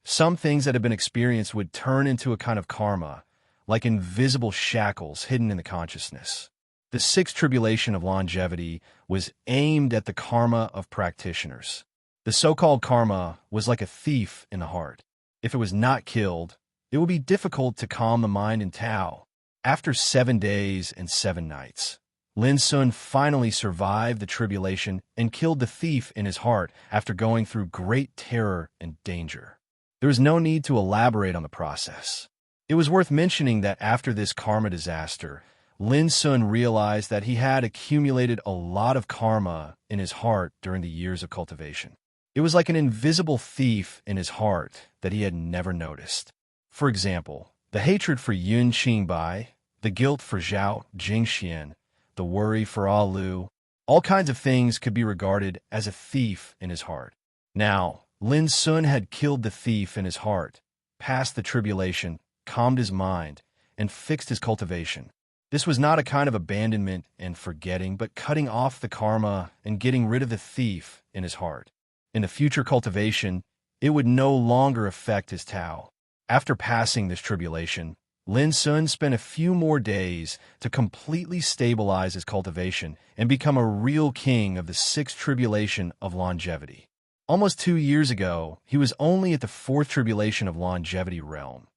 Some things that had been experienced would turn into a kind of karma, like invisible shackles hidden in the consciousness. The sixth tribulation of longevity was aimed at the karma of practitioners. The so-called karma was like a thief in the heart. If it was not killed, it would be difficult to calm the mind in Tao. After 7 days and 7 nights, Lin Sun finally survived the tribulation and killed the thief in his heart after going through great terror and danger. There is no need to elaborate on the process. It was worth mentioning that after this karma disaster, Lin Sun realized that he had accumulated a lot of karma in his heart during the years of cultivation. It was like an invisible thief in his heart that he had never noticed. For example, the hatred for Yun Qingbai, the guilt for Zhao Jingxian, the worry for Ah Lu, all kinds of things could be regarded as a thief in his heart. Now, Lin Sun had killed the thief in his heart, passed the tribulation, calmed his mind, and fixed his cultivation. This was not a kind of abandonment and forgetting, but cutting off the karma and getting rid of the thief in his heart. In the future cultivation, it would no longer affect his Tao. After passing this tribulation, Lin Sun spent a few more days to completely stabilize his cultivation and become a real king of the sixth tribulation of longevity. Almost 2 years ago, he was only at the fourth tribulation of longevity realm.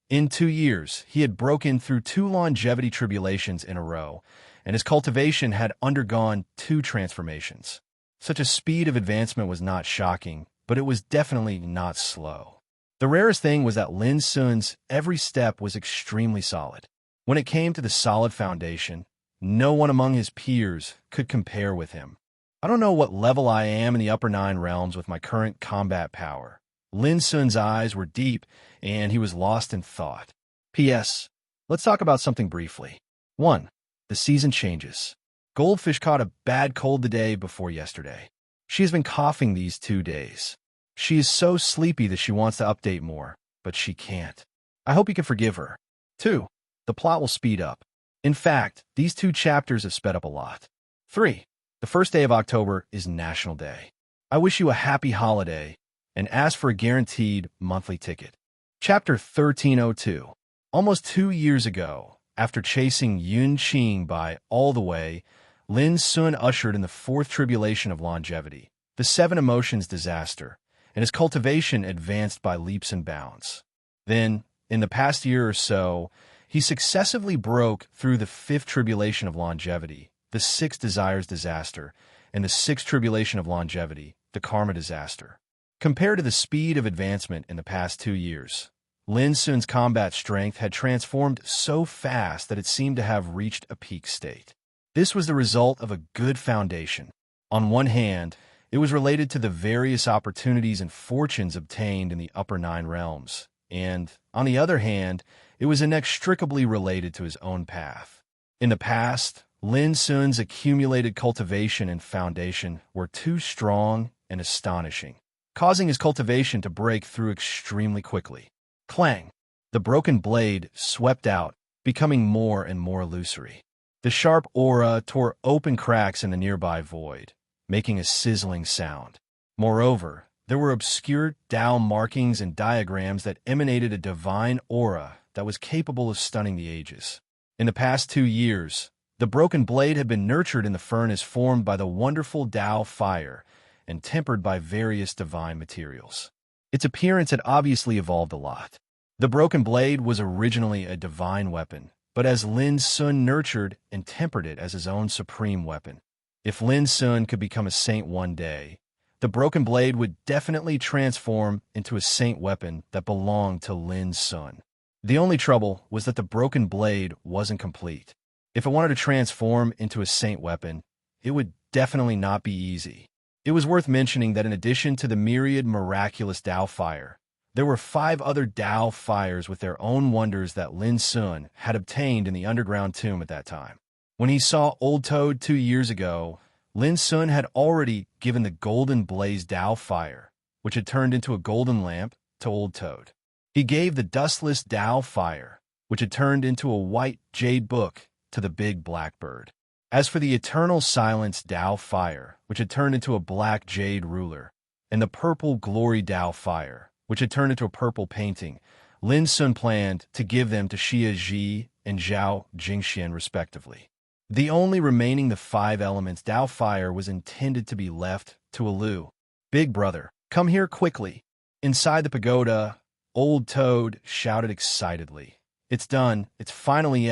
In 2 years, he had broken through 2 longevity tribulations in a row, and his cultivation had undergone 2 transformations. Such a speed of advancement was not shocking, but it was definitely not slow. The rarest thing was that Lin Sun's every step was extremely solid. When it came to the solid foundation, no one among his peers could compare with him. I don't know what level I am in the upper 9 realms with my current combat power. Lin Sun's eyes were deep, and he was lost in thought. P.S. Let's talk about something briefly. 1. The season changes. Goldfish caught a bad cold the day before yesterday. She has been coughing these 2 days. She is so sleepy that she wants to update more, but she can't. I hope you can forgive her. 2. The plot will speed up. In fact, these 2 chapters have sped up a lot. 3. The first day of October is National Day. I wish you a happy holiday and ask for a guaranteed monthly ticket. Chapter 1302. Almost 2 years ago, after chasing Yun Qingbai all the way, Lin Sun ushered in the fourth tribulation of longevity, the 7 emotions disaster, and his cultivation advanced by leaps and bounds. Then, in the past year or so, he successively broke through the 5th tribulation of longevity, the 6 desires disaster, and the 6 tribulation of longevity, the karma disaster. Compared to the speed of advancement in the past 2 years, Lin Sun's combat strength had transformed so fast that it seemed to have reached a peak state. This was the result of a good foundation. On one hand, it was related to the various opportunities and fortunes obtained in the upper 9 realms, and, on the other hand, it was inextricably related to his own path. In the past, Lin Sun's accumulated cultivation and foundation were too strong and astonishing, causing his cultivation to break through extremely quickly. Clang! The broken blade swept out, becoming more and more illusory. The sharp aura tore open cracks in the nearby void, making a sizzling sound. Moreover, there were obscure Tao markings and diagrams that emanated a divine aura that was capable of stunning the ages. In the past 2 years, the broken blade had been nurtured in the furnace formed by the wonderful Tao fire and tempered by various divine materials. Its appearance had obviously evolved a lot. The broken blade was originally a divine weapon, but as Lin Sun nurtured and tempered it as his own supreme weapon. If Lin Sun could become a saint one day, the broken blade would definitely transform into a saint weapon that belonged to Lin Sun. The only trouble was that the broken blade wasn't complete. If it wanted to transform into a saint weapon, it would definitely not be easy. It was worth mentioning that in addition to the myriad miraculous Tao fire, there were 5 other Tao fires with their own wonders that Lin Sun had obtained in the underground tomb at that time. When he saw Old Toad 2 years ago, Lin Sun had already given the golden blaze Tao fire, which had turned into a golden lamp, to Old Toad. He gave the dustless Tao fire, which had turned into a white jade book, to the big black bird. As for the eternal silence Tao fire, which had turned into a black jade ruler, and the purple glory Tao fire, which had turned into a purple painting, Lin Sun planned to give them to Xia Ji and Zhao Jingxian respectively. The only remaining the 5 elements Tao fire was intended to be left to Alu. Big brother, come here quickly. Inside the pagoda, Old Toad shouted excitedly. It's done. It's finally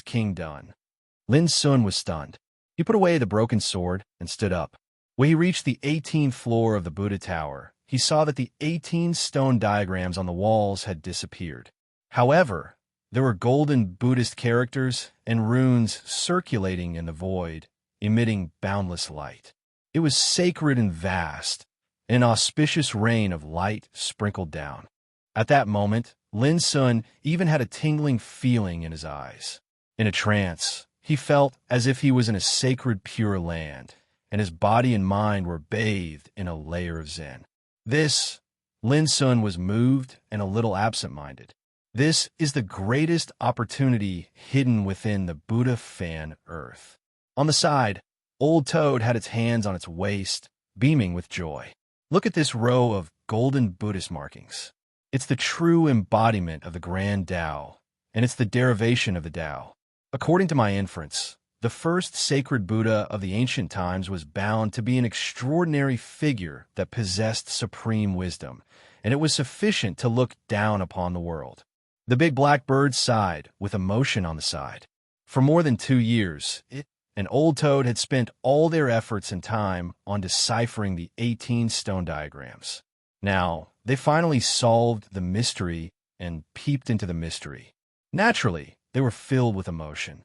King done. Lin Sun was stunned. He put away the broken sword and stood up. When he reached the 18th floor of the Buddha Tower, he saw that the 18 stone diagrams on the walls had disappeared. However, there were golden Buddhist characters and runes circulating in the void, emitting boundless light. It was sacred and vast, and an auspicious rain of light sprinkled down. At that moment, Lin Sun even had a tingling feeling in his eyes. In a trance, he felt as if he was in a sacred pure land, and his body and mind were bathed in a layer of Zen. Lin Sun was moved and a little absent-minded. This is the greatest opportunity hidden within the Buddha fan earth. On the side, Old Toad had its hands on its waist, beaming with joy. Look at this row of golden Buddhist markings. It's the true embodiment of the Grand Tao, and it's the derivation of the Tao. According to my inference, the first sacred Buddha of the ancient times was bound to be an extraordinary figure that possessed supreme wisdom, and it was sufficient to look down upon the world. The big black bird sighed, with emotion on the side. For more than 2 years, it and Old Toad had spent all their efforts and time on deciphering the 18 stone diagrams. Now, they finally solved the mystery and peeped into the mystery. Naturally, they were filled with emotion.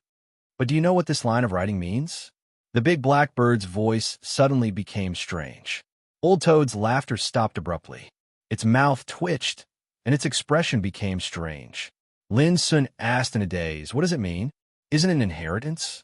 But do you know what this line of writing means? The big black bird's voice suddenly became strange. Old Toad's laughter stopped abruptly. Its mouth twitched, and its expression became strange. Lin Sun asked in a daze, "What does it mean? Isn't it an inheritance?"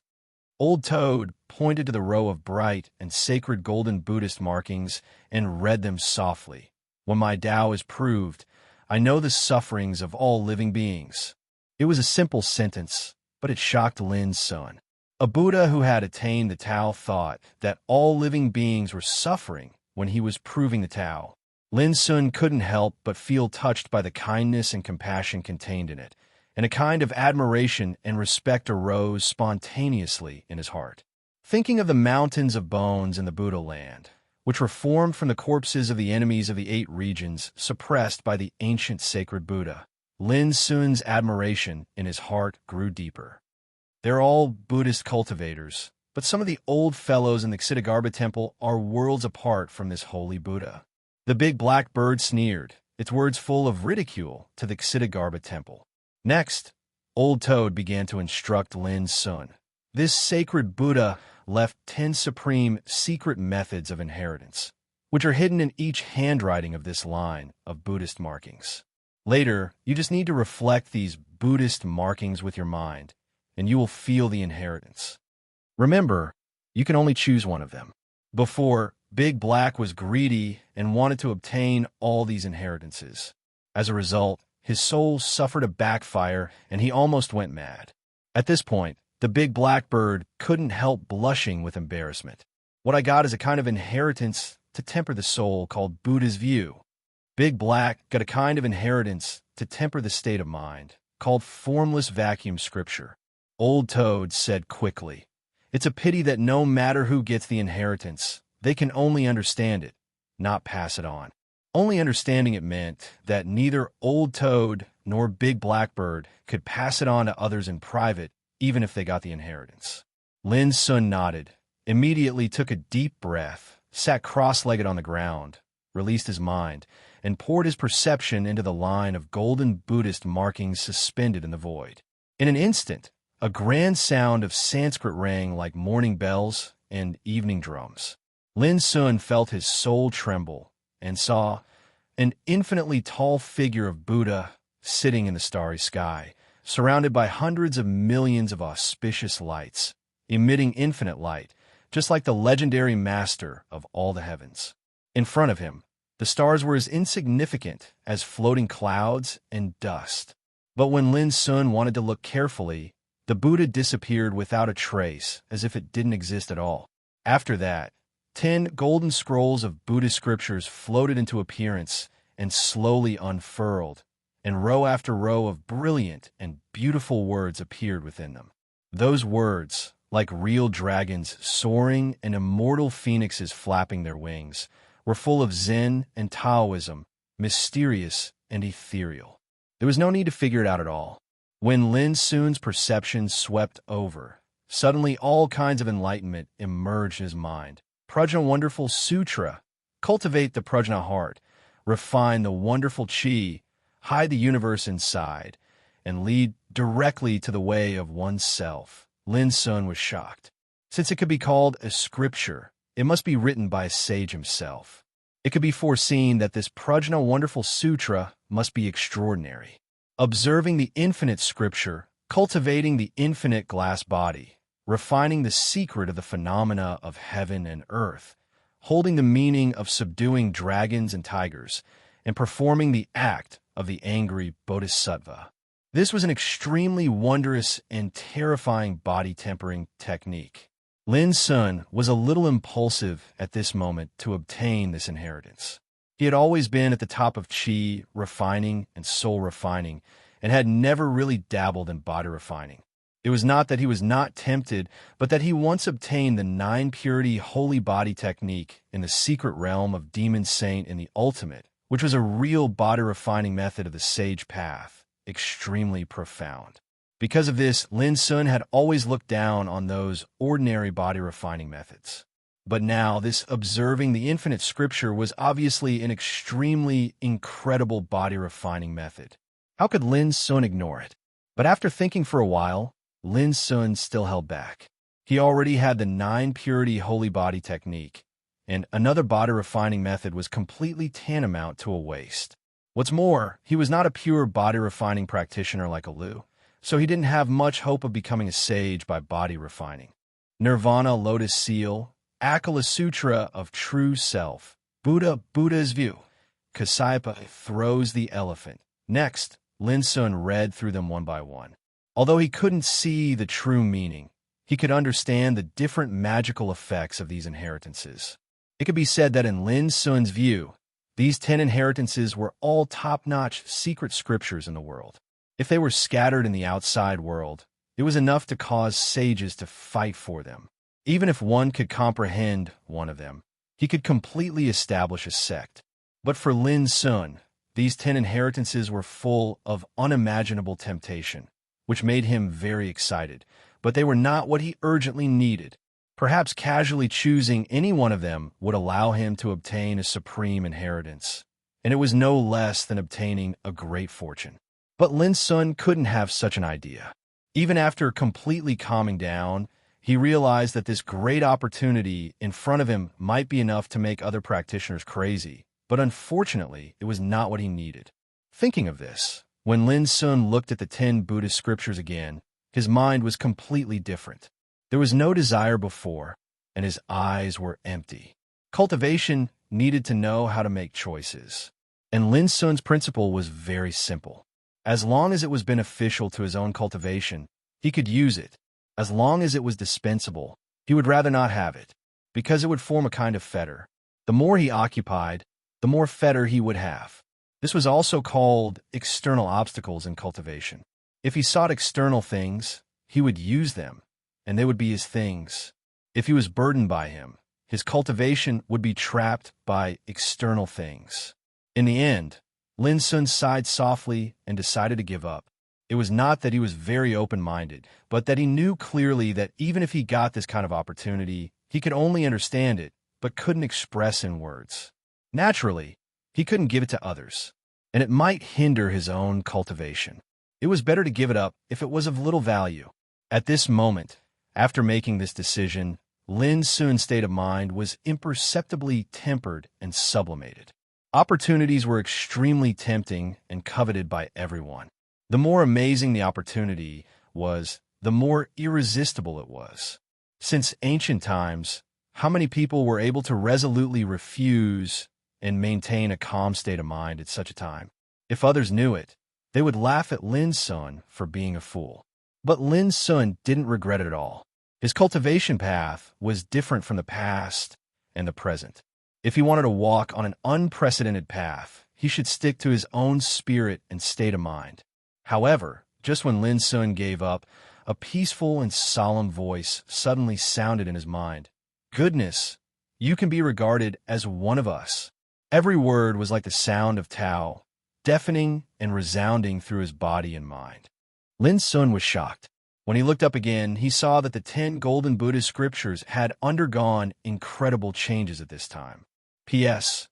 Old Toad pointed to the row of bright and sacred golden Buddhist markings and read them softly. "When my Tao is proved, I know the sufferings of all living beings." It was a simple sentence, but it shocked Lin Sun. A Buddha who had attained the Tao thought that all living beings were suffering when he was proving the Tao. Lin Sun couldn't help but feel touched by the kindness and compassion contained in it, and a kind of admiration and respect arose spontaneously in his heart. Thinking of the mountains of bones in the Buddha land, which were formed from the corpses of the enemies of the 8 regions suppressed by the ancient sacred Buddha, Lin Sun's admiration in his heart grew deeper. They're all Buddhist cultivators, but some of the old fellows in the Ksitigarbha temple are worlds apart from this holy Buddha. The big black bird sneered, its words full of ridicule, to the Ksitigarbha temple. Next, Old Toad began to instruct Lin Sun. This sacred Buddha left 10 supreme secret methods of inheritance, which are hidden in each handwriting of this line of Buddhist markings. Later, you just need to reflect these Buddhist markings with your mind, and you will feel the inheritance. Remember, you can only choose one of them. Before, Big Black was greedy and wanted to obtain all these inheritances. As a result, his soul suffered a backfire and he almost went mad. At this point, the big black bird couldn't help blushing with embarrassment. What I got is a kind of inheritance to temper the soul called Buddha's view. Big Black got a kind of inheritance to temper the state of mind called formless vacuum scripture. Old Toad said quickly, "It's a pity that no matter who gets the inheritance, they can only understand it, not pass it on." Only understanding it meant that neither Old Toad nor Big Blackbird could pass it on to others in private, even if they got the inheritance. Lin Sun nodded, immediately took a deep breath, sat cross-legged on the ground, released his mind, and poured his perception into the line of golden Buddhist markings suspended in the void. In an instant, a grand sound of Sanskrit rang like morning bells and evening drums. Lin Sun felt his soul tremble and saw an infinitely tall figure of Buddha sitting in the starry sky, surrounded by hundreds of millions of auspicious lights, emitting infinite light, just like the legendary master of all the heavens. In front of him, the stars were as insignificant as floating clouds and dust. But when Lin Sun wanted to look carefully, the Buddha disappeared without a trace, as if it didn't exist at all. After that, 10 golden scrolls of Buddhist scriptures floated into appearance and slowly unfurled, and row after row of brilliant and beautiful words appeared within them. Those words, like real dragons soaring and immortal phoenixes flapping their wings, were full of Zen and Taoism, mysterious and ethereal. There was no need to figure it out at all. When Lin Sun's perception swept over, suddenly all kinds of enlightenment emerged in his mind. Prajna Wonderful Sutra, cultivate the Prajna heart, refine the wonderful chi, hide the universe inside, and lead directly to the way of oneself. Lin Sun was shocked. Since it could be called a scripture, it must be written by a sage himself. It could be foreseen that this Prajna Wonderful Sutra must be extraordinary. Observing the infinite scripture, cultivating the infinite glass body, refining the secret of the phenomena of heaven and earth, holding the meaning of subduing dragons and tigers, and performing the act of the angry bodhisattva. This was an extremely wondrous and terrifying body-tempering technique. Lin Sun was a little impulsive at this moment to obtain this inheritance. He had always been at the top of chi refining and soul refining, and had never really dabbled in body refining. It was not that he was not tempted, but that he once obtained the 9-purity holy body technique in the secret realm of Demon Saint in the Ultimate, which was a real body refining method of the sage path, extremely profound. Because of this, Lin Sun had always looked down on those ordinary body refining methods. But now, this observing the infinite scripture was obviously an extremely incredible body refining method. How could Lin Sun ignore it? But after thinking for a while, Lin Sun still held back. He already had the 9-purity holy body technique, and another body refining method was completely tantamount to a waste. What's more, he was not a pure body refining practitioner like Alu, so he didn't have much hope of becoming a sage by body refining. Nirvana Lotus Seal, Akala Sutra of True Self, Buddha's View, Kasyapa Throws the Elephant. Next, Lin Sun read through them one by one. Although he couldn't see the true meaning, he could understand the different magical effects of these inheritances. It could be said that in Lin Sun's view, these 10 inheritances were all top-notch secret scriptures in the world. If they were scattered in the outside world, it was enough to cause sages to fight for them. Even if one could comprehend one of them, he could completely establish a sect. But for Lin Sun, these 10 inheritances were full of unimaginable temptation, which made him very excited. but they were not what he urgently needed. Perhaps casually choosing any one of them would allow him to obtain a supreme inheritance, and it was no less than obtaining a great fortune. But Lin Sun couldn't have such an idea. Even after completely calming down, he realized that this great opportunity in front of him might be enough to make other practitioners crazy, but unfortunately, it was not what he needed. Thinking of this, when Lin Sun looked at the 10 Buddhist scriptures again, his mind was completely different. There was no desire before, and his eyes were empty. Cultivation needed to know how to make choices. And Lin Sun's principle was very simple. As long as it was beneficial to his own cultivation, he could use it. As long as it was dispensable, he would rather not have it, because it would form a kind of fetter. The more he occupied, the more fetter he would have. This was also called external obstacles in cultivation. If he sought external things, he would use them, and they would be his things. If he was burdened by him, his cultivation would be trapped by external things. In the end, Lin Sun sighed softly and decided to give up. It was not that he was very open-minded, but that he knew clearly that even if he got this kind of opportunity, he could only understand it, but couldn't express in words. Naturally, he couldn't give it to others, and it might hinder his own cultivation. It was better to give it up if it was of little value. At this moment, after making this decision, Lin Sun's state of mind was imperceptibly tempered and sublimated. Opportunities were extremely tempting and coveted by everyone. The more amazing the opportunity was, the more irresistible it was. Since ancient times, how many people were able to resolutely refuse and maintain a calm state of mind at such a time? If others knew it, they would laugh at Lin Sun for being a fool. But Lin Sun didn't regret it at all. His cultivation path was different from the past and the present. If he wanted to walk on an unprecedented path, he should stick to his own spirit and state of mind. However, just when Lin Sun gave up, a peaceful and solemn voice suddenly sounded in his mind. "Goodness, you can be regarded as one of us." Every word was like the sound of Tao, deafening and resounding through his body and mind. Lin Sun was shocked. When he looked up again, he saw that the 10 golden Buddhist scriptures had undergone incredible changes at this time. P.S.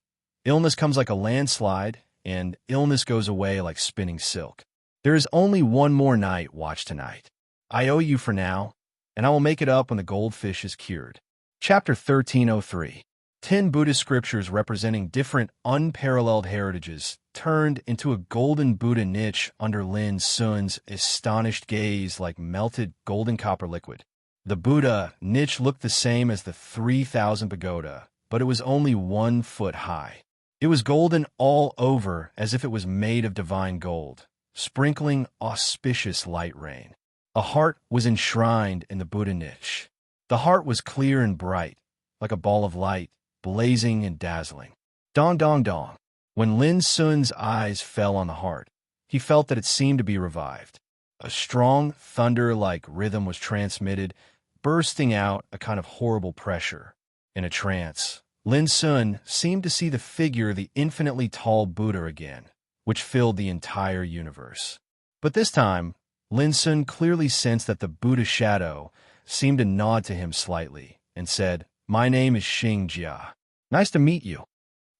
Illness comes like a landslide, and illness goes away like spinning silk. There is only one more night watch tonight. I owe you for now, and I will make it up when the goldfish is cured. Chapter 1303. 10 Buddhist scriptures representing different unparalleled heritages turned into a golden Buddha niche under Lin Sun's astonished gaze like melted golden copper liquid. The Buddha niche looked the same as the 3,000 pagoda, but it was only 1 foot high. It was golden all over as if it was made of divine gold, sprinkling auspicious light rain. A heart was enshrined in the Buddha niche. The heart was clear and bright, like a ball of light, blazing and dazzling. Dong, dong, dong. When Lin Sun's eyes fell on the heart, he felt that it seemed to be revived. A strong thunder-like rhythm was transmitted, bursting out a kind of horrible pressure. In a trance, Lin Sun seemed to see the figure of the infinitely tall Buddha again, which filled the entire universe. But this time, Lin Sun clearly sensed that the Buddha shadow seemed to nod to him slightly and said, "My name is Xing Jia. Nice to meet you."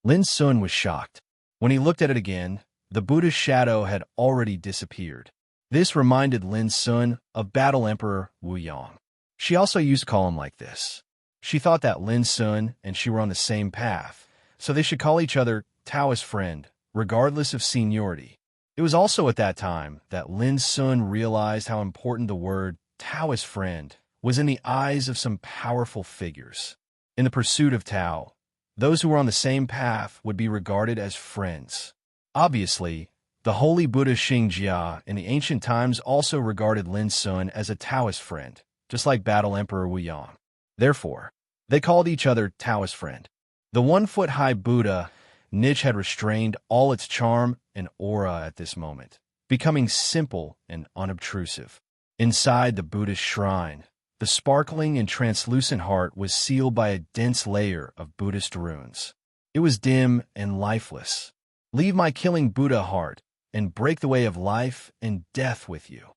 Lin Sun was shocked. When he looked at it again, the Buddha's shadow had already disappeared. This reminded Lin Sun of Battle Emperor Wu Yong. She also used to call him like this. She thought that Lin Sun and she were on the same path, so they should call each other Taoist friend, regardless of seniority. It was also at that time that Lin Sun realized how important the word Taoist friend was in the eyes of some powerful figures. In the pursuit of Tao, those who were on the same path would be regarded as friends. Obviously, the holy Buddha Xing Jia in the ancient times also regarded Lin Sun as a Taoist friend, just like Battle Emperor Wu Yong. Therefore, they called each other Taoist friend. The 1-foot-high Buddha niche had restrained all its charm and aura at this moment, becoming simple and unobtrusive. Inside the Buddhist shrine, the sparkling and translucent heart was sealed by a dense layer of Buddhist runes. It was dim and lifeless. "Leave my killing Buddha heart and break the way of life and death with you."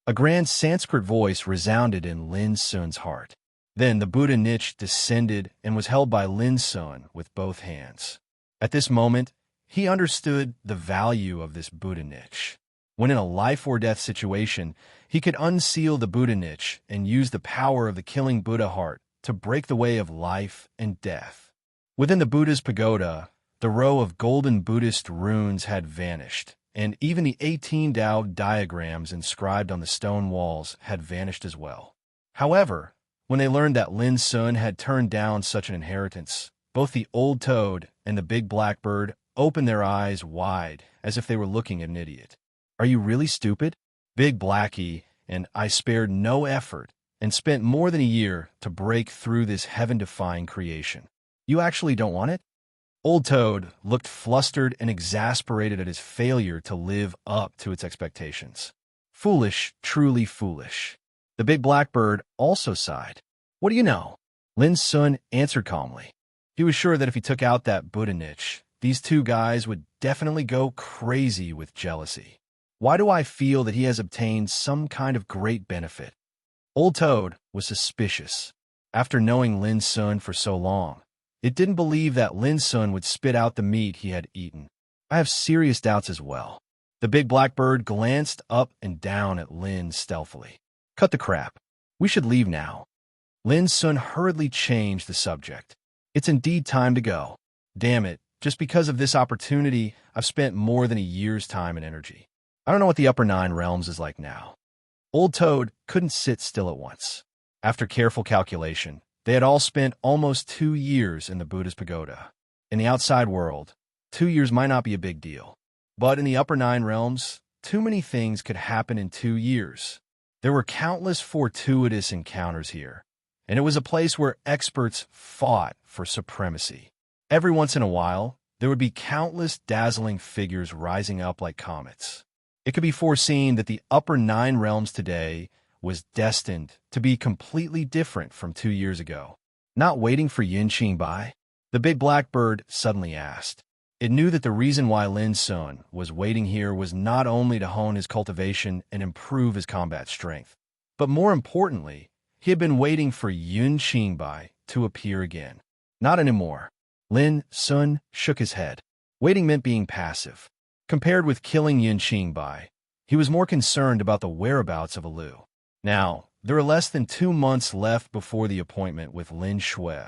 A grand Sanskrit voice resounded in Lin Sun's heart. Then the Buddha niche descended and was held by Lin Sun with both hands. At this moment, he understood the value of this Buddha niche. When in a life-or-death situation, he could unseal the Buddha niche and use the power of the killing Buddha heart to break the way of life and death. Within the Buddha's pagoda, the row of golden Buddhist runes had vanished, and even the 18 Tao diagrams inscribed on the stone walls had vanished as well. However, when they learned that Lin Sun had turned down such an inheritance, both the old toad and the big blackbird opened their eyes wide as if they were looking at an idiot. "Are you really stupid?" Big Blackie and I spared no effort and spent more than a year to break through this heaven-defying creation. "You actually don't want it?" Old Toad looked flustered and exasperated at his failure to live up to its expectations. Foolish, truly foolish. The big blackbird also sighed. "What do you know?" Lin Sun answered calmly. He was sure that if he took out that Buddha niche, these two guys would definitely go crazy with jealousy. "Why do I feel that he has obtained some kind of great benefit?" Old Toad was suspicious. After knowing Lin Sun for so long, it didn't believe that Lin Sun would spit out the meat he had eaten. "I have serious doubts as well." The big blackbird glanced up and down at Lin stealthily. "Cut the crap. We should leave now." Lin Sun hurriedly changed the subject. "It's indeed time to go. Damn it, just because of this opportunity, I've spent more than a year's time and energy. I don't know what the upper 9 realms is like now." Old Toad couldn't sit still at once. After careful calculation, they had all spent almost 2 years in the Buddha's pagoda. In the outside world, 2 years might not be a big deal. But in the upper 9 realms, too many things could happen in 2 years. There were countless fortuitous encounters here, and it was a place where experts fought for supremacy. Every once in a while, there would be countless dazzling figures rising up like comets. It could be foreseen that the upper 9 realms today was destined to be completely different from 2 years ago. "Not waiting for Yin Qingbai?" the big blackbird suddenly asked. It knew that the reason why Lin Sun was waiting here was not only to hone his cultivation and improve his combat strength, but more importantly, he had been waiting for Yin Qingbai to appear again. "Not anymore." Lin Sun shook his head. Waiting meant being passive. Compared with killing Yin Qingbai, he was more concerned about the whereabouts of Alu. Now, there were less than 2 months left before the appointment with Lin Shui,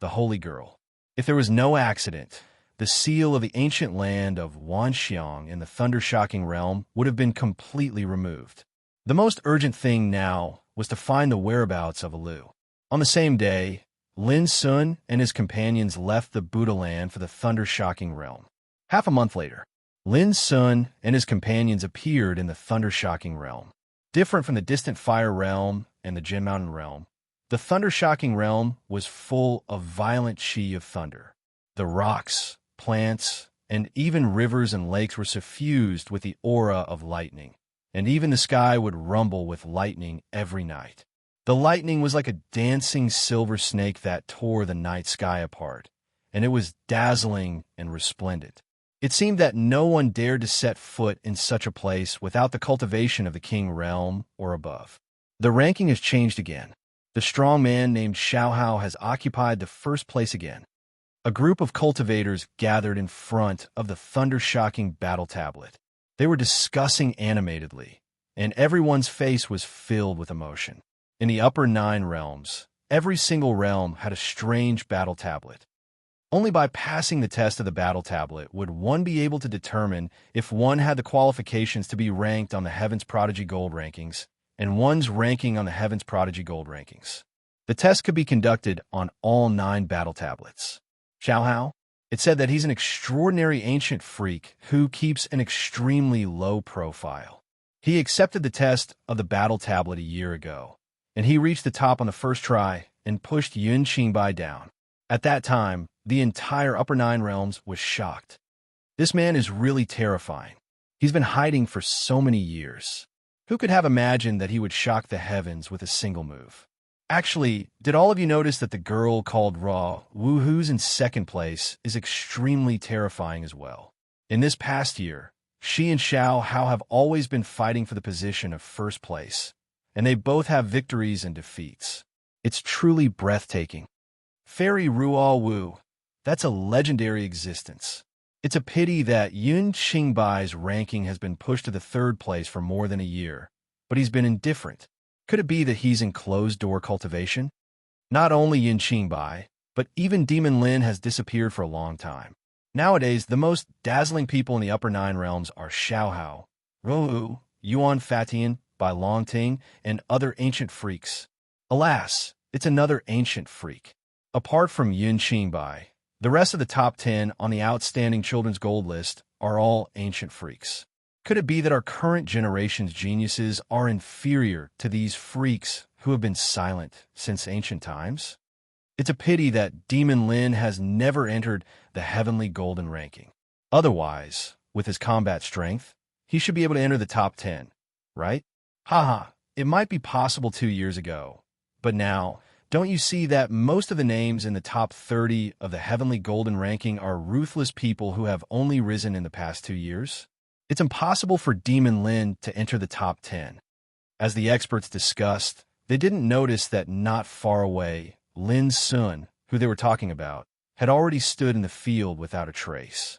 the holy girl. If there was no accident, the seal of the ancient land of Wanxiang in the thunder-shocking realm would have been completely removed. The most urgent thing now was to find the whereabouts of Alu. On the same day, Lin Sun and his companions left the Buddha land for the thunder-shocking realm. Half a month later, Lin Sun and his companions appeared in the thunder-shocking realm. Different from the distant fire realm and the Jin Mountain realm, the thunder-shocking realm was full of violent chi of thunder. The rocks, plants, and even rivers and lakes were suffused with the aura of lightning, and even the sky would rumble with lightning every night. The lightning was like a dancing silver snake that tore the night sky apart, and it was dazzling and resplendent. It seemed that no one dared to set foot in such a place without the cultivation of the king realm or above. The ranking has changed again. The strong man named Xiaohao has occupied the first place again. A group of cultivators gathered in front of the thunder-shocking battle tablet. They were discussing animatedly, and everyone's face was filled with emotion. In the upper 9 realms, every single realm had a strange battle tablet. Only by passing the test of the battle tablet would one be able to determine if one had the qualifications to be ranked on the Heavens Prodigy Gold rankings and one's ranking on the Heavens Prodigy Gold rankings. The test could be conducted on all 9 battle tablets. Xiaohao, it said that he's an extraordinary ancient freak who keeps an extremely low profile. He accepted the test of the battle tablet a year ago, and he reached the top on the first try and pushed Yin Qingbai down. At that time, the entire upper 9 realms was shocked. This man is really terrifying. He's been hiding for so many years. Who could have imagined that he would shock the heavens with a single move? Actually, did all of you notice that the girl called Ra Wu, who's in second place, is extremely terrifying as well? In this past year, She and Xiao Hao have always been fighting for the position of first place, and they both have victories and defeats. It's truly breathtaking. Fairy Ruo Wu, that's a legendary existence. It's a pity that Yun Qingbai's ranking has been pushed to the third place for more than a year, but he's been indifferent. Could it be that he's in closed-door cultivation? Not only Yun Qingbai, but even Demon Lin has disappeared for a long time. Nowadays, the most dazzling people in the upper nine realms are Xiao Hao, Ruo, Yuan Fatian, Bai Longting, and other ancient freaks. Alas, it's another ancient freak. Apart from Yun Qingbai, the rest of the top 10 on the outstanding children's gold list are all ancient freaks. Could it be that our current generation's geniuses are inferior to these freaks who have been silent since ancient times? It's a pity that Demon Lin has never entered the heavenly golden ranking. Otherwise, with his combat strength, he should be able to enter the top 10, right? Haha, it might be possible 2 years ago, but now, don't you see that most of the names in the top 30 of the heavenly golden ranking are ruthless people who have only risen in the past 2 years? It's impossible for Demon Lin to enter the top 10. As the experts discussed, they didn't notice that not far away, Lin Sun, who they were talking about, had already stood in the field without a trace.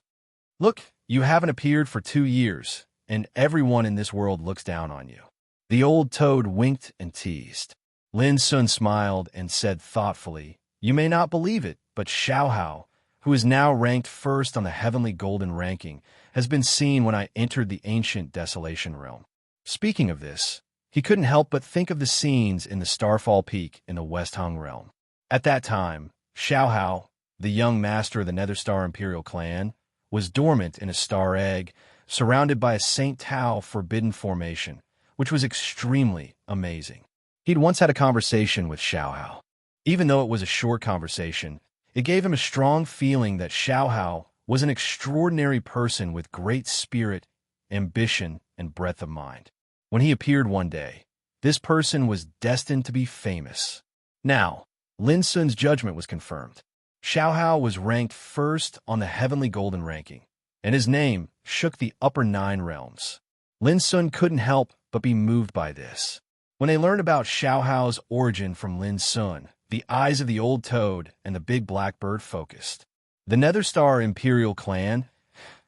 Look, you haven't appeared for 2 years, and everyone in this world looks down on you. The old toad winked and teased. Lin Sun smiled and said thoughtfully, "You may not believe it, but Xiao Hao, who is now ranked first on the heavenly golden ranking, has been seen when I entered the ancient desolation realm." Speaking of this, he couldn't help but think of the scenes in the Starfall Peak in the West Hung realm. At that time, Xiao Hao, the young master of the Netherstar Imperial clan, was dormant in a star egg, surrounded by a Saint Tao forbidden formation, which was extremely amazing. He'd once had a conversation with Xiao Hao. Even though it was a short conversation, it gave him a strong feeling that Xiao Hao was an extraordinary person with great spirit, ambition, and breadth of mind. When he appeared one day, this person was destined to be famous. Now, Lin Sun's judgment was confirmed. Xiao Hao was ranked first on the heavenly golden ranking, and his name shook the upper 9 realms. Lin Sun couldn't help but be moved by this. When they learned about Xiao Hao's origin from Lin Sun, the eyes of the old toad and the big blackbird focused. The Netherstar Imperial clan,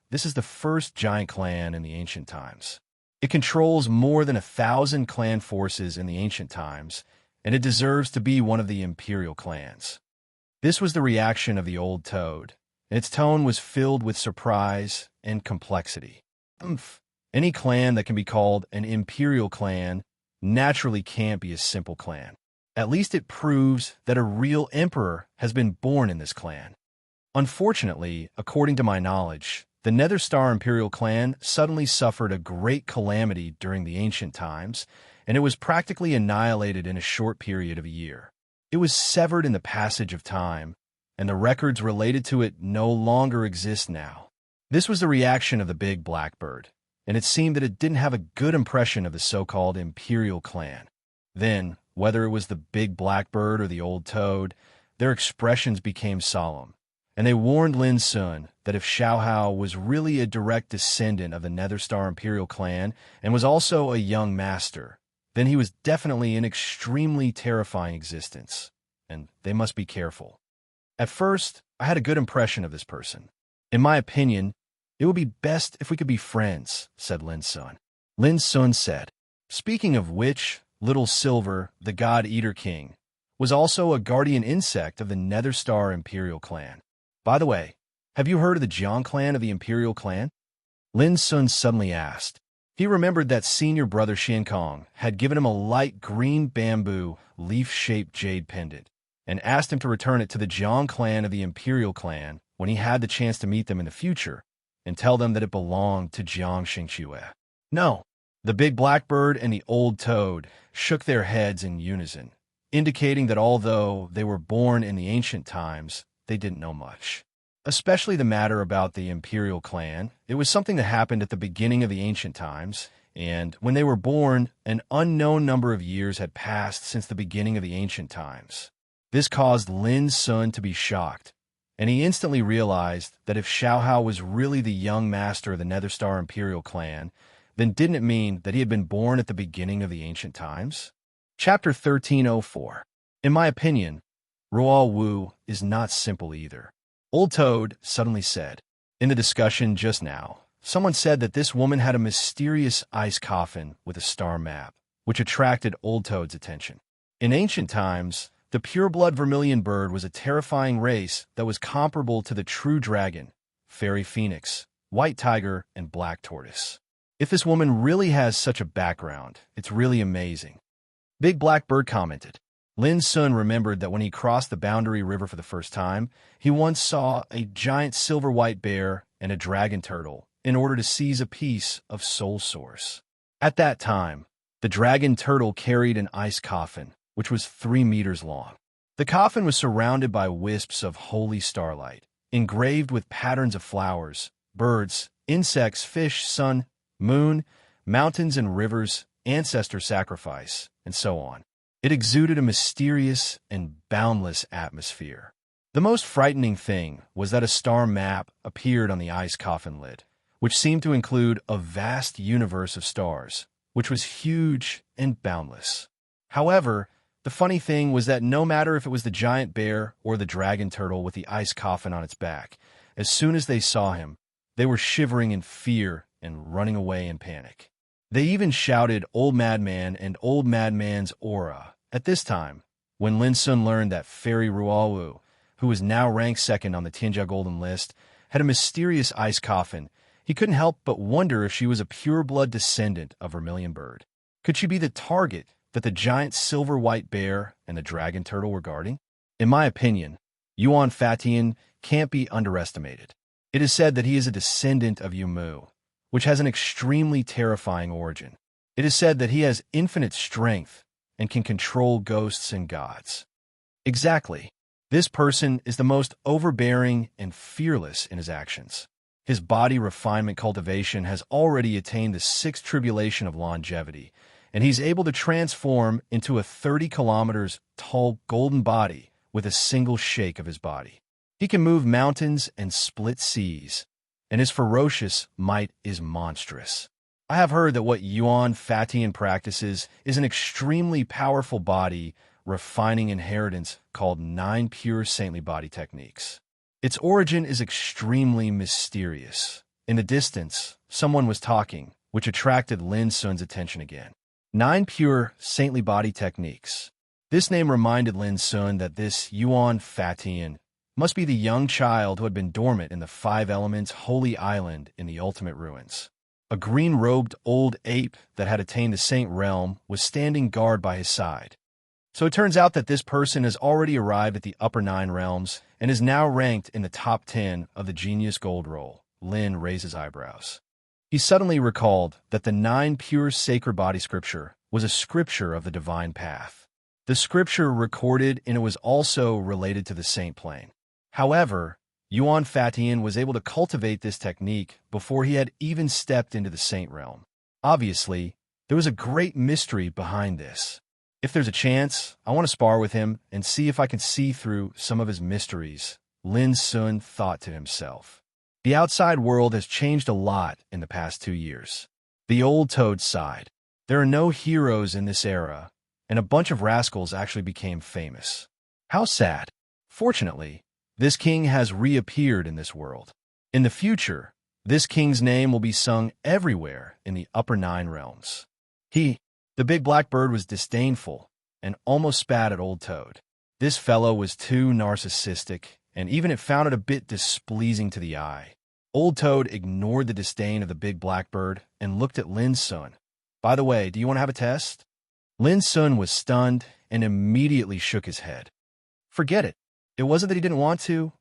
this is the first giant clan in the ancient times. It controls more than 1,000 clan forces in the ancient times, and it deserves to be one of the imperial clans. This was the reaction of the old toad, and its tone was filled with surprise and complexity. Any clan that can be called an imperial clan naturally can't be a simple clan. At least it proves that a real emperor has been born in this clan. Unfortunately, according to my knowledge, the Netherstar Imperial clan suddenly suffered a great calamity during the ancient times, and it was practically annihilated in a short period of a year. It was severed in the passage of time, and the records related to it no longer exist now. This was the reaction of the big blackbird, and it seemed that it didn't have a good impression of the so-called imperial clan. Then, whether it was the big blackbird or the old toad, their expressions became solemn, and they warned Lin Sun that if Xiao Hao was really a direct descendant of the Netherstar Imperial clan and was also a young master, then he was definitely an extremely terrifying existence, and they must be careful. At first, I had a good impression of this person. In my opinion, it would be best if we could be friends, said Lin Sun. Lin Sun said, "Speaking of which, Little Silver, the God-Eater King, was also a guardian insect of the Netherstar Imperial clan. By the way, have you heard of the Jiang clan of the Imperial clan?" Lin Sun suddenly asked. He remembered that senior brother Xiankong had given him a light green bamboo, leaf-shaped jade pendant, and asked him to return it to the Jiang clan of the Imperial clan when he had the chance to meet them in the future, and tell them that it belonged to Jiang Xingxue. No, the big blackbird and the old toad shook their heads in unison, indicating that although they were born in the ancient times, they didn't know much. Especially the matter about the Imperial clan. It was something that happened at the beginning of the ancient times, and when they were born, an unknown number of years had passed since the beginning of the ancient times. This caused Lin Sun to be shocked, and he instantly realized that if Xiaohao was really the young master of the Netherstar Imperial clan, then didn't it mean that he had been born at the beginning of the ancient times? Chapter 1304. In my opinion, Ruo Wu is not simple either. Old Toad suddenly said. In the discussion just now, someone said that this woman had a mysterious ice coffin with a star map, which attracted Old Toad's attention. In ancient times, the pureblood vermilion bird was a terrifying race that was comparable to the true dragon, fairy phoenix, white tiger, and black tortoise. If this woman really has such a background, it's really amazing. Big Black Bird commented. Lin Sun remembered that when he crossed the Boundary River for the first time, he once saw a giant silver-white bear and a dragon turtle in order to seize a piece of Soul Source. At that time, the dragon turtle carried an ice coffin, which was 3 meters long. The coffin was surrounded by wisps of holy starlight, engraved with patterns of flowers, birds, insects, fish, sun, moon, mountains and rivers, ancestor sacrifice, and so on. It exuded a mysterious and boundless atmosphere. The most frightening thing was that a star map appeared on the ice coffin lid, which seemed to include a vast universe of stars, which was huge and boundless. However, the funny thing was that no matter if it was the giant bear or the dragon turtle with the ice coffin on its back, as soon as they saw him, they were shivering in fear and running away in panic. They even shouted Old Madman and Old Madman's aura. At this time, when Lin Sun learned that Fairy Ruowu, who was now ranked second on the Tianjia Golden List, had a mysterious ice coffin, he couldn't help but wonder if she was a pure-blood descendant of Vermilion Bird. Could she be the target that the giant silver-white bear and the dragon turtle were guarding? In my opinion, Yuan Fatian can't be underestimated. It is said that he is a descendant of Yumu, which has an extremely terrifying origin. It is said that he has infinite strength and can control ghosts and gods. Exactly. This person is the most overbearing and fearless in his actions. His body refinement cultivation has already attained the 6th tribulation of longevity, and he's able to transform into a 30 kilometers tall golden body with a single shake of his body. He can move mountains and split seas, and his ferocious might is monstrous. I have heard that what Yuan Fatian practices is an extremely powerful body refining inheritance called 9 pure saintly body techniques. Its origin is extremely mysterious. In the distance, someone was talking, which attracted Lin Sun's attention again. 9 pure saintly body techniques. This name reminded Lin Sun that this Yuan Fatian must be the young child who had been dormant in the 5 elements holy island in the ultimate ruins. A green-robed old ape that had attained the saint realm was standing guard by his side. So it turns out that this person has already arrived at the upper 9 realms and is now ranked in the top 10 of the Genius Gold Roll. Lin raised his eyebrows. He suddenly recalled that the 9 pure sacred body scripture was a scripture of the divine path. The scripture recorded and it was also related to the saint plane. However, Yuan Fatian was able to cultivate this technique before he had even stepped into the saint realm. Obviously, there was a great mystery behind this. If there's a chance, I want to spar with him and see if I can see through some of his mysteries, Lin Sun thought to himself. The outside world has changed a lot in the past 2 years. The old Toad sighed. There are no heroes in this era, and a bunch of rascals actually became famous. How sad. Fortunately, this king has reappeared in this world. In the future, this king's name will be sung everywhere in the upper 9 realms. The big black bird, was disdainful and almost spat at Old Toad. This fellow was too narcissistic, and even it found it a bit displeasing to the eye. Old Toad ignored the disdain of the big black bird and looked at Lin Sun. By the way, do you want to have a test? Lin Sun was stunned and immediately shook his head. Forget it. It wasn't that he didn't want to,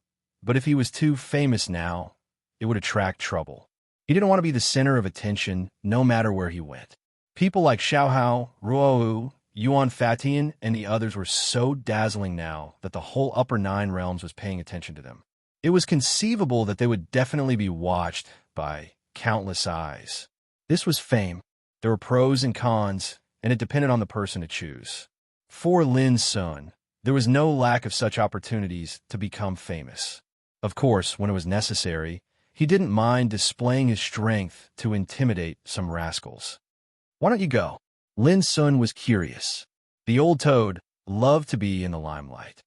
but if he was too famous now, it would attract trouble. He didn't want to be the center of attention no matter where he went. People like Xiaohao, Ruowu, Yuan Fatian, and the others were so dazzling now that the whole upper 9 realms was paying attention to them. It was conceivable that they would definitely be watched by countless eyes. This was fame. There were pros and cons, and it depended on the person to choose. For Lin Sun, there was no lack of such opportunities to become famous. Of course, when it was necessary, he didn't mind displaying his strength to intimidate some rascals. "Why don't you go?" Lin Sun was curious. The old toad loved to be in the limelight.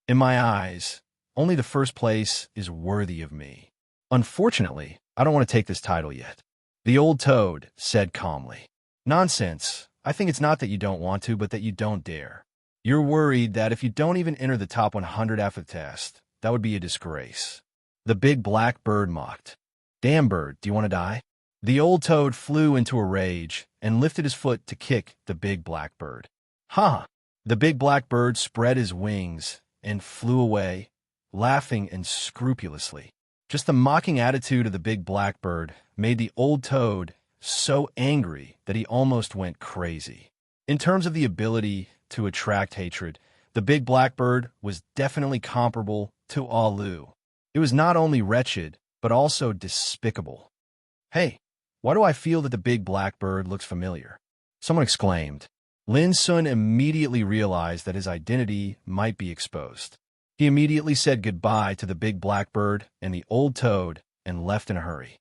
"In my eyes, only the first place is worthy of me. Unfortunately, I don't want to take this title yet." The old toad said calmly. "Nonsense. I think it's not that you don't want to, but that you don't dare. You're worried that if you don't even enter the top 100 after the test, that would be a disgrace." The big black bird mocked. "Damn bird, do you want to die?" The old toad flew into a rage and lifted his foot to kick the big black bird. "Ha!" The big black bird spread his wings and flew away, laughing unscrupulously. Just the mocking attitude of the big black bird made the old toad so angry that he almost went crazy. In terms of the ability to attract hatred, the big black bird was definitely comparable to Alu. It was not only wretched, but also despicable. "Hey, why do I feel that the big black bird looks familiar?" someone exclaimed. Lin Sun immediately realized that his identity might be exposed. He immediately said goodbye to the big black bird and the old toad and left in a hurry.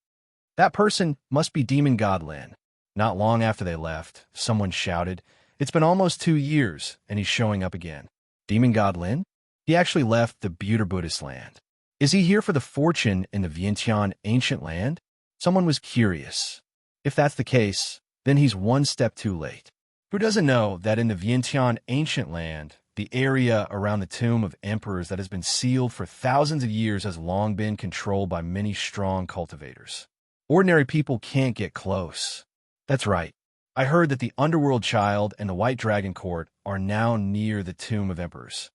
"That person must be Demon God Lin." Not long after they left, someone shouted, "It's been almost 2 years, and he's showing up again." Demon God Lin? He actually left the Buddha Buddhist land. Is he here for the fortune in the Vientiane ancient land? Someone was curious. If that's the case, then he's one step too late. Who doesn't know that in the Vientiane ancient land, the area around the tomb of emperors that has been sealed for thousands of years has long been controlled by many strong cultivators? Ordinary people can't get close. That's right. I heard that the Underworld Child and the White Dragon Court are now near the tomb of emperors.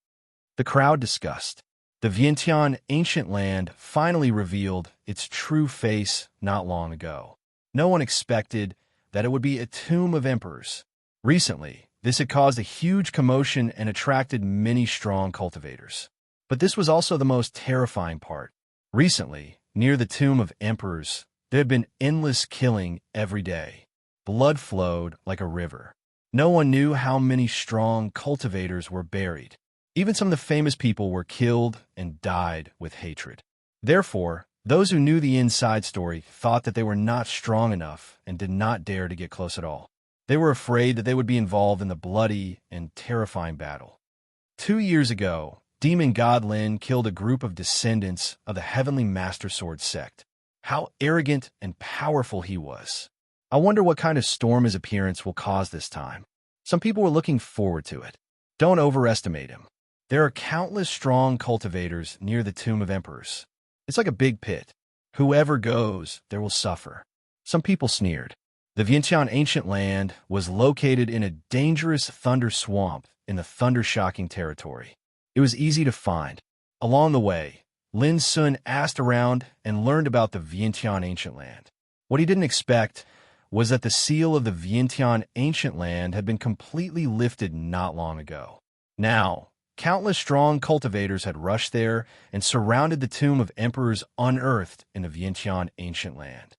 The crowd discussed. The Vientiane ancient land finally revealed its true face not long ago. No one expected that it would be a tomb of emperors. Recently, this had caused a huge commotion and attracted many strong cultivators. But this was also the most terrifying part. Recently, near the tomb of emperors, there had been endless killing every day. Blood flowed like a river. No one knew how many strong cultivators were buried. Even some of the famous people were killed and died with hatred. Therefore, those who knew the inside story thought that they were not strong enough and did not dare to get close at all. They were afraid that they would be involved in the bloody and terrifying battle. 2 years ago, Demon God Lin killed a group of descendants of the Heavenly Master Sword sect. How arrogant and powerful he was. I wonder what kind of storm his appearance will cause this time. Some people were looking forward to it. Don't overestimate him. There are countless strong cultivators near the tomb of emperors. It's like a big pit. Whoever goes, there will suffer. Some people sneered. The Vientiane ancient land was located in a dangerous thunder swamp in the thunder-shocking territory. It was easy to find. Along the way, Lin Sun asked around and learned about the Vientiane ancient land. What he didn't expect was that the seal of the Vientiane ancient land had been completely lifted not long ago. Now, countless strong cultivators had rushed there and surrounded the tomb of emperors unearthed in the Vientiane ancient land.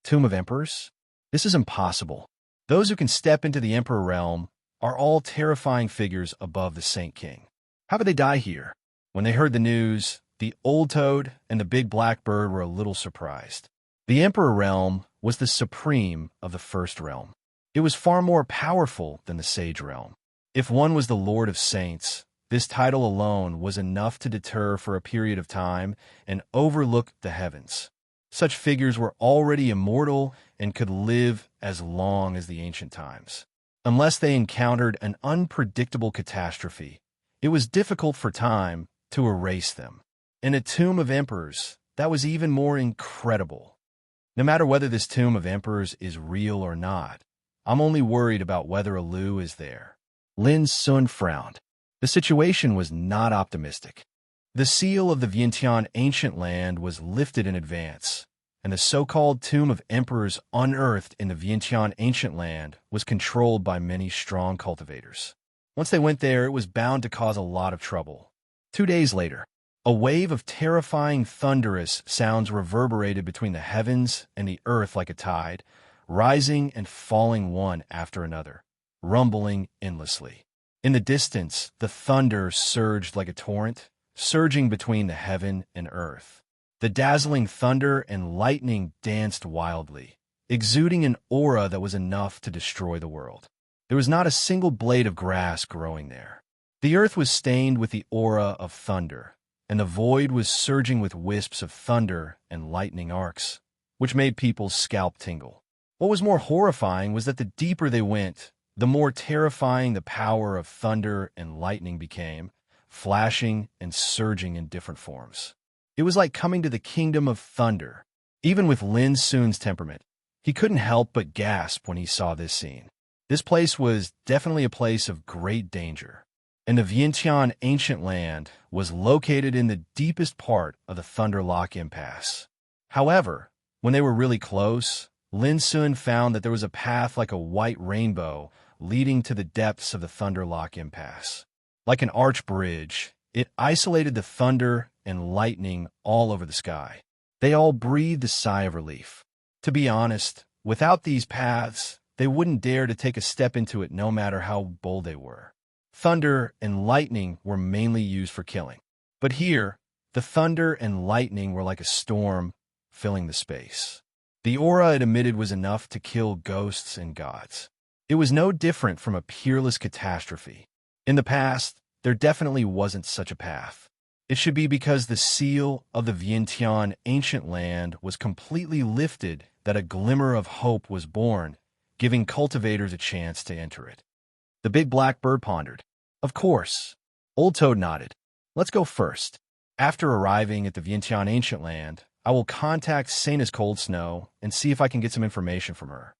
Tomb of emperors? This is impossible. Those who can step into the emperor realm are all terrifying figures above the Saint King. How could they die here? When they heard the news, the old toad and the big black bird were a little surprised. The emperor realm was the supreme of the first realm. It was far more powerful than the sage realm. If one was the Lord of Saints, this title alone was enough to deter for a period of time and overlook the heavens. Such figures were already immortal and could live as long as the ancient times. Unless they encountered an unpredictable catastrophe, it was difficult for time to erase them. In a tomb of emperors, that was even more incredible. No matter whether this tomb of emperors is real or not, I'm only worried about whether Alu is there. Lin Sun frowned. The situation was not optimistic. The seal of the Vientiane ancient land was lifted in advance, and the so-called tomb of emperors unearthed in the Vientiane ancient land was controlled by many strong cultivators. Once they went there, it was bound to cause a lot of trouble. 2 days later, a wave of terrifying thunderous sounds reverberated between the heavens and the earth like a tide, rising and falling one after another, rumbling endlessly. In the distance, the thunder surged like a torrent, surging between the heaven and earth. The dazzling thunder and lightning danced wildly, exuding an aura that was enough to destroy the world. There was not a single blade of grass growing there. The earth was stained with the aura of thunder, and the void was surging with wisps of thunder and lightning arcs, which made people's scalp tingle. What was more horrifying was that the deeper they went, the more terrifying the power of thunder and lightning became, flashing and surging in different forms. It was like coming to the kingdom of thunder. Even with Lin Sun's temperament, he couldn't help but gasp when he saw this scene. This place was definitely a place of great danger, and the Vientiane ancient land was located in the deepest part of the Thunderlock Impasse. However, when they were really close, Lin Sun found that there was a path like a white rainbow leading to the depths of the Thunderlock Impasse. Like an arch bridge, it isolated the thunder and lightning all over the sky. They all breathed a sigh of relief. To be honest, without these paths, they wouldn't dare to take a step into it no matter how bold they were. Thunder and lightning were mainly used for killing. But here, the thunder and lightning were like a storm filling the space. The aura it emitted was enough to kill ghosts and gods. It was no different from a peerless catastrophe. In the past, there definitely wasn't such a path. It should be because the seal of the Vientiane ancient land was completely lifted that a glimmer of hope was born, giving cultivators a chance to enter it. The big black bird pondered. Of course. Old Toad nodded. Let's go first. After arriving at the Vientiane ancient land, I will contact Saina's Cold Snow and see if I can get some information from her.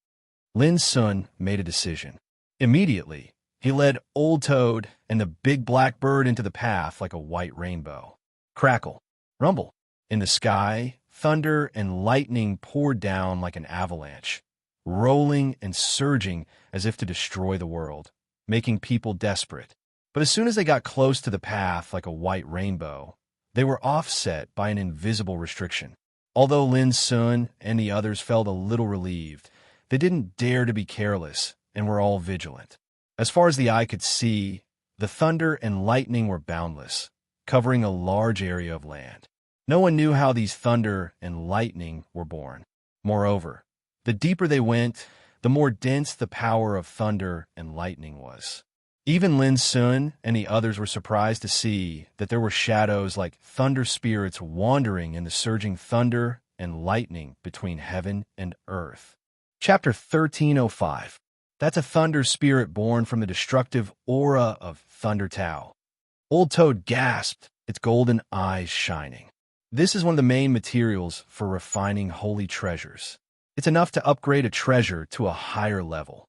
Lin Sun made a decision. Immediately, he led Old Toad and the big black bird into the path like a white rainbow. Crackle, rumble. In the sky, thunder and lightning poured down like an avalanche, rolling and surging as if to destroy the world, making people desperate. But as soon as they got close to the path like a white rainbow, they were offset by an invisible restriction. Although Lin Sun and the others felt a little relieved, they didn't dare to be careless and were all vigilant. As far as the eye could see, the thunder and lightning were boundless, covering a large area of land. No one knew how these thunder and lightning were born. Moreover, the deeper they went, the more dense the power of thunder and lightning was. Even Lin Sun and the others were surprised to see that there were shadows like thunder spirits wandering in the surging thunder and lightning between heaven and earth. Chapter 1305. That's a thunder spirit born from the destructive aura of Thunder Tao. Old Toad gasped, its golden eyes shining. This is one of the main materials for refining holy treasures. It's enough to upgrade a treasure to a higher level.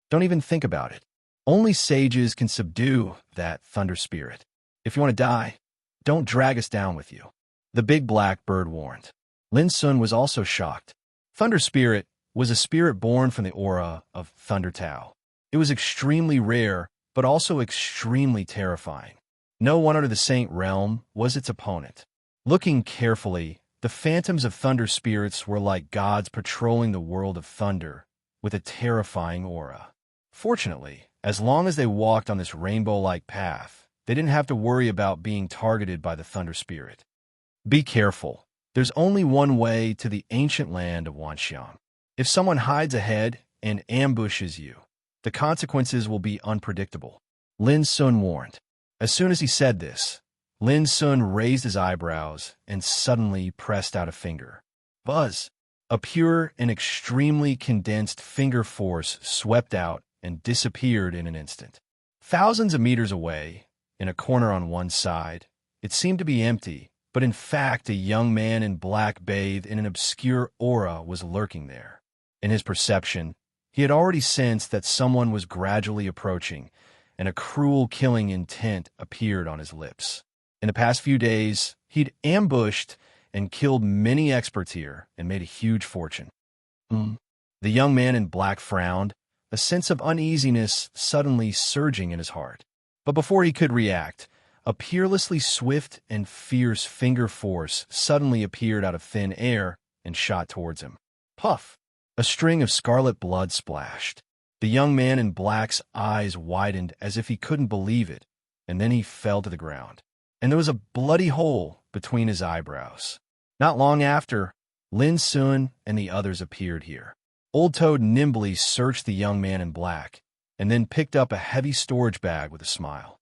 Don't even think about it. Only sages can subdue that thunder spirit. If you want to die, don't drag us down with you. The big black bird warned. Lin Sun was also shocked. Thunder spirit was a spirit born from the aura of Thunder Tao. It was extremely rare, but also extremely terrifying. No one under the Saint Realm was its opponent. Looking carefully, the phantoms of thunder spirits were like gods patrolling the world of thunder with a terrifying aura. Fortunately, as long as they walked on this rainbow-like path, they didn't have to worry about being targeted by the thunder spirit. Be careful. There's only one way to the ancient land of Wanxiang. If someone hides ahead and ambushes you, the consequences will be unpredictable. Lin Sun warned. As soon as he said this, Lin Sun raised his eyebrows and suddenly pressed out a finger. Buzz! A pure and extremely condensed finger force swept out and disappeared in an instant. Thousands of meters away, in a corner on one side, it seemed to be empty, but in fact a young man in black bathed in an obscure aura was lurking there. In his perception, he had already sensed that someone was gradually approaching, and a cruel killing intent appeared on his lips. In the past few days, he'd ambushed and killed many experts here and made a huge fortune. The young man in black frowned, a sense of uneasiness suddenly surging in his heart. But before he could react, a peerlessly swift and fierce finger force suddenly appeared out of thin air and shot towards him. Puff! A string of scarlet blood splashed. The young man in black's eyes widened as if he couldn't believe it, and then he fell to the ground. and there was a bloody hole between his eyebrows. Not long after, Lin Sun and the others appeared here. Old Toad nimbly searched the young man in black, and then picked up a heavy storage bag with a smile.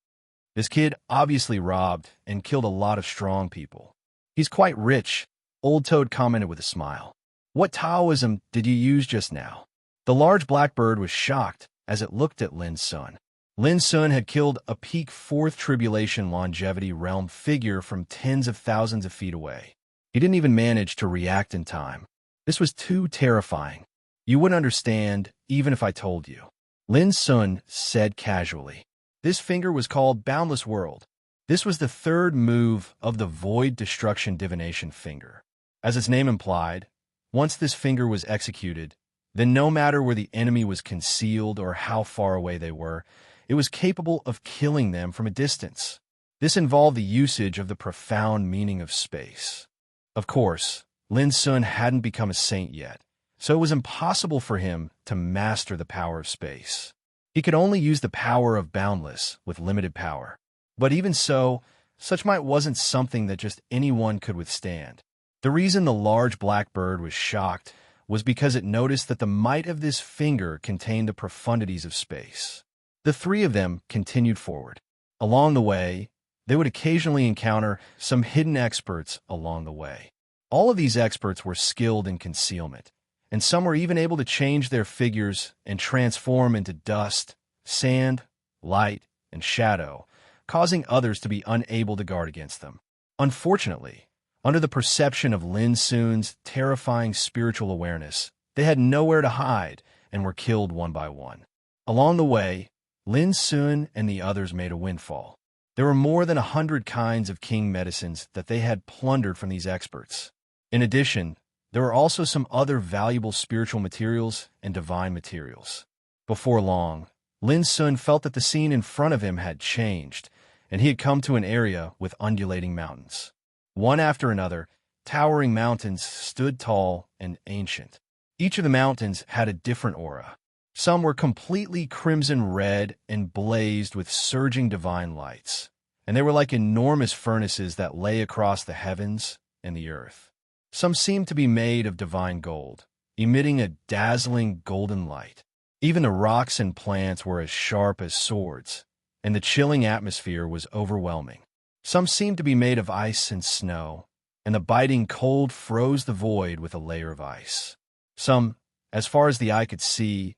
This kid obviously robbed and killed a lot of strong people. He's quite rich, Old Toad commented with a smile. What Taoism did you use just now? The large black bird was shocked as it looked at Lin Sun. Lin Sun had killed a peak fourth tribulation longevity realm figure from tens of thousands of feet away. He didn't even manage to react in time. This was too terrifying. You wouldn't understand even if I told you. Lin Sun said casually. This finger was called Boundless World. This was the third move of the Void Destruction Divination finger. As its name implied, once this finger was executed, then no matter where the enemy was concealed or how far away they were, it was capable of killing them from a distance. This involved the usage of the profound meaning of space. Of course, Lin Sun hadn't become a saint yet, so it was impossible for him to master the power of space. He could only use the power of Boundless with limited power. But even so, such might wasn't something that just anyone could withstand. The reason the large black bird was shocked was because it noticed that the might of this finger contained the profundities of space. The three of them continued forward. Along the way, they would occasionally encounter some hidden experts along the way. All of these experts were skilled in concealment, and some were even able to change their figures and transform into dust, sand, light, and shadow, causing others to be unable to guard against them. Unfortunately, under the perception of Lin Sun's terrifying spiritual awareness, they had nowhere to hide and were killed one by one. Along the way, Lin Sun and the others made a windfall. There were more than 100 kinds of king medicines that they had plundered from these experts. In addition, there were also some other valuable spiritual materials and divine materials. Before long, Lin Sun felt that the scene in front of him had changed, and he had come to an area with undulating mountains. One after another, towering mountains stood tall and ancient. Each of the mountains had a different aura. Some were completely crimson red and blazed with surging divine lights, and they were like enormous furnaces that lay across the heavens and the earth. Some seemed to be made of divine gold, emitting a dazzling golden light. Even the rocks and plants were as sharp as swords, and the chilling atmosphere was overwhelming. Some seemed to be made of ice and snow, and the biting cold froze the void with a layer of ice. Some, as far as the eye could see,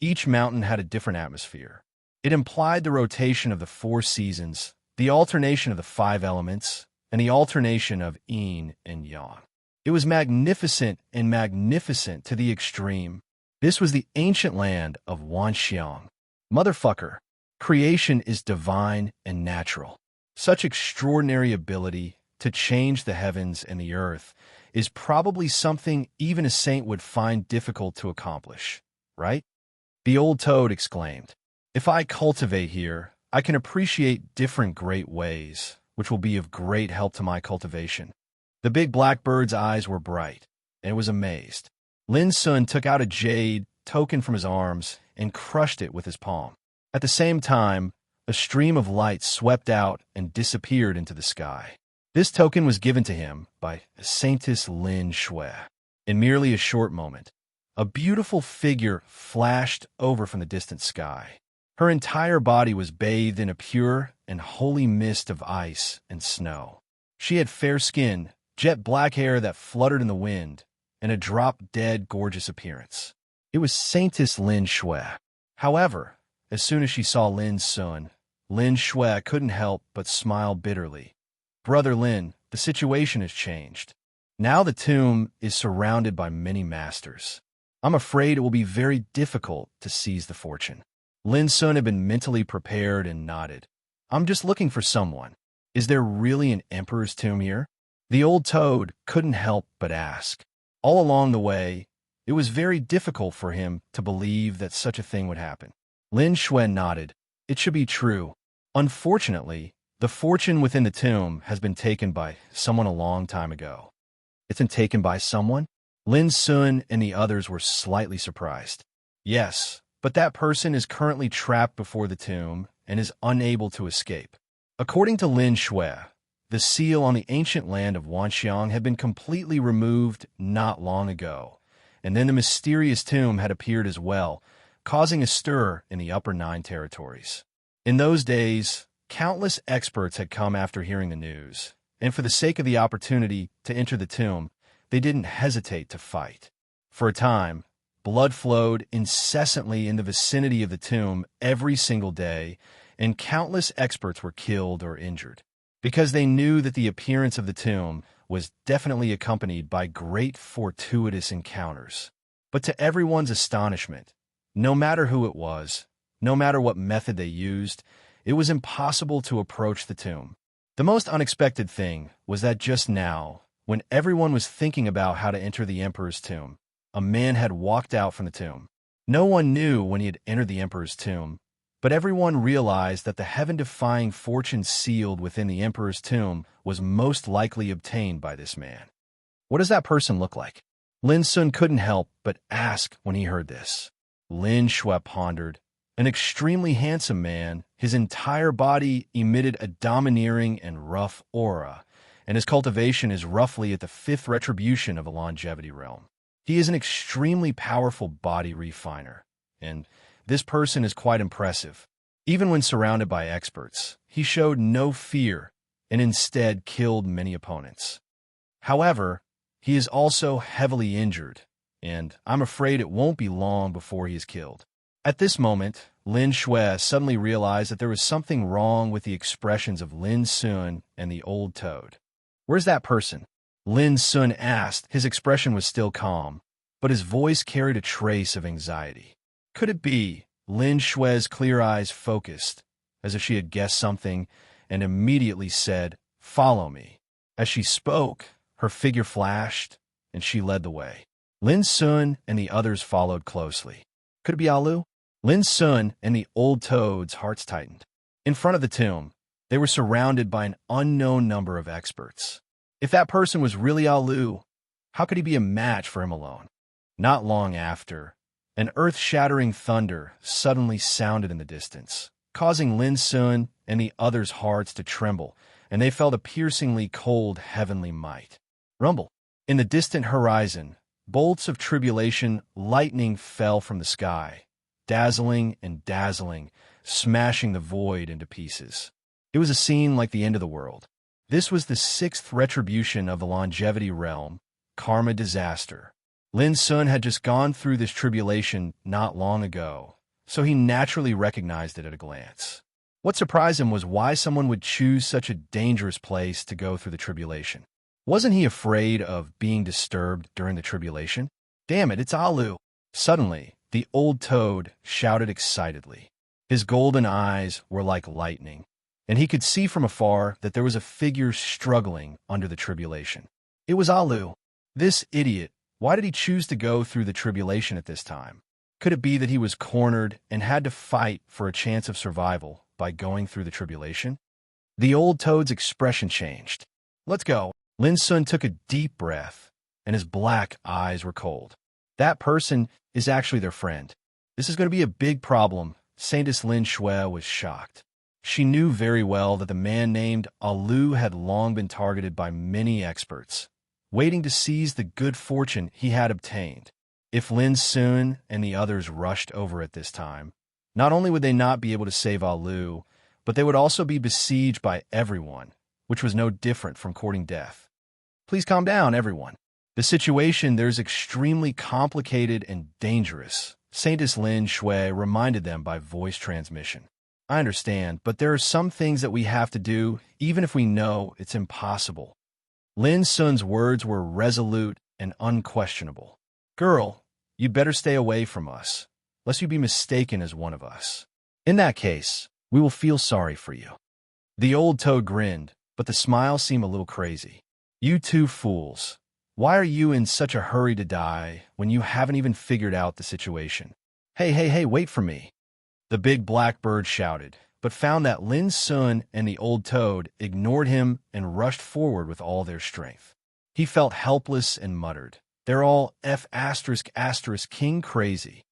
each mountain had a different atmosphere. It implied the rotation of the 4 seasons, the alternation of the 5 elements, and the alternation of yin and yang. It was magnificent and magnificent to the extreme. This was the ancient land of Wanxiang. Motherfucker, creation is divine and natural. Such extraordinary ability to change the heavens and the earth is probably something even a saint would find difficult to accomplish, right? The old toad exclaimed, "If I cultivate here, I can appreciate different great ways, which will be of great help to my cultivation." The big black bird's eyes were bright, and it was amazed. Lin Sun took out a jade token from his arms and crushed it with his palm. At the same time, a stream of light swept out and disappeared into the sky. This token was given to him by Saintess Lin Shui. In merely a short moment, a beautiful figure flashed over from the distant sky. Her entire body was bathed in a pure and holy mist of ice and snow. She had fair skin, jet black hair that fluttered in the wind, and a drop-dead gorgeous appearance. It was Saintess Lin Shui. However, as soon as she saw Lin Sun, Lin Shui couldn't help but smile bitterly. "Brother Lin, the situation has changed. Now the tomb is surrounded by many masters. I'm afraid it will be very difficult to seize the fortune." Lin Sun had been mentally prepared and nodded. "I'm just looking for someone. Is there really an emperor's tomb here?" The old toad couldn't help but ask. All along the way, it was very difficult for him to believe that such a thing would happen. Lin Shui nodded. "It should be true. Unfortunately, the fortune within the tomb has been taken by someone a long time ago." "It's been taken by someone?" Lin Sun and the others were slightly surprised. "Yes, but that person is currently trapped before the tomb and is unable to escape." According to Lin Shui, The seal on the ancient land of Wanxiang had been completely removed not long ago, and then the mysterious tomb had appeared as well, causing a stir in the Upper Nine territories. In those days, countless experts had come after hearing the news, and for the sake of the opportunity to enter the tomb, they didn't hesitate to fight. For a time, blood flowed incessantly in the vicinity of the tomb every single day, and countless experts were killed or injured, because they knew that the appearance of the tomb was definitely accompanied by great fortuitous encounters. But to everyone's astonishment, no matter who it was, no matter what method they used, it was impossible to approach the tomb. The most unexpected thing was that just now, when everyone was thinking about how to enter the emperor's tomb, a man had walked out from the tomb. No one knew when he had entered the emperor's tomb, but everyone realized that the heaven-defying fortune sealed within the emperor's tomb was most likely obtained by this man. What does that person look like? Lin Sun couldn't help but ask when he heard this. Lin Shui pondered. An extremely handsome man, his entire body emitted a domineering and rough aura, and his cultivation is roughly at the 5th retribution of a longevity realm. He is an extremely powerful body refiner, and this person is quite impressive. Even when surrounded by experts, he showed no fear and instead killed many opponents. However, he is also heavily injured, and I'm afraid it won't be long before he is killed. At this moment, Lin Shui suddenly realized that there was something wrong with the expressions of Lin Sun and the old toad. "Where's that person?" Lin Sun asked. His expression was still calm, but his voice carried a trace of anxiety. Could it be? Lin Shui's clear eyes focused, as if she had guessed something, and immediately said, "Follow me." As she spoke, her figure flashed, and she led the way. Lin Sun and the others followed closely. Could it be Alu? Lin Sun and the old toad's hearts tightened. In front of the tomb, they were surrounded by an unknown number of experts. If that person was really Alu, how could he be a match for him alone? Not long after, an earth-shattering thunder suddenly sounded in the distance, causing Lin Sun and the others' hearts to tremble, and they felt a piercingly cold heavenly might. Rumble. In the distant horizon, bolts of tribulation lightning fell from the sky, dazzling and dazzling, smashing the void into pieces. It was a scene like the end of the world. This was the 6th retribution of the longevity realm, karma disaster. Lin Sun had just gone through this tribulation not long ago, so he naturally recognized it at a glance. What surprised him was why someone would choose such a dangerous place to go through the tribulation. Wasn't he afraid of being disturbed during the tribulation? Damn it, it's Alu! Suddenly, the old toad shouted excitedly. His golden eyes were like lightning, and he could see from afar that there was a figure struggling under the tribulation. It was Alu. This idiot, why did he choose to go through the tribulation at this time? Could it be that he was cornered and had to fight for a chance of survival by going through the tribulation? The old toad's expression changed. Let's go. Lin Sun took a deep breath, and his black eyes were cold. That person is actually their friend. This is going to be a big problem. Saintess Lin Shui was shocked. She knew very well that the man named Alu had long been targeted by many experts, waiting to seize the good fortune he had obtained. If Lin Sun and the others rushed over at this time, not only would they not be able to save Alu, but they would also be besieged by everyone, which was no different from courting death. Please calm down, everyone. The situation there is extremely complicated and dangerous, Saintess Lin Shui reminded them by voice transmission. I understand, but there are some things that we have to do, even if we know it's impossible. Lin Sun's words were resolute and unquestionable. Girl, you'd better stay away from us, lest you be mistaken as one of us. In that case, we will feel sorry for you. The old toad grinned, but the smile seemed a little crazy. You two fools. Why are you in such a hurry to die when you haven't even figured out the situation? Hey, wait for me. The big black bird shouted, but found that Lin Sun and the old toad ignored him and rushed forward with all their strength. He felt helpless and muttered, "They're all ****king crazy."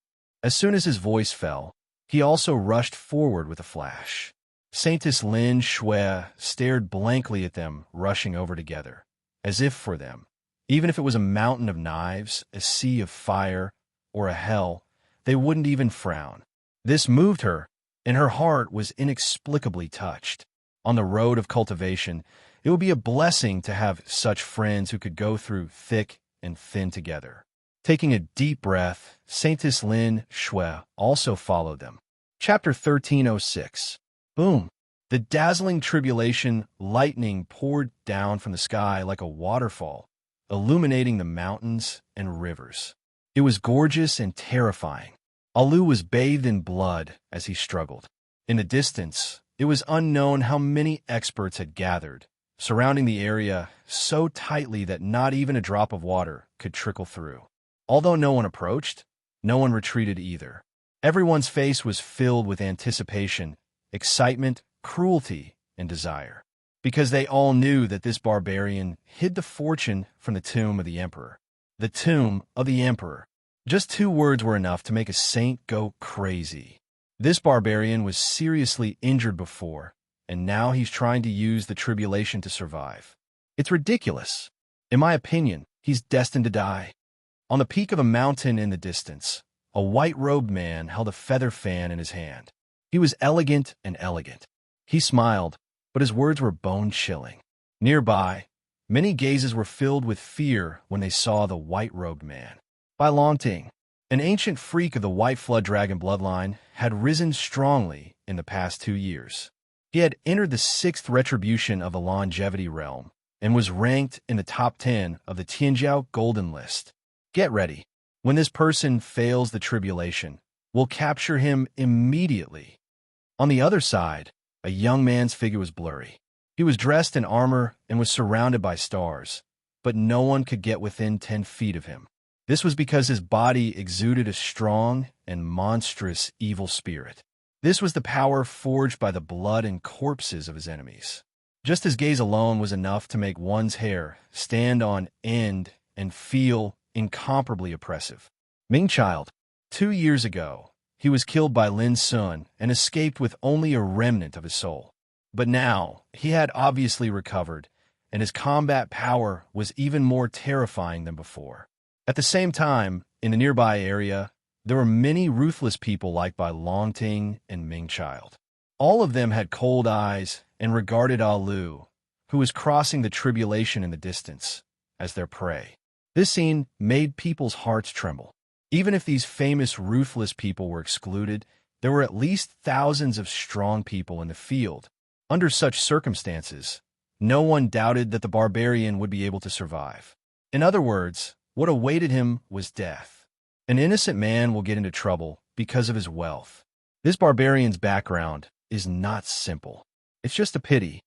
As soon as his voice fell, he also rushed forward with a flash. Saintess Lin Shui stared blankly at them rushing over together, as if for them. Even if it was a mountain of knives, a sea of fire, or a hell, they wouldn't even frown. This moved her, and her heart was inexplicably touched. On the road of cultivation, it would be a blessing to have such friends who could go through thick and thin together. Taking a deep breath, Saintess Lin Shui also followed them. Chapter 1306. Boom! The dazzling tribulation lightning poured down from the sky like a waterfall, illuminating the mountains and rivers. It was gorgeous and terrifying. Alu was bathed in blood as he struggled. In the distance, it was unknown how many experts had gathered, surrounding the area so tightly that not even a drop of water could trickle through. Although no one approached, no one retreated either. Everyone's face was filled with anticipation, excitement, cruelty, and desire, because they all knew that this barbarian hid the fortune from the tomb of the emperor. The tomb of the emperor. Just 2 words were enough to make a saint go crazy. This barbarian was seriously injured before, and now he's trying to use the tribulation to survive. It's ridiculous. In my opinion, he's destined to die. On the peak of a mountain in the distance, a white-robed man held a feather fan in his hand. He was elegant and elegant. He smiled, but his words were bone-chilling. Nearby, many gazes were filled with fear when they saw the white-robed man. Bai Longting, an ancient freak of the White Flood Dragon bloodline, had risen strongly in the past 2 years. He had entered the 6th retribution of the longevity realm and was ranked in the top 10 of the Tianjiao Golden List. Get ready. When this person fails the tribulation, we'll capture him immediately. On the other side, a young man's figure was blurry. He was dressed in armor and was surrounded by stars, but no one could get within 10 feet of him. This was because his body exuded a strong and monstrous evil spirit. This was the power forged by the blood and corpses of his enemies. Just his gaze alone was enough to make one's hair stand on end and feel incomparably oppressive. Ming Child. 2 years ago, he was killed by Lin Sun and escaped with only a remnant of his soul. But now, he had obviously recovered, and his combat power was even more terrifying than before. At the same time, in the nearby area, there were many ruthless people like Bai Longting and Ming Child. All of them had cold eyes and regarded Alu, who was crossing the tribulation in the distance, as their prey. This scene made people's hearts tremble. Even if these famous ruthless people were excluded, there were at least thousands of strong people in the field. Under such circumstances, no one doubted that the barbarian would be able to survive. In other words, what awaited him was death. An innocent man will get into trouble because of his wealth. This barbarian's background is not simple. It's just a pity.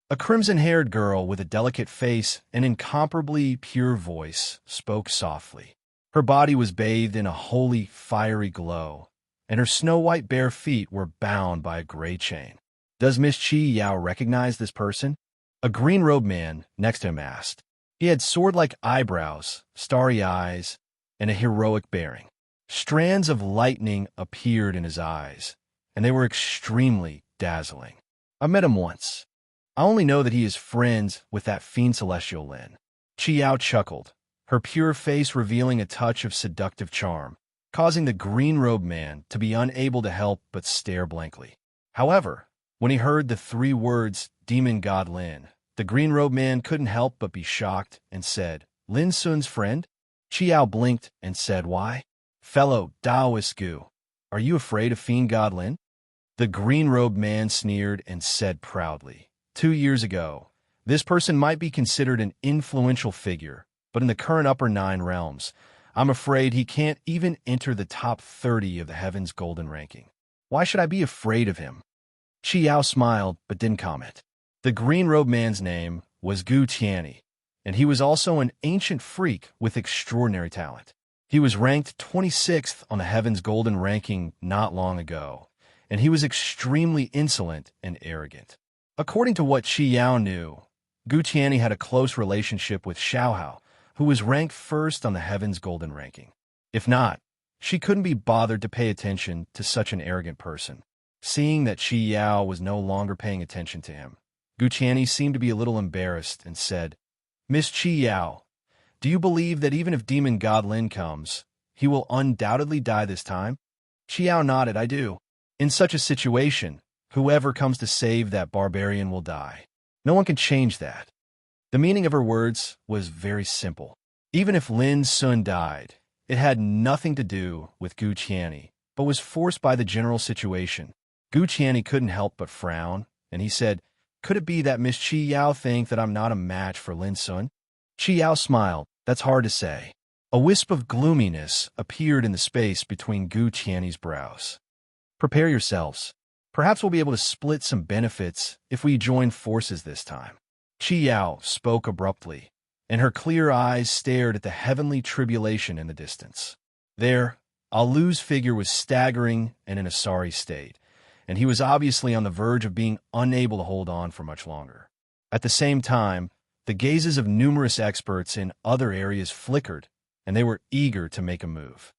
A crimson-haired girl with a delicate face and incomparably pure voice spoke softly. Her body was bathed in a holy, fiery glow, and her snow-white bare feet were bound by a gray chain. Does Miss Chi Yao recognize this person? A green-robed man next to him asked. He had sword-like eyebrows, starry eyes, and a heroic bearing. Strands of lightning appeared in his eyes, and they were extremely dazzling. I met him once. I only know that he is friends with that fiend celestial Lin. Chi Yao chuckled, her pure face revealing a touch of seductive charm, causing the green-robed man to be unable to help but stare blankly. However, when he heard the 3 words, Demon God Lin, the green-robed man couldn't help but be shocked and said, Lin Sun's friend? Chi Yao blinked and said, why? Fellow Taoist Gu, are you afraid of fiend God Lin? The green-robed man sneered and said proudly, 2 years ago, this person might be considered an influential figure, but in the current upper 9 realms, I'm afraid he can't even enter the top 30 of the Heaven's Golden ranking. Why should I be afraid of him? Chi Yao smiled but didn't comment. The green-robed man's name was Gu Tianyi, and he was also an ancient freak with extraordinary talent. He was ranked 26th on the Heaven's Golden ranking not long ago, and he was extremely insolent and arrogant. According to what Chi Yao knew, Gu Tianyi had a close relationship with Xiaohao, who was ranked first on the Heaven's Golden ranking. If not, she couldn't be bothered to pay attention to such an arrogant person. Seeing that Chi Yao was no longer paying attention to him, Gu Qianni seemed to be a little embarrassed and said, "Miss Chi Yao, do you believe that even if demon god Lin comes, he will undoubtedly die this time?" Chi Yao nodded. "I do. In such a situation, whoever comes to save that barbarian will die. No one can change that." The meaning of her words was very simple. Even if Lin Sun died, it had nothing to do with Gu Qianni, but was forced by the general situation. Gu Qianni couldn't help but frown, and he said, "Could it be that Miss Chi Yao think that I'm not a match for Lin Sun?" Chi Yao smiled. "That's hard to say." A wisp of gloominess appeared in the space between Gu Qianni's brows. "Prepare yourselves. Perhaps we'll be able to split some benefits if we join forces this time." Chi Yao spoke abruptly, and her clear eyes stared at the heavenly tribulation in the distance. There, Alu's figure was staggering and in a sorry state, and he was obviously on the verge of being unable to hold on for much longer. At the same time, the gazes of numerous experts in other areas flickered, and they were eager to make a move.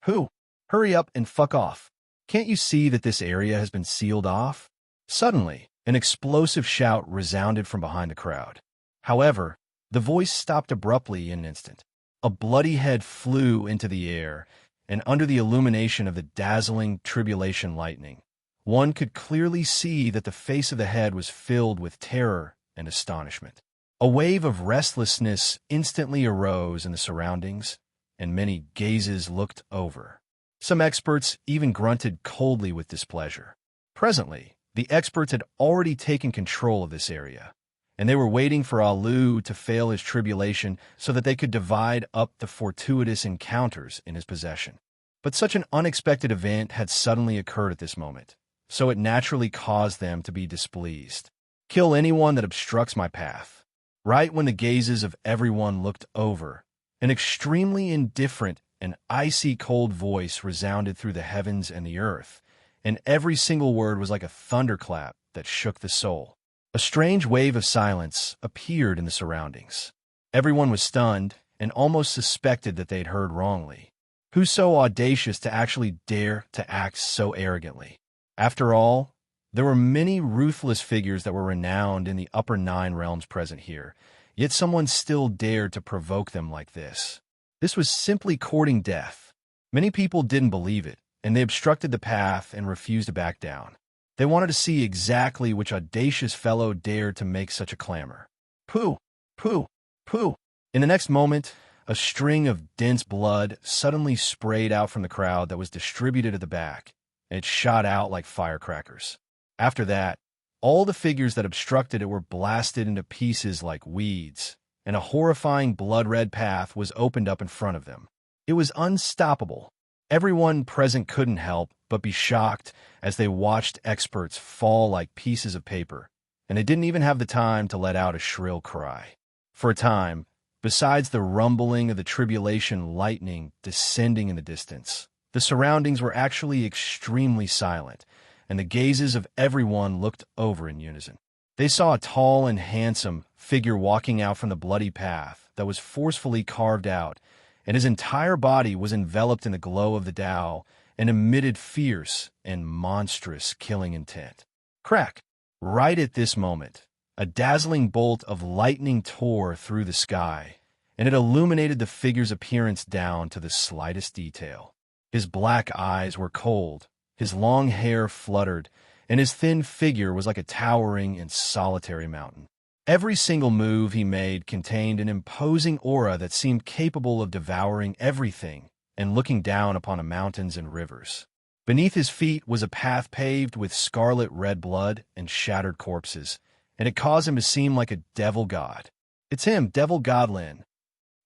"Who? Hurry up and fuck off. Can't you see that this area has been sealed off?" Suddenly, an explosive shout resounded from behind the crowd. However, the voice stopped abruptly in an instant. A bloody head flew into the air, and under the illumination of the dazzling tribulation lightning, one could clearly see that the face of the head was filled with terror and astonishment. A wave of restlessness instantly arose in the surroundings, and many gazes looked over. Some experts even grunted coldly with displeasure. Presently, the experts had already taken control of this area, and they were waiting for Alu to fail his tribulation so that they could divide up the fortuitous encounters in his possession. But such an unexpected event had suddenly occurred at this moment, so it naturally caused them to be displeased. "Kill anyone that obstructs my path." Right when the gazes of everyone looked over, an extremely indifferent and icy cold voice resounded through the heavens and the earth, and every single word was like a thunderclap that shook the soul. A strange wave of silence appeared in the surroundings. Everyone was stunned and almost suspected that they'd heard wrongly. Who's so audacious to actually dare to act so arrogantly? After all, there were many ruthless figures that were renowned in the upper 9 realms present here, yet someone still dared to provoke them like this. This was simply courting death. Many people didn't believe it, and they obstructed the path and refused to back down. They wanted to see exactly which audacious fellow dared to make such a clamor. Pooh! Pooh! Pooh! In the next moment, a string of dense blood suddenly sprayed out from the crowd that was distributed at the back, and it shot out like firecrackers. After that, all the figures that obstructed it were blasted into pieces like weeds, and a horrifying blood-red path was opened up in front of them. It was unstoppable. Everyone present couldn't help but be shocked as they watched experts fall like pieces of paper, and they didn't even have the time to let out a shrill cry. For a time, besides the rumbling of the tribulation lightning descending in the distance, the surroundings were actually extremely silent, and the gazes of everyone looked over in unison. They saw a tall and handsome figure walking out from the bloody path that was forcefully carved out, and his entire body was enveloped in the glow of the Tao and emitted fierce and monstrous killing intent. Crack! Right at this moment, a dazzling bolt of lightning tore through the sky, and it illuminated the figure's appearance down to the slightest detail. His black eyes were cold, his long hair fluttered, and his thin figure was like a towering and solitary mountain. Every single move he made contained an imposing aura that seemed capable of devouring everything and looking down upon the mountains and rivers. Beneath his feet was a path paved with scarlet red blood and shattered corpses, and it caused him to seem like a devil god. "It's him, Devil God Lin!"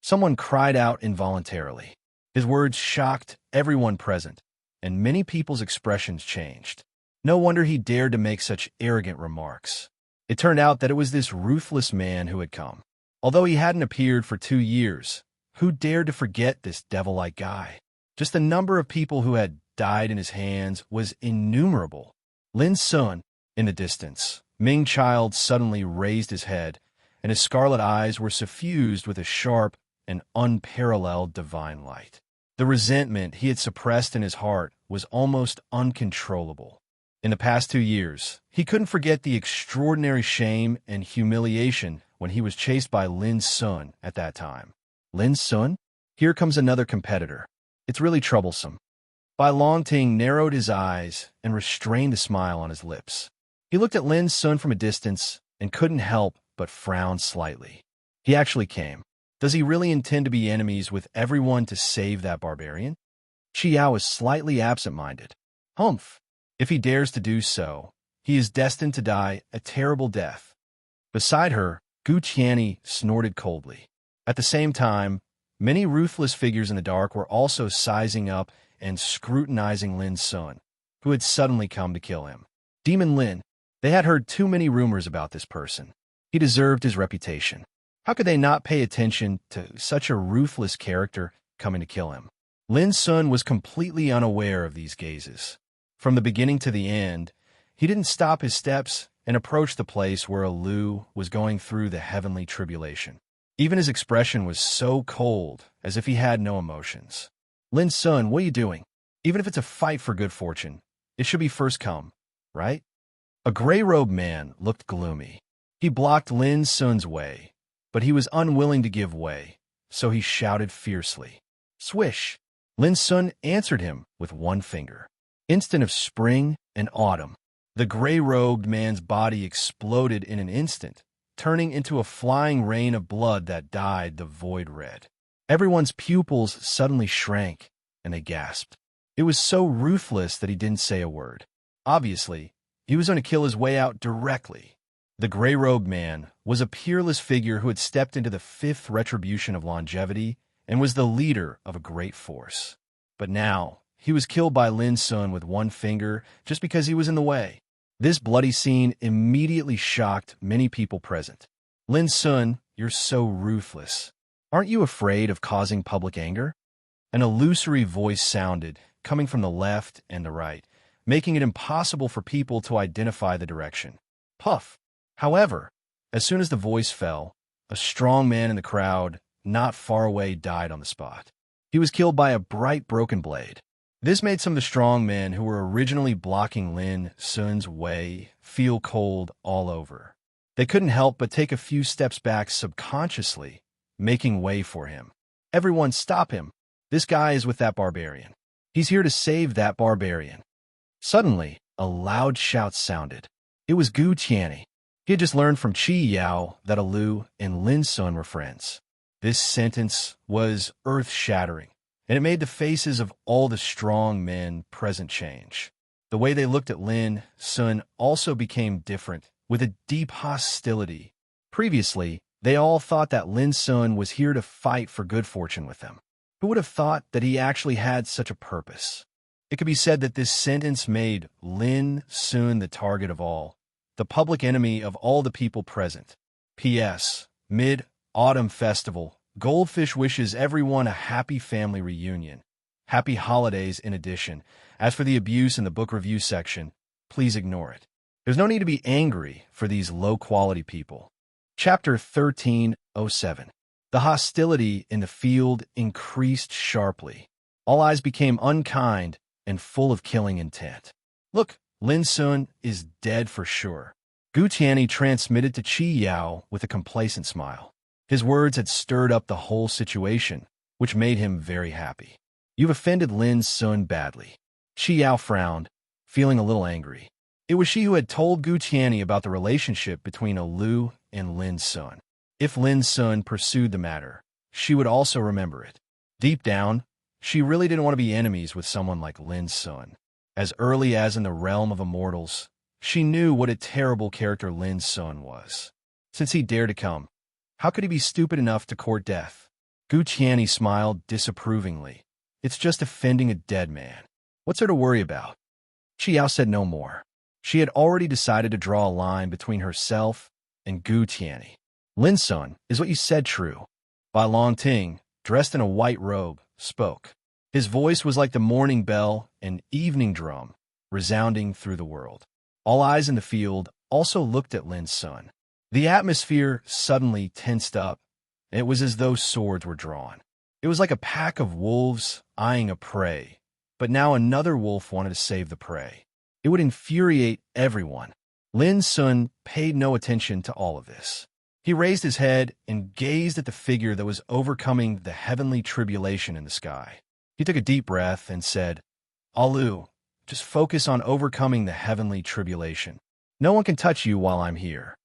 Someone cried out involuntarily. His words shocked everyone present, and many people's expressions changed. No wonder he dared to make such arrogant remarks. It turned out that it was this ruthless man who had come. Although he hadn't appeared for 2 years, who dared to forget this devil-like guy? Just the number of people who had died in his hands was innumerable. Lin Sun, in the distance, Ming Child suddenly raised his head, and his scarlet eyes were suffused with a sharp and unparalleled divine light. The resentment he had suppressed in his heart was almost uncontrollable. In the past 2 years, he couldn't forget the extraordinary shame and humiliation when he was chased by Lin Sun at that time. Lin Sun? Here comes another competitor. It's really troublesome. Bai Longting narrowed his eyes and restrained a smile on his lips. He looked at Lin Sun from a distance and couldn't help but frown slightly. He actually came. Does he really intend to be enemies with everyone to save that barbarian? Qiao is slightly absent-minded. Humph! If he dares to do so, he is destined to die a terrible death. Beside her, Gu Qianni snorted coldly. At the same time, many ruthless figures in the dark were also sizing up and scrutinizing Lin Sun, who had suddenly come to kill him. Demon Lin. They had heard too many rumors about this person. He deserved his reputation. How could they not pay attention to such a ruthless character coming to kill him? Lin Sun was completely unaware of these gazes. From the beginning to the end, he didn't stop his steps and approach the place where Lu was going through the heavenly tribulation. Even his expression was so cold, as if he had no emotions. Lin Sun, what are you doing? Even if it's a fight for good fortune, it should be first come, right? A gray-robed man looked gloomy. He blocked Lin Sun's way, but he was unwilling to give way, so he shouted fiercely. Swish! Lin Sun answered him with one finger. Instant of spring and autumn. The gray-robed man's body exploded in an instant, turning into a flying rain of blood that dyed the void red. Everyone's pupils suddenly shrank, and they gasped. It was so ruthless that he didn't say a word. Obviously, he was going to kill his way out directly. The gray-robed man was a peerless figure who had stepped into the fifth retribution of longevity and was the leader of a great force. But now, he was killed by Lin Sun with one finger just because he was in the way. This bloody scene immediately shocked many people present. Lin Sun, you're so ruthless. Aren't you afraid of causing public anger? An illusory voice sounded, coming from the left and the right, making it impossible for people to identify the direction. Puff! However, as soon as the voice fell, a strong man in the crowd, not far away, died on the spot. He was killed by a bright broken blade. This made some of the strong men who were originally blocking Lin Sun's way feel cold all over. They couldn't help but take a few steps back subconsciously, making way for him. Everyone stop him! This guy is with that barbarian. He's here to save that barbarian. Suddenly, a loud shout sounded. It was Gu Qianni. He had just learned from Qi Yao that Lu and Lin Sun were friends. This sentence was earth-shattering, and it made the faces of all the strong men present change. The way they looked at Lin Sun also became different, with a deep hostility. Previously, they all thought that Lin Sun was here to fight for good fortune with them. Who would have thought that he actually had such a purpose? It could be said that this sentence made Lin Sun the target of all, the public enemy of all the people present. P.S. Mid-Autumn Festival. Goldfish wishes everyone a happy family reunion. Happy holidays in addition. As for the abuse in the book review section, please ignore it. There's no need to be angry for these low-quality people. Chapter 1307. The hostility in the field increased sharply. All eyes became unkind and full of killing intent. Look, Lin Sun is dead for sure. Gu Qianni transmitted to Qi Yao with a complacent smile. His words had stirred up the whole situation, which made him very happy. You've offended Lin Sun badly. Qi Yao frowned, feeling a little angry. It was she who had told Gu Qianni about the relationship between Lu and Lin Sun. If Lin Sun pursued the matter, she would also remember it. Deep down, she really didn't want to be enemies with someone like Lin Sun. As early as in the realm of immortals, she knew what a terrible character Lin Sun was. Since he dared to come, how could he be stupid enough to court death? Gu Qianni smiled disapprovingly. It's just offending a dead man. What's there to worry about? Qiao said no more. She had already decided to draw a line between herself and Gu Qianni. Lin Sun, is what you said true? Bai Longting, dressed in a white robe, spoke. His voice was like the morning bell and evening drum, resounding through the world. All eyes in the field also looked at Lin Sun. The atmosphere suddenly tensed up. It was as though swords were drawn. It was like a pack of wolves eyeing a prey, but now another wolf wanted to save the prey. It would infuriate everyone. Lin Sun paid no attention to all of this. He raised his head and gazed at the figure that was overcoming the heavenly tribulation in the sky. He took a deep breath and said, "Alu, just focus on overcoming the heavenly tribulation. No one can touch you while I'm here."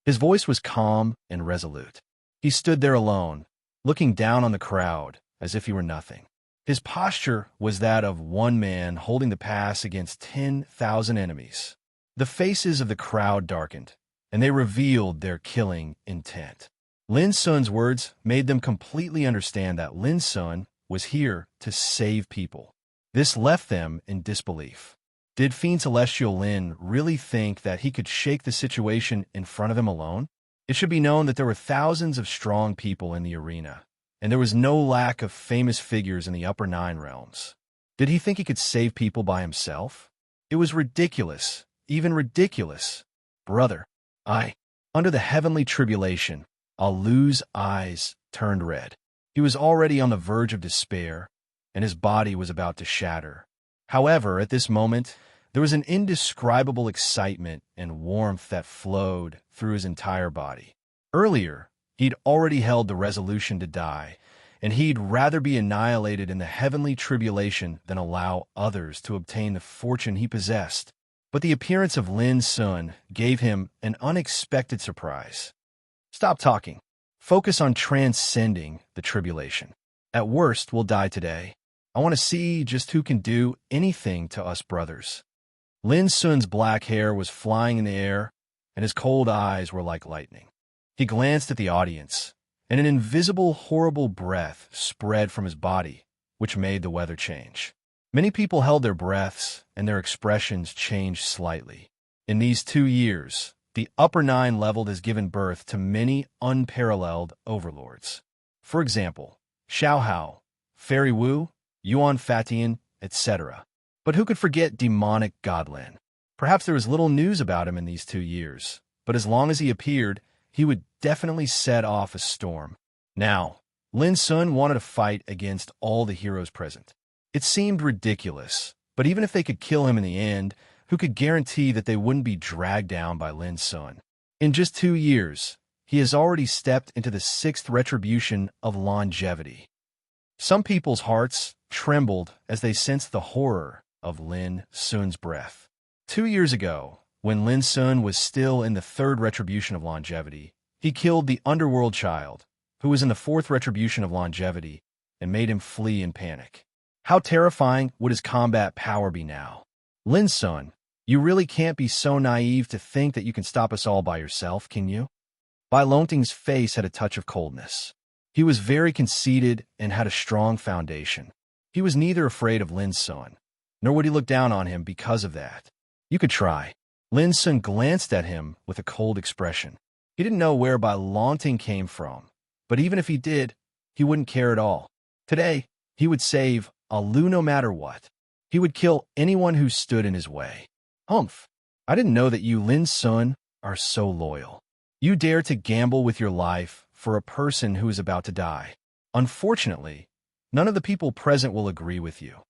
His voice was calm and resolute. He stood there alone, looking down on the crowd as if he were nothing. His posture was that of one man holding the pass against 10,000 enemies. The faces of the crowd darkened, and they revealed their killing intent. Lin Sun's words made them completely understand that Lin Sun was here to save people. This left them in disbelief. Did Fiend Celestial Lin really think that he could shake the situation in front of him alone? It should be known that there were thousands of strong people in the arena, and there was no lack of famous figures in the upper 9 realms. Did he think he could save people by himself? It was ridiculous, even ridiculous. Brother, under the heavenly tribulation, Alu's eyes turned red. He was already on the verge of despair, and his body was about to shatter. However, at this moment, there was an indescribable excitement and warmth that flowed through his entire body. Earlier, he'd already held the resolution to die, and he'd rather be annihilated in the heavenly tribulation than allow others to obtain the fortune he possessed. But the appearance of Lin Sun gave him an unexpected surprise. "Stop talking. Focus on transcending the tribulation. At worst, we'll die today. I want to see just who can do anything to us brothers." Lin Sun's black hair was flying in the air, and his cold eyes were like lightning. He glanced at the audience, and an invisible, horrible breath spread from his body, which made the weather change. Many people held their breaths, and their expressions changed slightly. In these 2 years, the upper 9 level has given birth to many unparalleled overlords. For example, Xiao Hao, Fairy Wu, Yuan Fatian, etc. But who could forget demonic Godlin? Perhaps there was little news about him in these 2 years, but as long as he appeared, he would definitely set off a storm. Now, Lin Sun wanted to fight against all the heroes present. It seemed ridiculous, but even if they could kill him in the end, who could guarantee that they wouldn't be dragged down by Lin Sun? In just 2 years, he has already stepped into the 6th retribution of longevity. Some people's hearts trembled as they sensed the horror of Lin Sun's breath. 2 years ago, when Lin Sun was still in the 3rd retribution of longevity, he killed the underworld child, who was in the 4th retribution of longevity, and made him flee in panic. How terrifying would his combat power be now? Lin Sun, you really can't be so naive to think that you can stop us all by yourself, can you? Bai Longting's face had a touch of coldness. He was very conceited and had a strong foundation. He was neither afraid of Lin Sun, nor would he look down on him because of that. You could try. Lin Sun glanced at him with a cold expression. He didn't know where Bai Longting came from, but even if he did, he wouldn't care at all. Today, he would save Alu no matter what. He would kill anyone who stood in his way. Humph! I didn't know that you, Lin Sun, are so loyal. You dare to gamble with your life for a person who is about to die. Unfortunately, none of the people present will agree with you.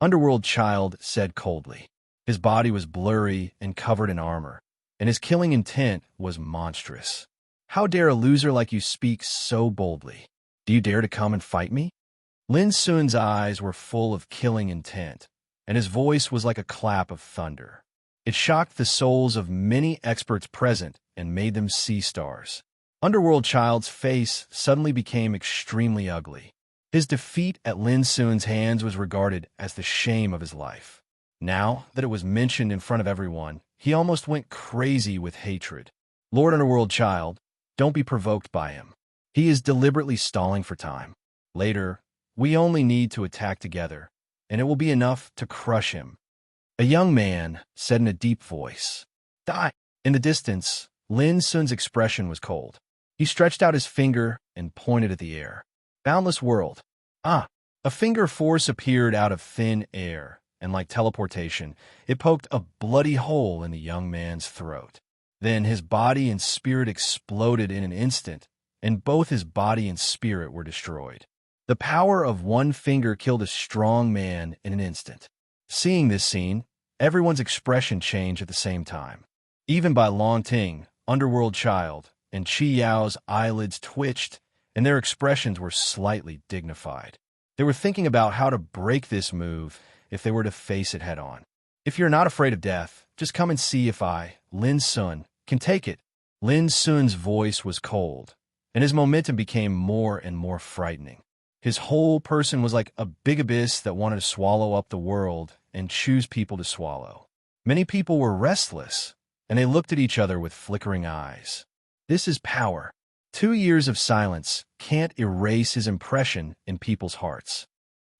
Underworld Child said coldly. His body was blurry and covered in armor, and his killing intent was monstrous. How dare a loser like you speak so boldly? Do you dare to come and fight me? Lin Sun's eyes were full of killing intent, and his voice was like a clap of thunder. It shocked the souls of many experts present and made them see stars. Underworld Child's face suddenly became extremely ugly. His defeat at Lin Sun's hands was regarded as the shame of his life. Now that it was mentioned in front of everyone, he almost went crazy with hatred. Lord Underworld Child, don't be provoked by him. He is deliberately stalling for time. Later, we only need to attack together, and it will be enough to crush him. A young man said in a deep voice, "Die!" In the distance, Lin Sun's expression was cold. He stretched out his finger and pointed at the air. Boundless world. A finger force appeared out of thin air, and like teleportation, it poked a bloody hole in the young man's throat. Then his body and spirit exploded in an instant, and both his body and spirit were destroyed. The power of one finger killed a strong man in an instant. Seeing this scene, Everyone's expression changed at the same time. Even by Long Ting, Underworld Child, and Chi Yao's eyelids twitched, and their expressions were slightly dignified. They were thinking about how to break this move if they were to face it head-on. If you're not afraid of death, just come and see if I, Lin Sun, can take it. Lin Sun's voice was cold, and his momentum became more and more frightening. His whole person was like a big abyss that wanted to swallow up the world and choose people to swallow. Many people were restless, and they looked at each other with flickering eyes. This is power. 2 years of silence can't erase his impression in people's hearts.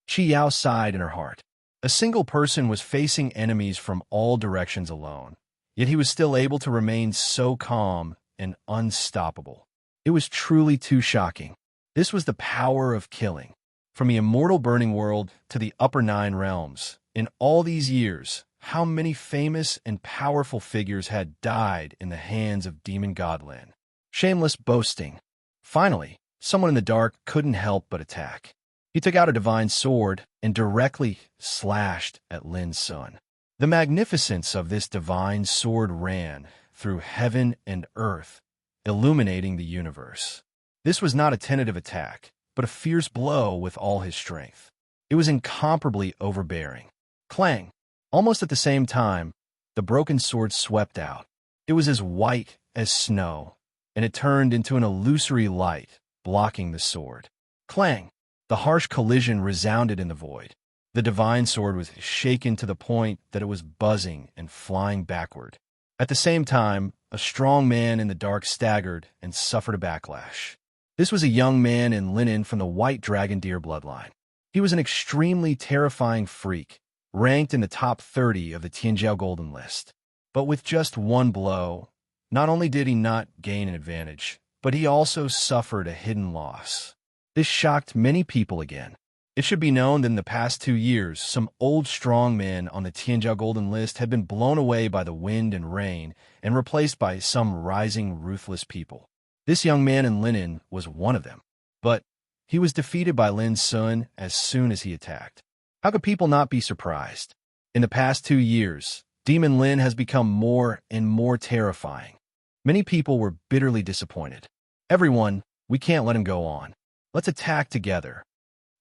Chi Yao sighed in her heart. A single person was facing enemies from all directions alone, yet he was still able to remain so calm and unstoppable. It was truly too shocking. This was the power of killing. From the immortal burning world to the upper 9 realms, in all these years, how many famous and powerful figures had died in the hands of Demon God Lin? Shameless boasting. Finally, someone in the dark couldn't help but attack. He took out a divine sword and directly slashed at Lin Sun. The magnificence of this divine sword ran through heaven and earth, illuminating the universe. This was not a tentative attack, but a fierce blow with all his strength. It was incomparably overbearing. Clang! Almost at the same time, the broken sword swept out. It was as white as snow, and it turned into an illusory light, blocking the sword. Clang! The harsh collision resounded in the void. The divine sword was shaken to the point that it was buzzing and flying backward. At the same time, a strong man in the dark staggered and suffered a backlash. This was a young man in linen from the White Dragon Deer bloodline. He was an extremely terrifying freak, ranked in the top 30 of the Tianjiao Golden List. But with just one blow, not only did he not gain an advantage, but he also suffered a hidden loss. This shocked many people again. It should be known that in the past 2 years, some old strong men on the Tianjiao Golden List had been blown away by the wind and rain and replaced by some rising, ruthless people. This young man in linen was one of them, but he was defeated by Lin Sun as soon as he attacked. How could people not be surprised? In the past 2 years, Demon Lin has become more and more terrifying. Many people were bitterly disappointed. Everyone, we can't let him go on. Let's attack together.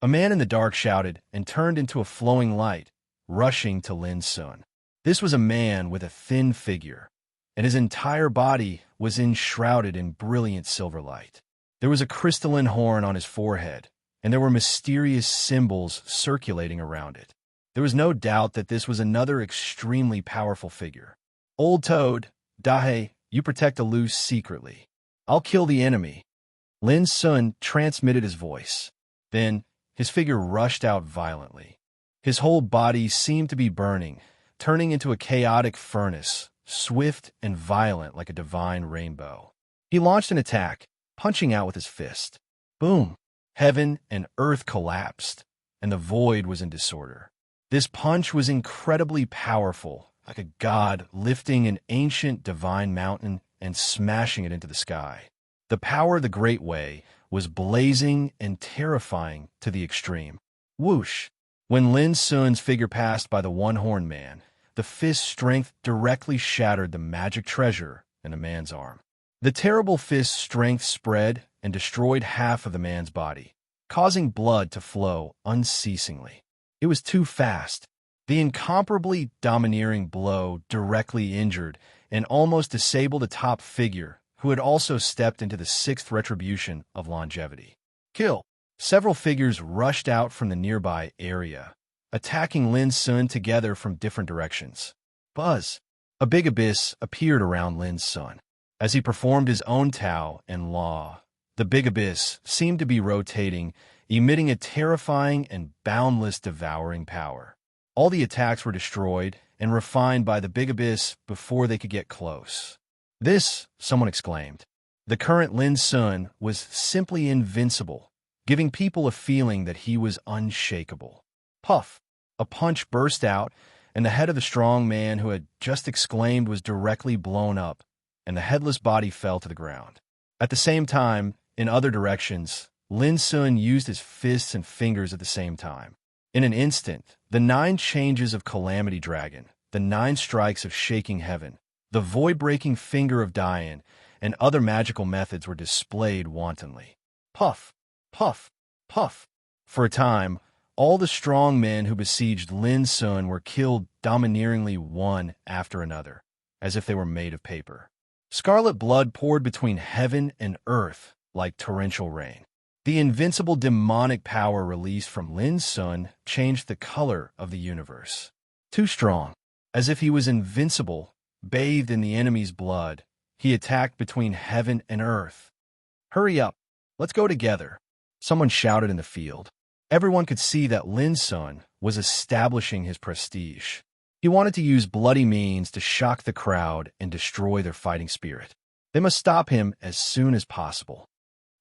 A man in the dark shouted and turned into a flowing light, rushing to Lin Sun. This was a man with a thin figure, and his entire body was enshrouded in brilliant silver light. There was a crystalline horn on his forehead, and there were mysterious symbols circulating around it. There was no doubt that this was another extremely powerful figure. Old Toad, Dahe, you protect Alus secretly. I'll kill the enemy. Lin Sun transmitted his voice. Then, his figure rushed out violently. His whole body seemed to be burning, turning into a chaotic furnace, swift and violent like a divine rainbow. He launched an attack, punching out with his fist. Boom! Heaven and earth collapsed, and the void was in disorder. This punch was incredibly powerful, like a god lifting an ancient divine mountain and smashing it into the sky. The power of the Great Way was blazing and terrifying to the extreme. Whoosh! When Lin Sun's figure passed by the one-horned man, the fist's strength directly shattered the magic treasure in the man's arm. The terrible fist's strength spread and destroyed half of the man's body, causing blood to flow unceasingly. It was too fast. The incomparably domineering blow directly injured and almost disabled a top figure who had also stepped into the 6th retribution of longevity. Kill! Several figures rushed out from the nearby area, attacking Lin Sun together from different directions. Buzz! A big abyss appeared around Lin Sun. As he performed his own Tao and Law, the big abyss seemed to be rotating, emitting a terrifying and boundless devouring power. All the attacks were destroyed and refined by the big abyss before they could get close. This, someone exclaimed. The current Lin Sun was simply invincible, giving people a feeling that he was unshakable. Puff! A punch burst out, and the head of the strong man who had just exclaimed was directly blown up, and the headless body fell to the ground. At the same time, in other directions, Lin Sun used his fists and fingers at the same time. In an instant, the 9 changes of Calamity Dragon, the 9 strikes of shaking heaven, the void-breaking finger of Dian, and other magical methods were displayed wantonly. Puff, puff, puff. For a time, all the strong men who besieged Lin Sun were killed domineeringly one after another, as if they were made of paper. Scarlet blood poured between heaven and earth like torrential rain. The invincible demonic power released from Lin Sun changed the color of the universe. Too strong. As if he was invincible, bathed in the enemy's blood, he attacked between heaven and earth. "Hurry up! Let's go together!" someone shouted in the field. Everyone could see that Lin Sun was establishing his prestige. He wanted to use bloody means to shock the crowd and destroy their fighting spirit. They must stop him as soon as possible.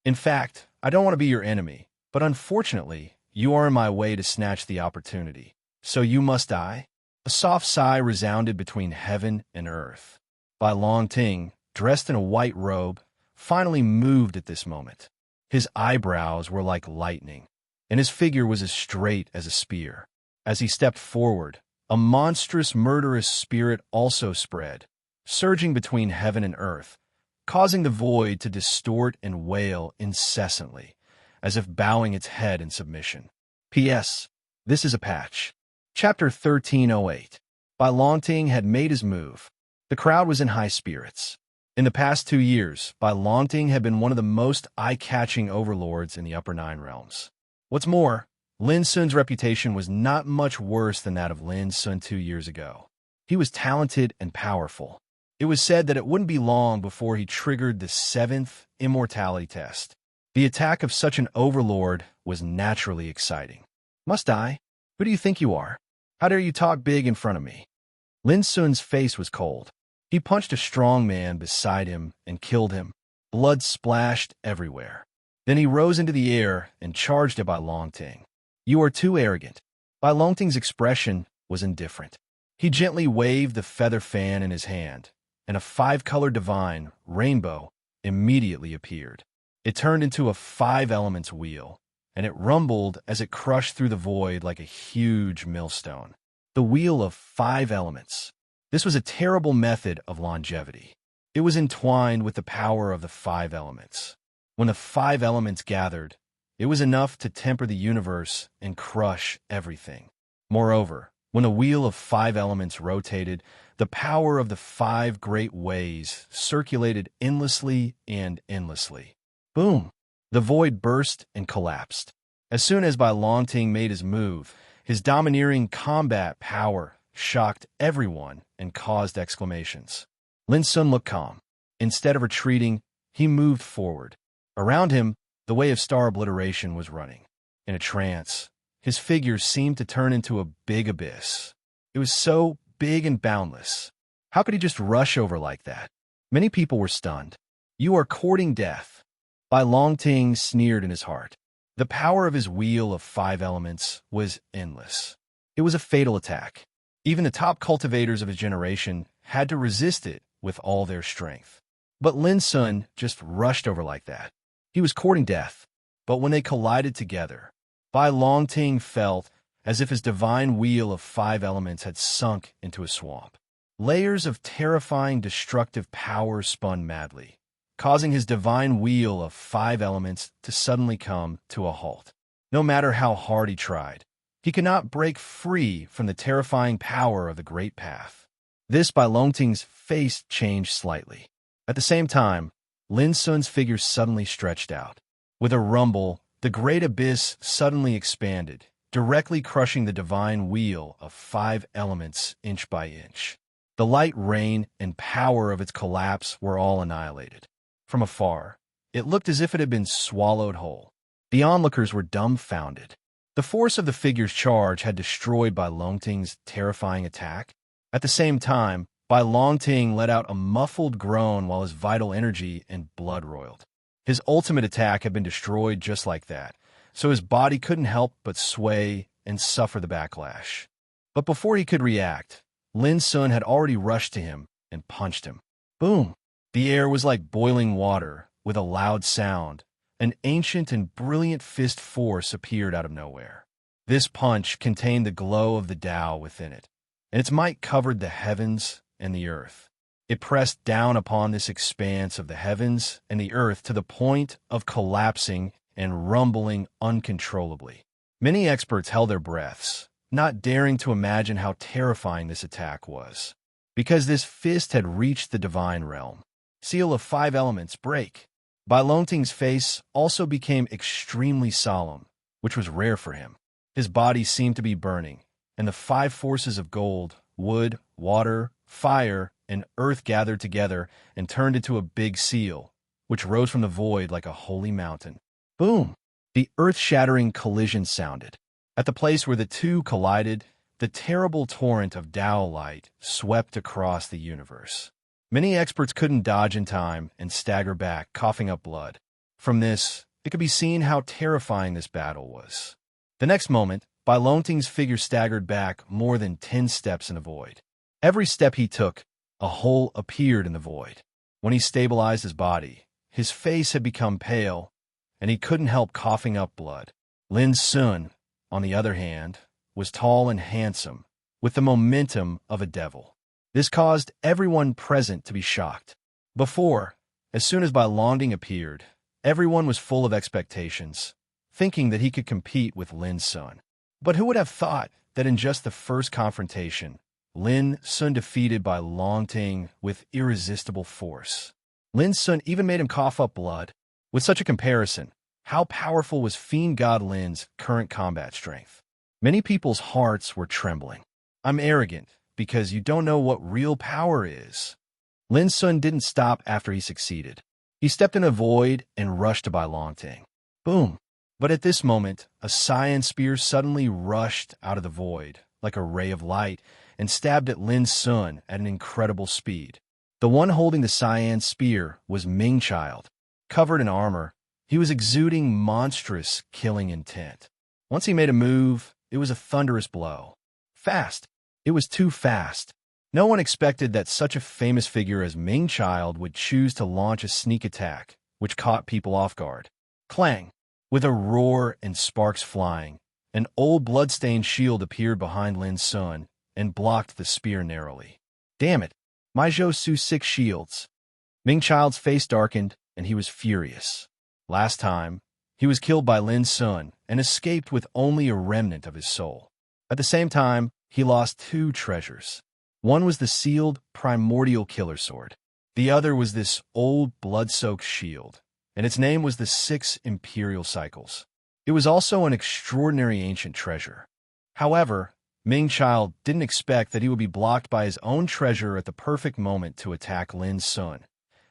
"In fact, I don't want to be your enemy, but unfortunately, you are in my way to snatch the opportunity. So you must die." A soft sigh resounded between heaven and earth. Bai Longting, dressed in a white robe, finally moved at this moment. His eyebrows were like lightning, and his figure was as straight as a spear. As he stepped forward, a monstrous, murderous spirit also spread, surging between heaven and earth, causing the void to distort and wail incessantly, as if bowing its head in submission. P.S. This is a patch. Chapter 1308. Bai Longting had made his move. The crowd was in high spirits. In the past 2 years, Bai Longting had been one of the most eye-catching overlords in the Upper Nine Realms. What's more, Lin Sun's reputation was not much worse than that of Lin Sun 2 years ago. He was talented and powerful. It was said that it wouldn't be long before he triggered the 7th immortality test. The attack of such an overlord was naturally exciting. "Must I? Who do you think you are? How dare you talk big in front of me?" Lin Sun's face was cold. He punched a strong man beside him and killed him. Blood splashed everywhere. Then he rose into the air and charged at Bai Longting. "You are too arrogant." Bai Longting's expression was indifferent. He gently waved the feather fan in his hand, and a 5-colored divine, rainbow, immediately appeared. It turned into a 5-elements wheel, and it rumbled as it crushed through the void like a huge millstone. The wheel of 5 elements. This was a terrible method of longevity. It was entwined with the power of the 5 elements. When the 5 elements gathered, it was enough to temper the universe and crush everything. Moreover, when the wheel of 5 elements rotated, the power of the 5 great ways circulated endlessly and endlessly. Boom! The void burst and collapsed. As soon as Bai Longting made his move, his domineering combat power shocked everyone and caused exclamations. Lin Sun looked calm. Instead of retreating, he moved forward. Around him, the way of star obliteration was running. In a trance, his figure seemed to turn into a big abyss. It was so big and boundless. How could he just rush over like that? Many people were stunned. "You are courting death." Bai Longting sneered in his heart. The power of his wheel of 5 elements was endless. It was a fatal attack. Even the top cultivators of his generation had to resist it with all their strength. But Lin Sun just rushed over like that. He was courting death. But when they collided together, Bai Longting felt as if his divine wheel of 5 elements had sunk into a swamp. Layers of terrifying destructive power spun madly, causing his divine wheel of 5 elements to suddenly come to a halt. No matter how hard he tried, he could not break free from the terrifying power of the Great Path. This Bai Longting's face changed slightly. At the same time, Lin Sun's figure suddenly stretched out. With a rumble, the great abyss suddenly expanded, directly crushing the divine wheel of 5 elements inch by inch. The light rain and power of its collapse were all annihilated. From afar, it looked as if it had been swallowed whole. The onlookers were dumbfounded. The force of the figure's charge had destroyed Bai Longting's terrifying attack. At the same time, Bai Longting let out a muffled groan while his vital energy and blood roiled. His ultimate attack had been destroyed just like that, so his body couldn't help but sway and suffer the backlash. But before he could react, Lin Sun had already rushed to him and punched him. Boom! The air was like boiling water. With a loud sound, an ancient and brilliant fist force appeared out of nowhere. This punch contained the glow of the Tao within it. and its might covered the heavens and the earth. It pressed down upon this expanse of the heavens and the earth to the point of collapsing and rumbling uncontrollably. Many experts held their breaths, not daring to imagine how terrifying this attack was. Because this fist had reached the divine realm. Seal of 5 elements, break. Bai Longting's face also became extremely solemn, which was rare for him. His body seemed to be burning, and the 5 forces of gold, wood, water, fire, and earth gathered together and turned into a big seal, which rose from the void like a holy mountain. Boom! The earth-shattering collision sounded. At the place where the two collided, the terrible torrent of Tao light swept across the universe. Many experts couldn't dodge in time and stagger back, coughing up blood. From this, it could be seen how terrifying this battle was. The next moment, Bai Longting's figure staggered back more than 10 steps in the void. Every step he took, a hole appeared in the void. When he stabilized his body, his face had become pale, and he couldn't help coughing up blood. Lin Sun, on the other hand, was tall and handsome, with the momentum of a devil. This caused everyone present to be shocked. Before, as soon as Bai Longting appeared, everyone was full of expectations, thinking that he could compete with Lin Sun. But who would have thought that in just the first confrontation, Lin Sun defeated Bai Longting with irresistible force? Lin Sun even made him cough up blood. With such a comparison, how powerful was Fiend God Lin's current combat strength? Many people's hearts were trembling. I'm arrogant because you don't know what real power is. Lin Sun didn't stop after he succeeded. He stepped in a void and rushed to Bai Longting. Boom! But at this moment, a cyan spear suddenly rushed out of the void, like a ray of light, and stabbed at Lin Sun at an incredible speed. The one holding the cyan spear was Ming Child. Covered in armor, he was exuding monstrous killing intent. Once he made a move, it was a thunderous blow. Fast. It was too fast. No one expected that such a famous figure as Ming Child would choose to launch a sneak attack, which caught people off guard. Clang! With a roar and sparks flying, an old blood-stained shield appeared behind Lin Sun and blocked the spear narrowly. Damn it! Maijo Su 6 shields. Ming Child's face darkened, and he was furious. Last time, he was killed by Lin Sun and escaped with only a remnant of his soul. At the same time, he lost 2 treasures. One was the sealed primordial killer sword. The other was this old blood-soaked shield, and its name was the 6 Imperial Cycles. It was also an extraordinary ancient treasure. However, Ming Child didn't expect that he would be blocked by his own treasure at the perfect moment to attack Lin Sun.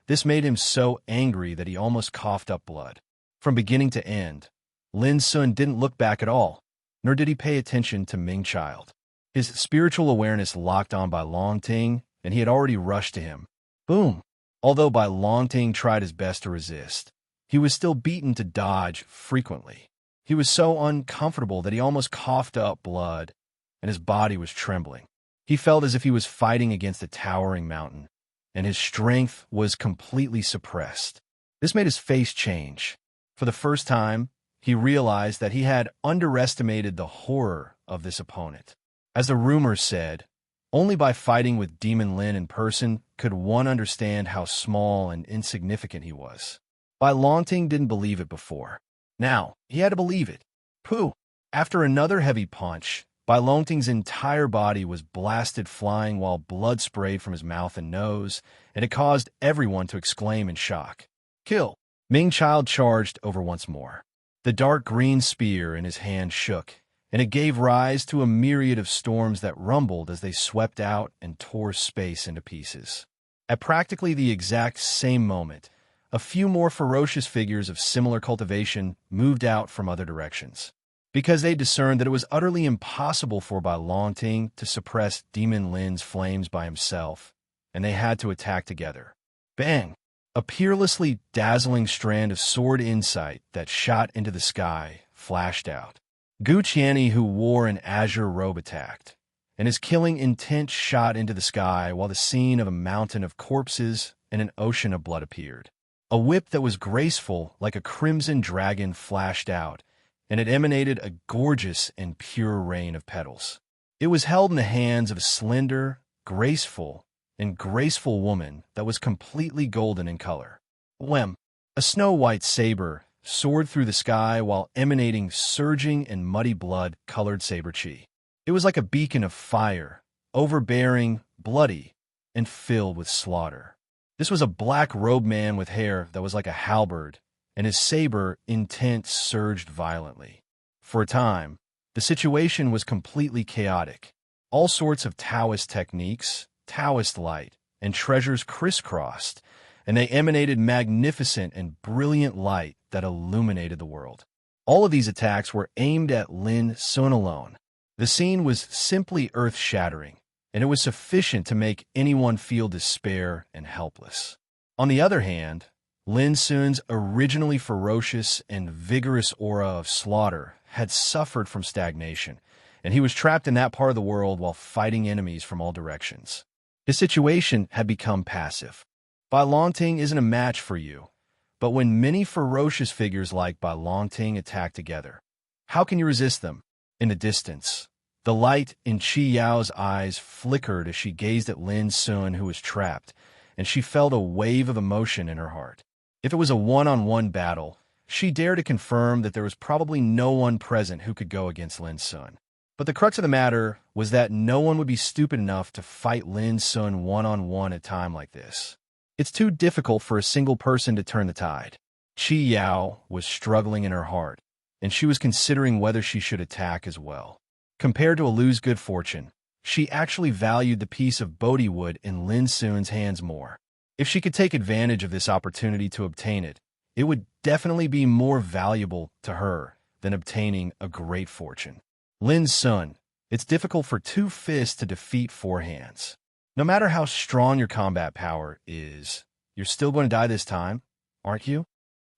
This made him so angry that he almost coughed up blood. From beginning to end, Lin Sun didn't look back at all, nor did he pay attention to Ming Child. His spiritual awareness locked on Bai Longting, and he had already rushed to him. Boom! Although Bai Longting tried his best to resist, he was still beaten to dodge frequently. He was so uncomfortable that he almost coughed up blood, and his body was trembling. He felt as if he was fighting against a towering mountain, and his strength was completely suppressed. This made his face change. For the first time, he realized that he had underestimated the horror of this opponent. As the rumors said, only by fighting with Demon Lin in person could one understand how small and insignificant he was. Bai Longting didn't believe it before. Now, he had to believe it. Pooh! After another heavy punch, Bai Longting's entire body was blasted flying while blood sprayed from his mouth and nose, and it caused everyone to exclaim in shock. Kill! Ming Child charged over once more. The dark green spear in his hand shook, and it gave rise to a myriad of storms that rumbled as they swept out and tore space into pieces. At practically the exact same moment, a few more ferocious figures of similar cultivation moved out from other directions. Because they discerned that it was utterly impossible for Bai Longting to suppress Demon Lin's flames by himself, and they had to attack together. Bang! A peerlessly dazzling strand of sword insight that shot into the sky flashed out. Gu Qianni, who wore an azure robe, attacked, and his killing intent shot into the sky while the scene of a mountain of corpses and an ocean of blood appeared. A whip that was graceful like a crimson dragon flashed out, and it emanated a gorgeous and pure rain of petals. It was held in the hands of a slender, graceful woman that was completely golden in color. Whem! A snow-white saber soared through the sky while emanating surging and muddy blood-colored saber chi. It was like a beacon of fire, overbearing, bloody, and filled with slaughter. This was a black-robed man with hair that was like a halberd, and his saber, intent, surged violently. For a time, the situation was completely chaotic. All sorts of Taoist techniques, Taoist light, and treasures crisscrossed, and they emanated magnificent and brilliant light that illuminated the world. All of these attacks were aimed at Lin Sun alone. The scene was simply earth-shattering, and it was sufficient to make anyone feel despair and helpless. On the other hand, Lin Sun's originally ferocious and vigorous aura of slaughter had suffered from stagnation, and he was trapped in that part of the world while fighting enemies from all directions. His situation had become passive. Bai Longting isn't a match for you, but when many ferocious figures like Bai Longting attack together, how can you resist them? In the distance, the light in Qi Yao's eyes flickered as she gazed at Lin Sun, who was trapped, and she felt a wave of emotion in her heart. If it was a one-on-one battle, she dared to confirm that there was probably no one present who could go against Lin Sun. But the crux of the matter was that no one would be stupid enough to fight Lin Sun one-on-one at a time like this. It's too difficult for a single person to turn the tide. Qi Yao was struggling in her heart, and she was considering whether she should attack as well. Compared to a lose good fortune, she actually valued the piece of Bodhi wood in Lin Sun's hands more. If she could take advantage of this opportunity to obtain it, it would definitely be more valuable to her than obtaining a great fortune. Lin Sun, it's difficult for two fists to defeat four hands. No matter how strong your combat power is, you're still going to die this time, aren't you?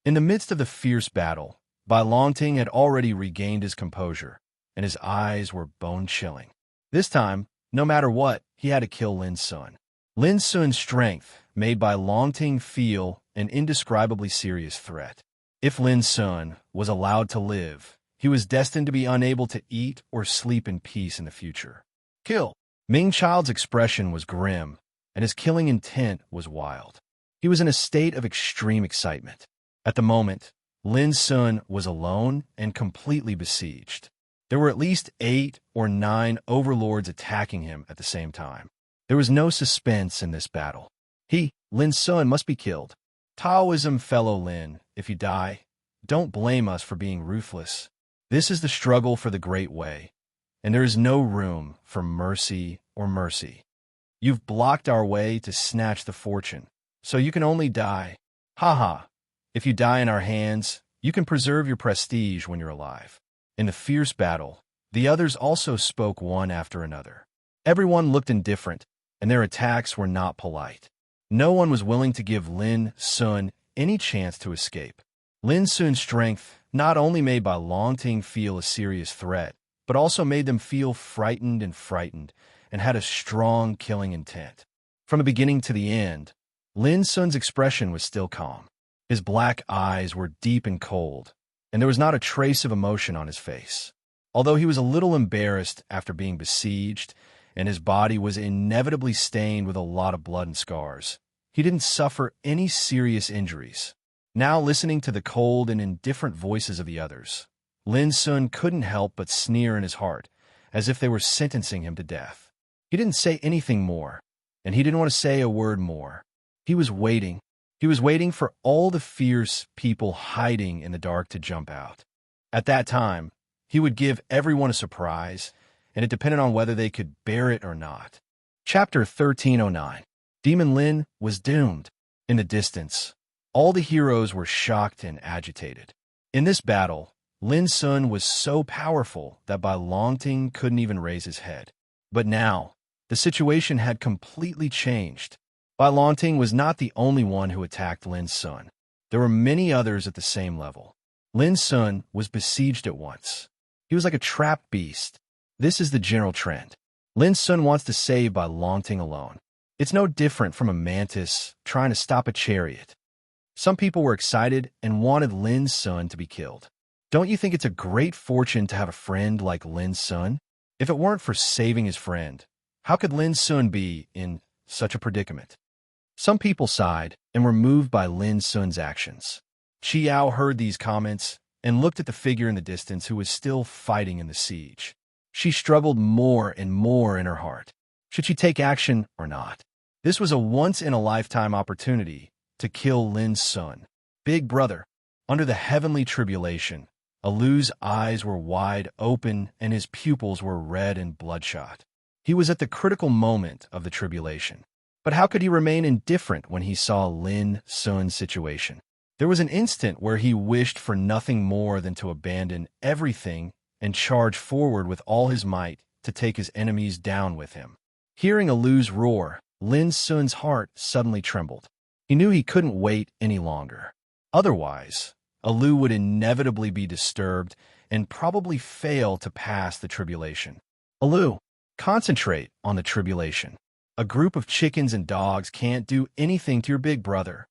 In the midst of the fierce battle, Bai Longting had already regained his composure, and his eyes were bone-chilling. This time, no matter what, he had to kill Lin Sun. Lin Sun's strength made Bai Longting feel an indescribably serious threat. If Lin Sun was allowed to live, he was destined to be unable to eat or sleep in peace in the future. Kill! Ming Child's expression was grim, and his killing intent was wild. He was in a state of extreme excitement. At the moment, Lin Sun was alone and completely besieged. There were at least 8 or 9 overlords attacking him at the same time. There was no suspense in this battle. Lin Sun, must be killed. Taoism, fellow Lin, if you die, don't blame us for being ruthless. This is the struggle for the Great Way, and there is no room for mercy or mercy. You've blocked our way to snatch the fortune, so you can only die. Ha! If you die in our hands, you can preserve your prestige when you're alive. In the fierce battle, the others also spoke one after another. Everyone looked indifferent, and their attacks were not polite. No one was willing to give Lin Sun any chance to escape. Lin Sun's strength not only made Bai Longting feel a serious threat, but also made them feel frightened and had a strong killing intent. From the beginning to the end, Lin Sun's expression was still calm. His black eyes were deep and cold, and there was not a trace of emotion on his face. Although he was a little embarrassed after being besieged, and his body was inevitably stained with a lot of blood and scars, he didn't suffer any serious injuries. Now, listening to the cold and indifferent voices of the others, Lin Sun couldn't help but sneer in his heart, as if they were sentencing him to death. He didn't say anything more, and he didn't want to say a word more. He was waiting. He was waiting for all the fierce people hiding in the dark to jump out. At that time, he would give everyone a surprise, and it depended on whether they could bear it or not. Chapter 1309. Demon Lin was doomed. In the distance, all the heroes were shocked and agitated. In this battle, Lin Sun was so powerful that Bai Longting couldn't even raise his head. But now, the situation had completely changed. Bai Longting was not the only one who attacked Lin Sun. There were many others at the same level. Lin Sun was besieged at once. He was like a trapped beast. This is the general trend. Lin Sun wants to save Bai Longting alone. It's no different from a mantis trying to stop a chariot. Some people were excited and wanted Lin Sun to be killed. Don't you think it's a great fortune to have a friend like Lin Sun? If it weren't for saving his friend, how could Lin Sun be in such a predicament? Some people sighed and were moved by Lin Sun's actions. Chiao heard these comments and looked at the figure in the distance who was still fighting in the siege. She struggled more and more in her heart. Should she take action or not? This was a once-in-a-lifetime opportunity to kill Lin Sun. Big brother, under the heavenly tribulation, Alu's eyes were wide open and his pupils were red and bloodshot. He was at the critical moment of the tribulation. But how could he remain indifferent when he saw Lin Sun's situation? There was an instant where he wished for nothing more than to abandon everything and charge forward with all his might to take his enemies down with him. Hearing Alu's roar, Lin Sun's heart suddenly trembled. He knew he couldn't wait any longer. Otherwise, Alu would inevitably be disturbed and probably fail to pass the tribulation. Alu, concentrate on the tribulation. A group of chickens and dogs can't do anything to your big brother.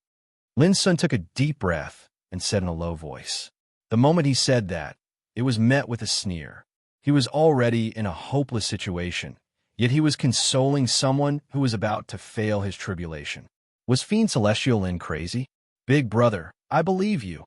Lin Sun took a deep breath and said in a low voice. The moment he said that, it was met with a sneer. He was already in a hopeless situation, yet he was consoling someone who was about to fail his tribulation. Was Fiend Celestial Lin crazy? Big brother, I believe you.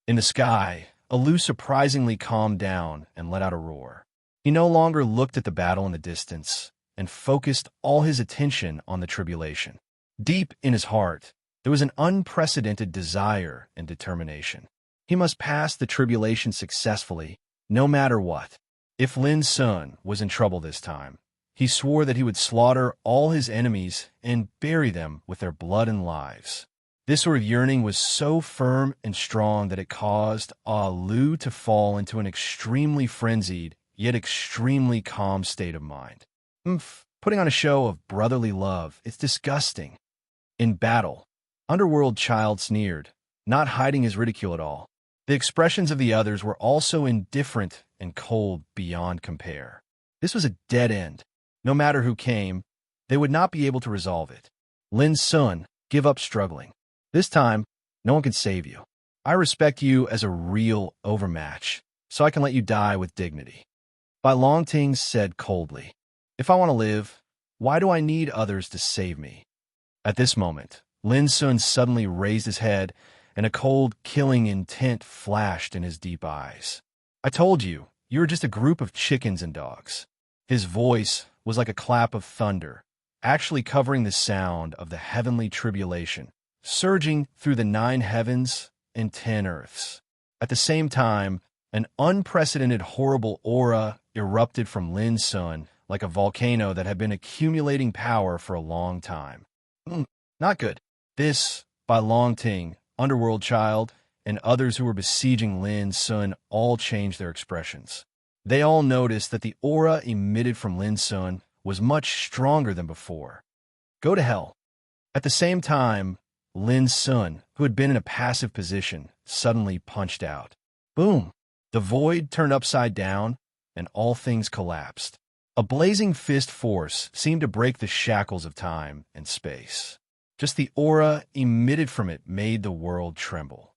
In the sky, Alu surprisingly calmed down and let out a roar. He no longer looked at the battle in the distance and focused all his attention on the tribulation. Deep in his heart, there was an unprecedented desire and determination. He must pass the tribulation successfully, no matter what. If Lin Sun was in trouble this time, he swore that he would slaughter all his enemies and bury them with their blood and lives. This sort of yearning was so firm and strong that it caused Alu to fall into an extremely frenzied, yet extremely calm state of mind. Putting on a show of brotherly love, it's disgusting. In battle, Underworld Child sneered, not hiding his ridicule at all. The expressions of the others were also indifferent and cold beyond compare. This was a dead end. No matter who came, they would not be able to resolve it. Lin Sun, give up struggling. This time, no one can save you. I respect you as a real overmatch, so I can let you die with dignity. Bai Longting said coldly, if I want to live, why do I need others to save me? At this moment, Lin Sun suddenly raised his head, and a cold, killing intent flashed in his deep eyes. I told you, you were just a group of chickens and dogs. His voice was like a clap of thunder, actually covering the sound of the heavenly tribulation, surging through the 9 heavens and 10 earths. At the same time, an unprecedented horrible aura erupted from Lin Sun like a volcano that had been accumulating power for a long time. Not good. This, Bai Longting, Underworld Child, and others who were besieging Lin Sun all changed their expressions. They all noticed that the aura emitted from Lin Sun was much stronger than before. Go to hell. At the same time, Lin Sun, who had been in a passive position, suddenly punched out. Boom! The void turned upside down, and all things collapsed. A blazing fist force seemed to break the shackles of time and space. Just the aura emitted from it made the world tremble.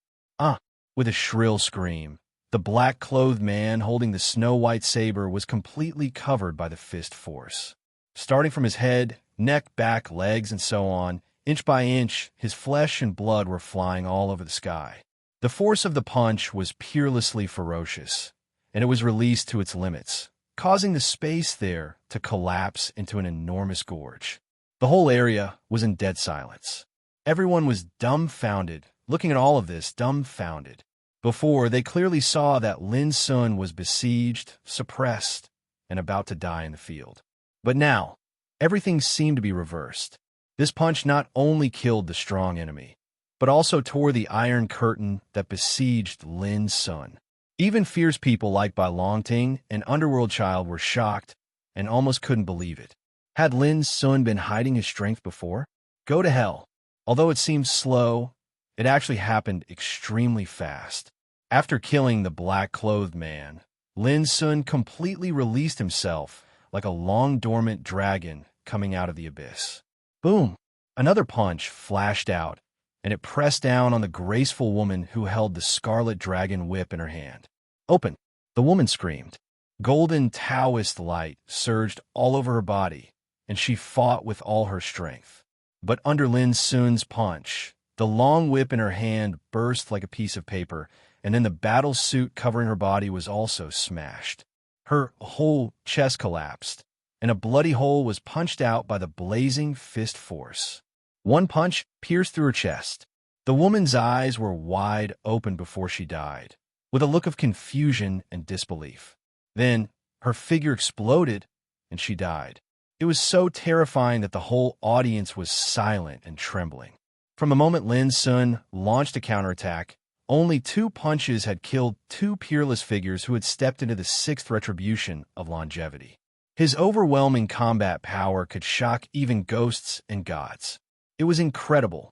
With a shrill scream, the black-clothed man holding the snow-white saber was completely covered by the fist force. Starting from his head, neck, back, legs, and so on, inch by inch, his flesh and blood were flying all over the sky. The force of the punch was peerlessly ferocious, and it was released to its limits, causing the space there to collapse into an enormous gorge. The whole area was in dead silence. Everyone was dumbfounded, looking at all of this, dumbfounded. Before, they clearly saw that Lin Sun was besieged, suppressed, and about to die in the field. But now, everything seemed to be reversed. This punch not only killed the strong enemy, but also tore the iron curtain that besieged Lin Sun. Even fierce people like Bai Longting and Underworld Child were shocked and almost couldn't believe it. Had Lin Sun been hiding his strength before? Go to hell. Although it seemed slow, it actually happened extremely fast. After killing the black-clothed man, Lin Sun completely released himself like a long-dormant dragon coming out of the abyss. Boom! Another punch flashed out, and it pressed down on the graceful woman who held the scarlet dragon whip in her hand. Open! The woman screamed. Golden Taoist light surged all over her body, and she fought with all her strength. But under Lin Sun's punch, the long whip in her hand burst like a piece of paper, and then the battle suit covering her body was also smashed. Her whole chest collapsed, and a bloody hole was punched out by the blazing fist force. One punch pierced through her chest. The woman's eyes were wide open before she died, with a look of confusion and disbelief. Then her figure exploded, and she died. It was so terrifying that the whole audience was silent and trembling. From the moment Lin Sun launched a counterattack, only 2 punches had killed 2 peerless figures who had stepped into the 6th retribution of longevity. His overwhelming combat power could shock even ghosts and gods. It was incredible.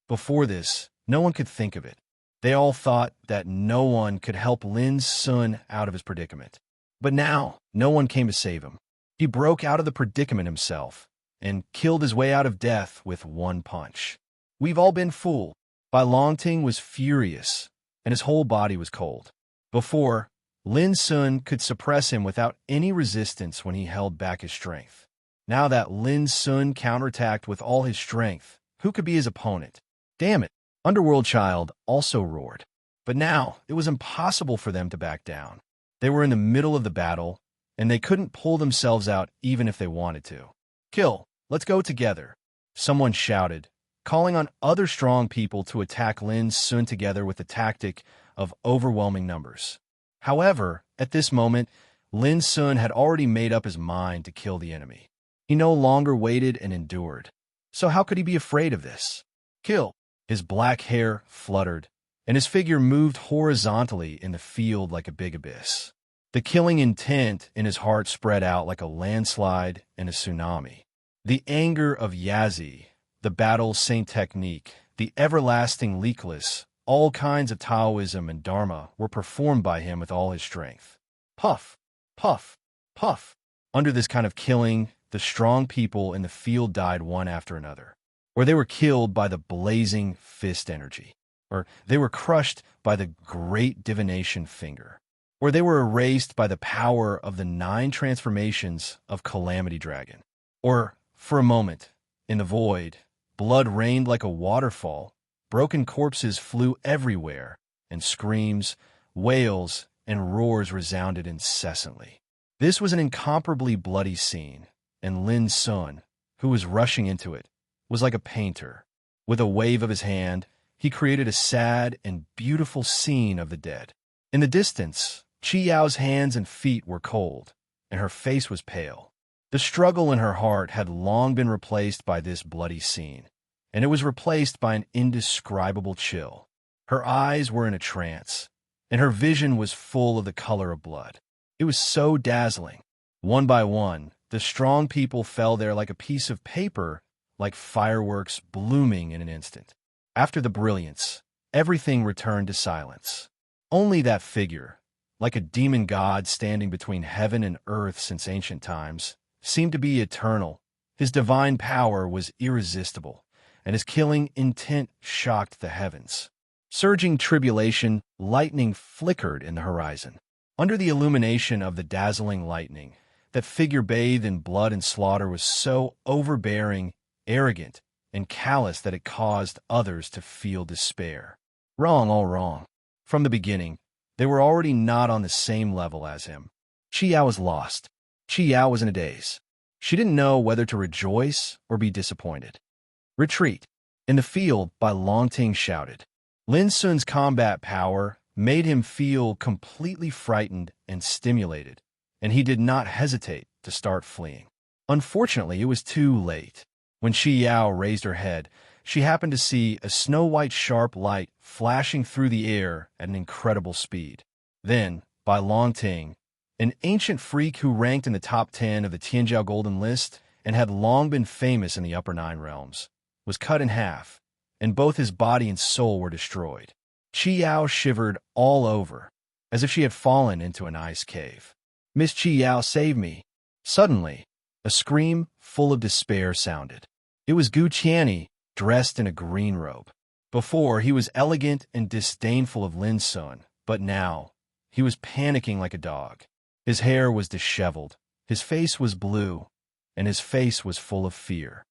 Before this, no one could think of it. They all thought that no one could help Lin Sun out of his predicament. But now, no one came to save him. He broke out of the predicament himself and killed his way out of death with 1 punch. We've all been fooled. Bai Longting was furious, and his whole body was cold. Before, Lin Sun could suppress him without any resistance when he held back his strength. Now that Lin Sun counterattacked with all his strength, who could be his opponent? Damn it! Underworld Child also roared. But now, it was impossible for them to back down. They were in the middle of the battle, and they couldn't pull themselves out even if they wanted to. Kill! Let's go together! Someone shouted, calling on other strong people to attack Lin Sun together with the tactic of overwhelming numbers. However, at this moment, Lin Sun had already made up his mind to kill the enemy. He no longer waited and endured. So how could he be afraid of this? Kill! His black hair fluttered, and his figure moved horizontally in the field like a big abyss. The killing intent in his heart spread out like a landslide and a tsunami. The anger of Yazi, the battle saint technique, the everlasting leakless, all kinds of Taoism and Dharma were performed by him with all his strength. Puff, puff, puff. Under this kind of killing, the strong people in the field died one after another, or they were killed by the blazing fist energy, or they were crushed by the great divination finger, or they were erased by the power of the 9 transformations of Calamity Dragon, or, for a moment, in the void, blood rained like a waterfall, broken corpses flew everywhere, and screams, wails, and roars resounded incessantly. This was an incomparably bloody scene, and Lin Sun, who was rushing into it, was like a painter. With a wave of his hand, he created a sad and beautiful scene of the dead. In the distance, Qi Yao's hands and feet were cold, and her face was pale. The struggle in her heart had long been replaced by this bloody scene, and it was replaced by an indescribable chill. Her eyes were in a trance, and her vision was full of the color of blood. It was so dazzling. One by one, the strong people fell there like a piece of paper, like fireworks blooming in an instant. After the brilliance, everything returned to silence. Only that figure, like a demon god standing between heaven and earth since ancient times, seemed to be eternal. His divine power was irresistible, and his killing intent shocked the heavens. Surging tribulation, lightning flickered in the horizon. Under the illumination of the dazzling lightning, that figure bathed in blood and slaughter was so overbearing, arrogant, and callous that it caused others to feel despair. Wrong, all wrong. From the beginning, they were already not on the same level as him. Qi Yao was lost. Qi Yao was in a daze. She didn't know whether to rejoice or be disappointed. Retreat. In the field, Bai Longting shouted. Lin Sun's combat power made him feel completely frightened and stimulated, and he did not hesitate to start fleeing. Unfortunately, it was too late. When Qi Yao raised her head, she happened to see a snow-white sharp light flashing through the air at an incredible speed. Then, Bai Longting, an ancient freak who ranked in the top 10 of the Tianjiao Golden List and had long been famous in the Upper 9 realms, was cut in half, and both his body and soul were destroyed. Qi Yao shivered all over, as if she had fallen into an ice cave. "Miss Qi Yao, save me!" Suddenly, a scream full of despair sounded. It was Gu Qianni, dressed in a green robe. Before, he was elegant and disdainful of Lin Sun, but now, he was panicking like a dog. His hair was disheveled, his face was blue, and his face was full of fear.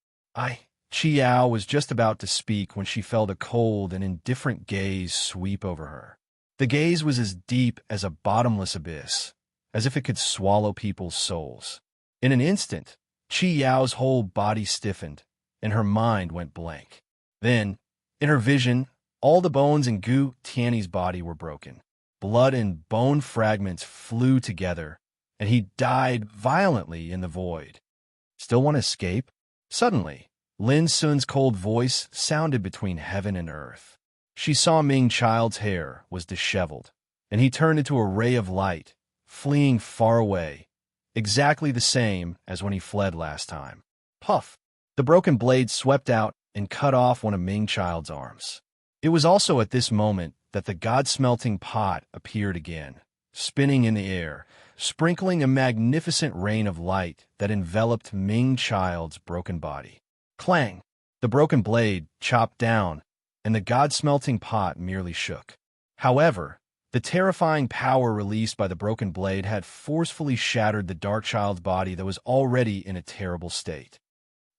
Chiao was just about to speak when she felt a cold and indifferent gaze sweep over her. The gaze was as deep as a bottomless abyss, as if it could swallow people's souls. In an instant, Yao's whole body stiffened, and her mind went blank. Then, in her vision, all the bones in Gu Tiany's body were broken. Blood and bone fragments flew together, and he died violently in the void. Still want to escape? Suddenly, Lin Sun's cold voice sounded between heaven and earth. She saw Ming Child's hair was disheveled, and he turned into a ray of light, fleeing far away, exactly the same as when he fled last time. Puff! The broken blade swept out and cut off one of Ming Child's arms. It was also at this moment that the god-smelting pot appeared again, spinning in the air, sprinkling a magnificent rain of light that enveloped Ming Child's broken body. Clang! The broken blade chopped down, and the god-smelting pot merely shook. However, the terrifying power released by the broken blade had forcefully shattered the dark child's body that was already in a terrible state.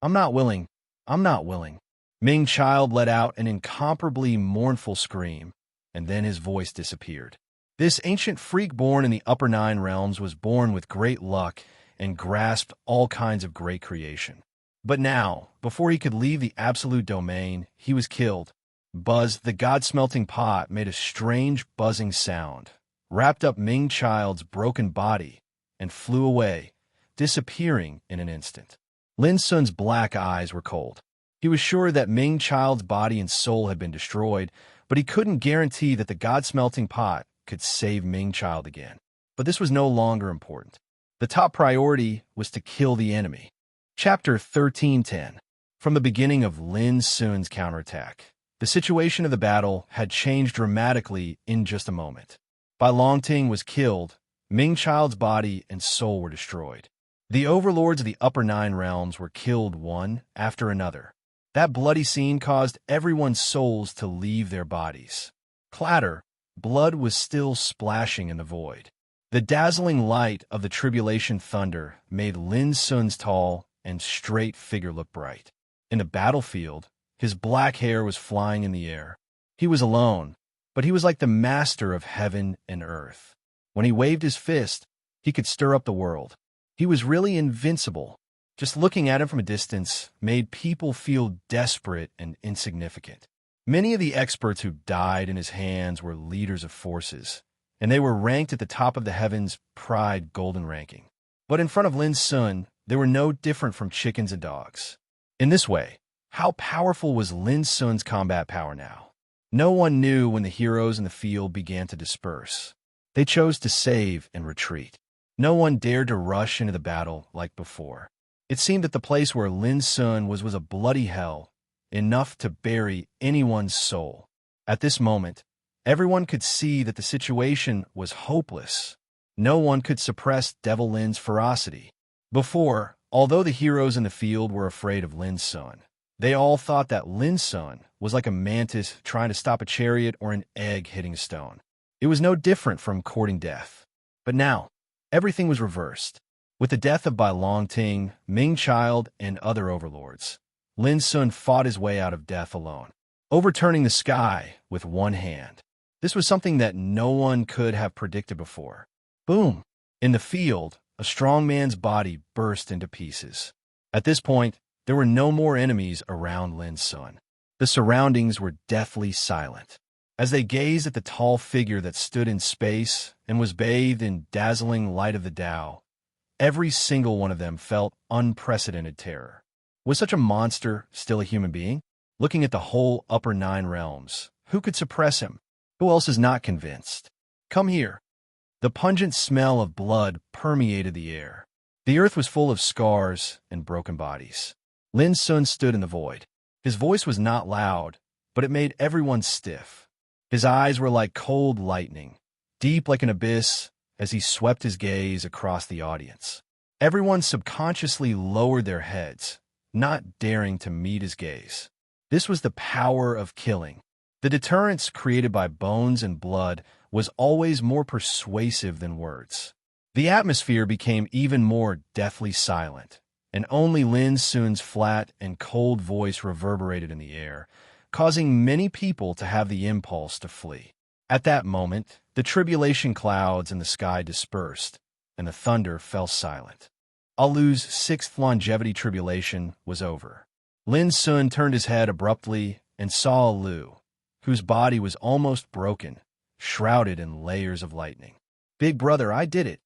I'm not willing. I'm not willing. Ming Child let out an incomparably mournful scream, and then his voice disappeared. This ancient freak born in the upper 9 realms was born with great luck and grasped all kinds of great creation. But now, before he could leave the absolute domain, he was killed. Buzz, the god-smelting pot, made a strange buzzing sound, wrapped up Ming Child's broken body, and flew away, disappearing in an instant. Lin Sun's black eyes were cold. He was sure that Ming Child's body and soul had been destroyed, but he couldn't guarantee that the god-smelting pot could save Ming Child again. But this was no longer important. The top priority was to kill the enemy. Chapter 1310. From the beginning of Lin Sun's counterattack, the situation of the battle had changed dramatically in just a moment. Bai Longting was killed, Ming Child's body and soul were destroyed. The overlords of the upper 9 realms were killed one after another. That bloody scene caused everyone's souls to leave their bodies. Clatter, blood was still splashing in the void. The dazzling light of the tribulation thunder made Lin Sun's tall and straight figure look bright. In the battlefield, his black hair was flying in the air. He was alone, but he was like the master of heaven and earth. When he waved his fist, he could stir up the world. He was really invincible. Just looking at him from a distance made people feel desperate and insignificant. Many of the experts who died in his hands were leaders of forces, and they were ranked at the top of the heavens' pride golden ranking. But in front of Lin Sun, they were no different from chickens and dogs. In this way, how powerful was Lin Sun's combat power now? No one knew when the heroes in the field began to disperse. They chose to save and retreat. No one dared to rush into the battle like before. It seemed that the place where Lin Sun was a bloody hell, enough to bury anyone's soul. At this moment, everyone could see that the situation was hopeless. No one could suppress Devil Lin's ferocity. Before, although the heroes in the field were afraid of Lin Sun, they all thought that Lin Sun was like a mantis trying to stop a chariot or an egg hitting a stone. It was no different from courting death. But now, everything was reversed. With the death of Bai Longting, Ming Child, and other overlords, Lin Sun fought his way out of death alone, overturning the sky with one hand. This was something that no one could have predicted before. Boom! In the field, a strong man's body burst into pieces. At this point, there were no more enemies around Lin Sun. The surroundings were deathly silent. As they gazed at the tall figure that stood in space and was bathed in dazzling light of the Tao, every single one of them felt unprecedented terror. Was such a monster still a human being? Looking at the whole upper 9 realms, who could suppress him? Who else is not convinced? Come here. The pungent smell of blood permeated the air. The earth was full of scars and broken bodies. Lin Sun stood in the void. His voice was not loud, but it made everyone stiff. His eyes were like cold lightning, deep like an abyss, as he swept his gaze across the audience. Everyone subconsciously lowered their heads, not daring to meet his gaze. This was the power of killing. The deterrence created by bones and blood was always more persuasive than words. The atmosphere became even more deathly silent, and only Lin Sun's flat and cold voice reverberated in the air, causing many people to have the impulse to flee. At that moment, the tribulation clouds in the sky dispersed, and the thunder fell silent. Alu's sixth longevity tribulation was over. Lin Sun turned his head abruptly and saw Alu, whose body was almost broken, shrouded in layers of lightning. "Big brother, I did it."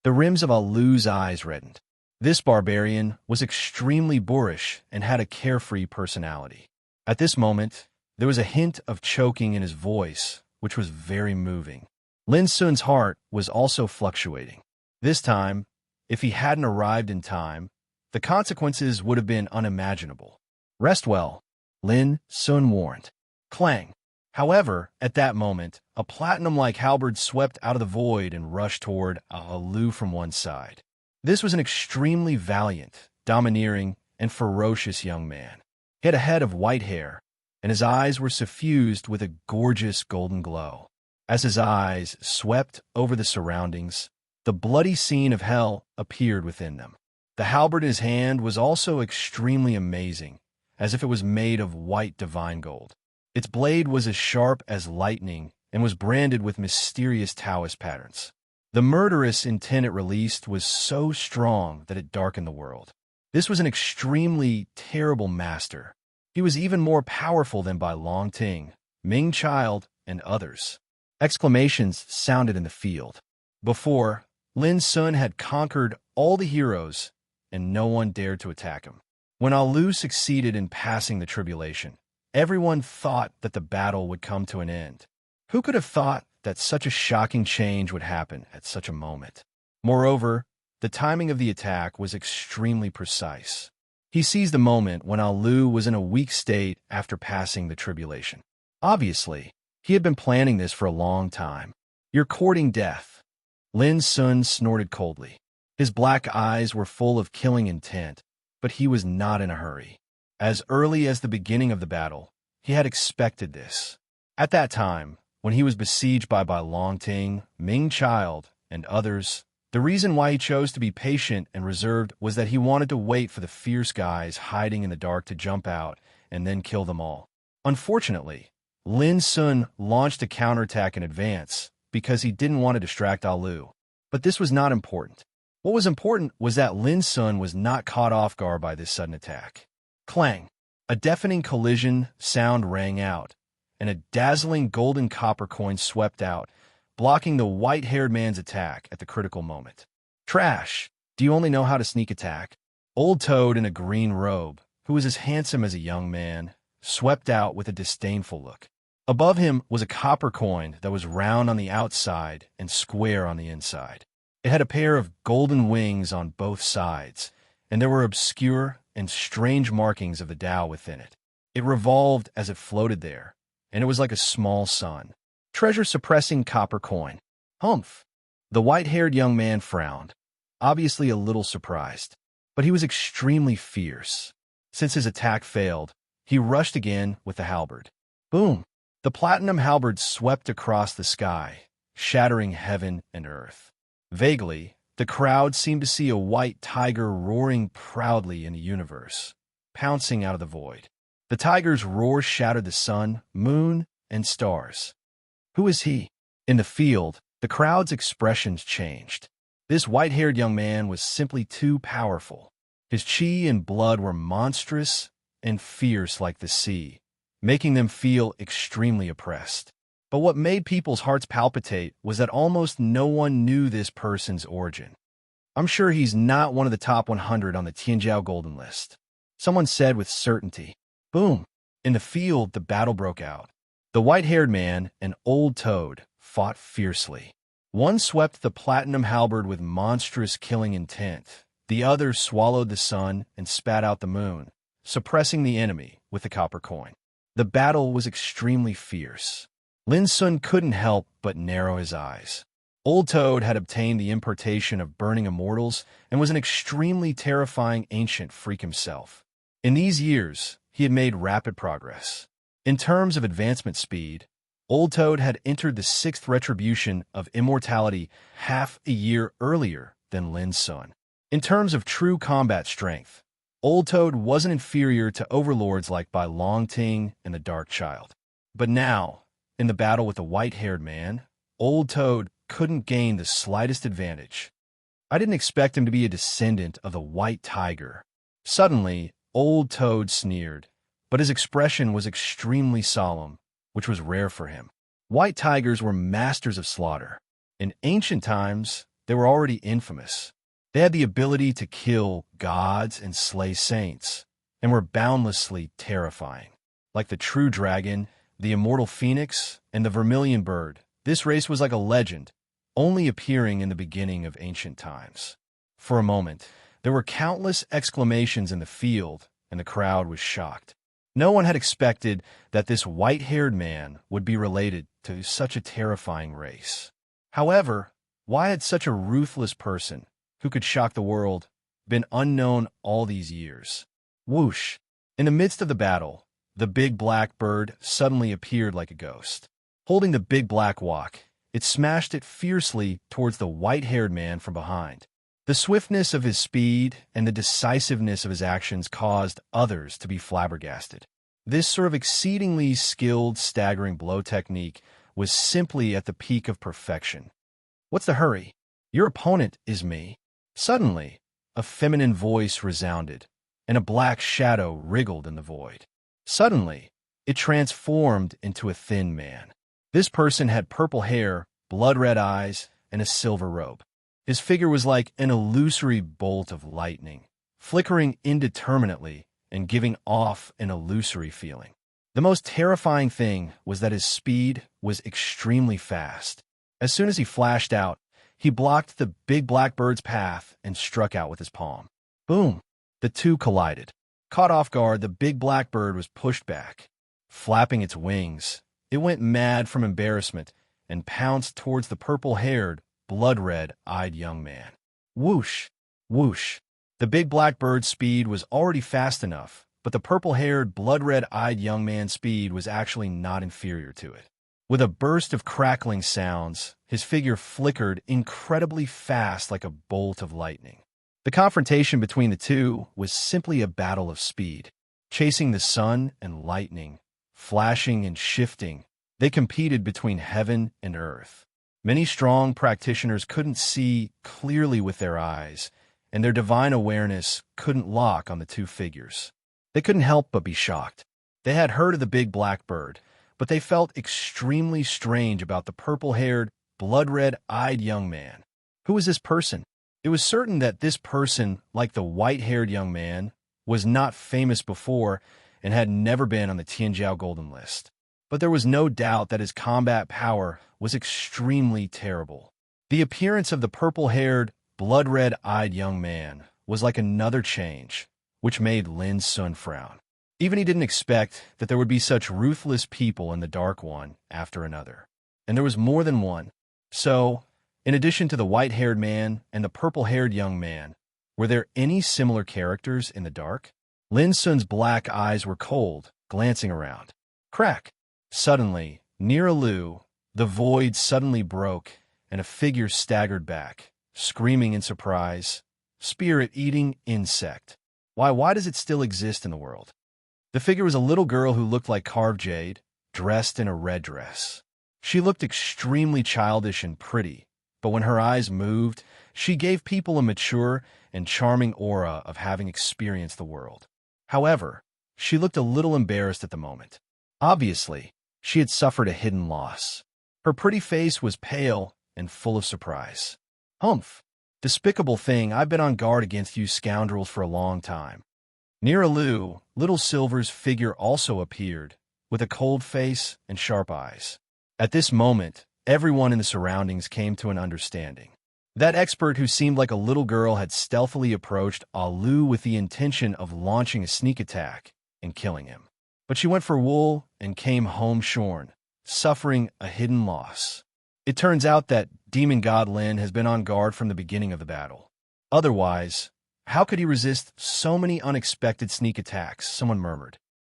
The rims of Alu's eyes reddened. This barbarian was extremely boorish and had a carefree personality. At this moment, there was a hint of choking in his voice, which was very moving. Lin Sun's heart was also fluctuating. This time, if he hadn't arrived in time, the consequences would have been unimaginable. "Rest well," Lin Sun warned. Clang. However, at that moment, a platinum-like halberd swept out of the void and rushed toward Alu from one side. This was an extremely valiant, domineering, and ferocious young man. He had a head of white hair, and his eyes were suffused with a gorgeous golden glow. As his eyes swept over the surroundings, the bloody scene of hell appeared within them. The halberd in his hand was also extremely amazing, as if it was made of white divine gold. Its blade was as sharp as lightning and was branded with mysterious Taoist patterns. The murderous intent it released was so strong that it darkened the world. This was an extremely terrible master. He was even more powerful than Bai Long Ting, Ming Child, and others. Exclamations sounded in the field. Before, Lin Sun had conquered all the heroes, and no one dared to attack him. When Alu succeeded in passing the tribulation, everyone thought that the battle would come to an end. Who could have thought that such a shocking change would happen at such a moment? Moreover, the timing of the attack was extremely precise. He seized the moment when Alu was in a weak state after passing the tribulation. Obviously, he had been planning this for a long time. "You're courting death." Lin Sun snorted coldly. His black eyes were full of killing intent, but he was not in a hurry. As early as the beginning of the battle, he had expected this. At that time, when he was besieged by Bai Long Ting, Ming Child, and others, the reason why he chose to be patient and reserved was that he wanted to wait for the fierce guys hiding in the dark to jump out and then kill them all. Unfortunately, Lin Sun launched a counterattack in advance because he didn't want to distract Alu. But this was not important. What was important was that Lin Sun was not caught off guard by this sudden attack. Clang! A deafening collision sound rang out, and a dazzling golden copper coin swept out, blocking the white-haired man's attack at the critical moment. "Trash! Do you only know how to sneak attack?" Old Toad in a green robe, who was as handsome as a young man, swept out with a disdainful look. Above him was a copper coin that was round on the outside and square on the inside. It had a pair of golden wings on both sides, and there were obscure and strange markings of the Tao within it. It revolved as it floated there, and it was like a small sun. "Treasure-suppressing copper coin." "Humph." The white-haired young man frowned, obviously a little surprised, but he was extremely fierce. Since his attack failed, he rushed again with the halberd. Boom! The platinum halberd swept across the sky, shattering heaven and earth. Vaguely, the crowd seemed to see a white tiger roaring proudly in the universe, pouncing out of the void. The tiger's roar shattered the sun, moon, and stars. Who is he? In the field, the crowd's expressions changed. This white-haired young man was simply too powerful. His chi and blood were monstrous and fierce like the sea, making them feel extremely oppressed. But what made people's hearts palpitate was that almost no one knew this person's origin. "I'm sure he's not one of the top 100 on the Tianjiao Golden List," someone said with certainty. Boom! In the field, the battle broke out. The white-haired man and Old Toad fought fiercely. One swept the platinum halberd with monstrous killing intent. The other swallowed the sun and spat out the moon, suppressing the enemy with the copper coin. The battle was extremely fierce. Lin Sun couldn't help but narrow his eyes. Old Toad had obtained the importation of burning immortals and was an extremely terrifying ancient freak himself. In these years, he had made rapid progress. In terms of advancement speed, Old Toad had entered the sixth retribution of immortality half a year earlier than Lin's son. In terms of true combat strength, Old Toad wasn't inferior to overlords like Bai Longting and the Dark Child. But now, in the battle with the white-haired man, Old Toad couldn't gain the slightest advantage. I didn't expect him to be a descendant of the White Tiger. Suddenly, Old Toad sneered, but his expression was extremely solemn, which was rare for him. White tigers were masters of slaughter. In ancient times, they were already infamous. They had the ability to kill gods and slay saints, and were boundlessly terrifying. Like the true dragon, the immortal phoenix, and the vermilion bird, this race was like a legend, only appearing in the beginning of ancient times. For a moment, there were countless exclamations in the field, and the crowd was shocked. No one had expected that this white-haired man would be related to such a terrifying race. However, why had such a ruthless person, who could shock the world, been unknown all these years? Whoosh! In the midst of the battle, the big black bird suddenly appeared like a ghost. Holding the big black wok, it smashed it fiercely towards the white-haired man from behind. The swiftness of his speed and the decisiveness of his actions caused others to be flabbergasted. This sort of exceedingly skilled, staggering blow technique was simply at the peak of perfection. "What's the hurry? Your opponent is me." Suddenly, a feminine voice resounded, and a black shadow wriggled in the void. Suddenly, it transformed into a thin man. This person had purple hair, blood-red eyes, and a silver robe. His figure was like an illusory bolt of lightning, flickering indeterminately and giving off an illusory feeling. The most terrifying thing was that his speed was extremely fast. As soon as he flashed out, he blocked the big black bird's path and struck out with his palm. Boom! The two collided. Caught off guard, the big black bird was pushed back. Flapping its wings, it went mad from embarrassment and pounced towards the purple-haired, blood-red-eyed young man. Whoosh! Whoosh! The big black bird's speed was already fast enough, but the purple-haired, blood-red-eyed young man's speed was actually not inferior to it. With a burst of crackling sounds, his figure flickered incredibly fast like a bolt of lightning. The confrontation between the two was simply a battle of speed. Chasing the sun and lightning, flashing and shifting, they competed between heaven and earth. Many strong practitioners couldn't see clearly with their eyes, and their divine awareness couldn't lock on the two figures. They couldn't help but be shocked. They had heard of the big black bird, but they felt extremely strange about the purple-haired, blood-red-eyed young man. Who was this person? It was certain that this person, like the white-haired young man, was not famous before and had never been on the Tianjiao Golden List. But there was no doubt that his combat power was extremely terrible. The appearance of the purple-haired, blood-red-eyed young man was like another change, which made Lin's son frown. Even he didn't expect that there would be such ruthless people in the Dark One after another. And there was more than one. So, in addition to the white-haired man and the purple-haired young man, were there any similar characters in the dark? Lin's son's black eyes were cold, glancing around. Crack! Suddenly, near Alu, the void suddenly broke, and a figure staggered back, screaming in surprise, "Spirit-eating insect! Why does it still exist in the world?" The figure was a little girl who looked like carved jade, dressed in a red dress. She looked extremely childish and pretty, but when her eyes moved, she gave people a mature and charming aura of having experienced the world. However, she looked a little embarrassed at the moment. Obviously, she had suffered a hidden loss. Her pretty face was pale and full of surprise. "Humph! Despicable thing, I've been on guard against you scoundrels for a long time." Near Alu, Little Silver's figure also appeared, with a cold face and sharp eyes. At this moment, everyone in the surroundings came to an understanding. That expert who seemed like a little girl had stealthily approached Alu with the intention of launching a sneak attack and killing him. But she went for wool and came home shorn, suffering a hidden loss. It turns out that Demon God Lin has been on guard from the beginning of the battle. Otherwise, how could he resist so many unexpected sneak attacks? Someone murmured.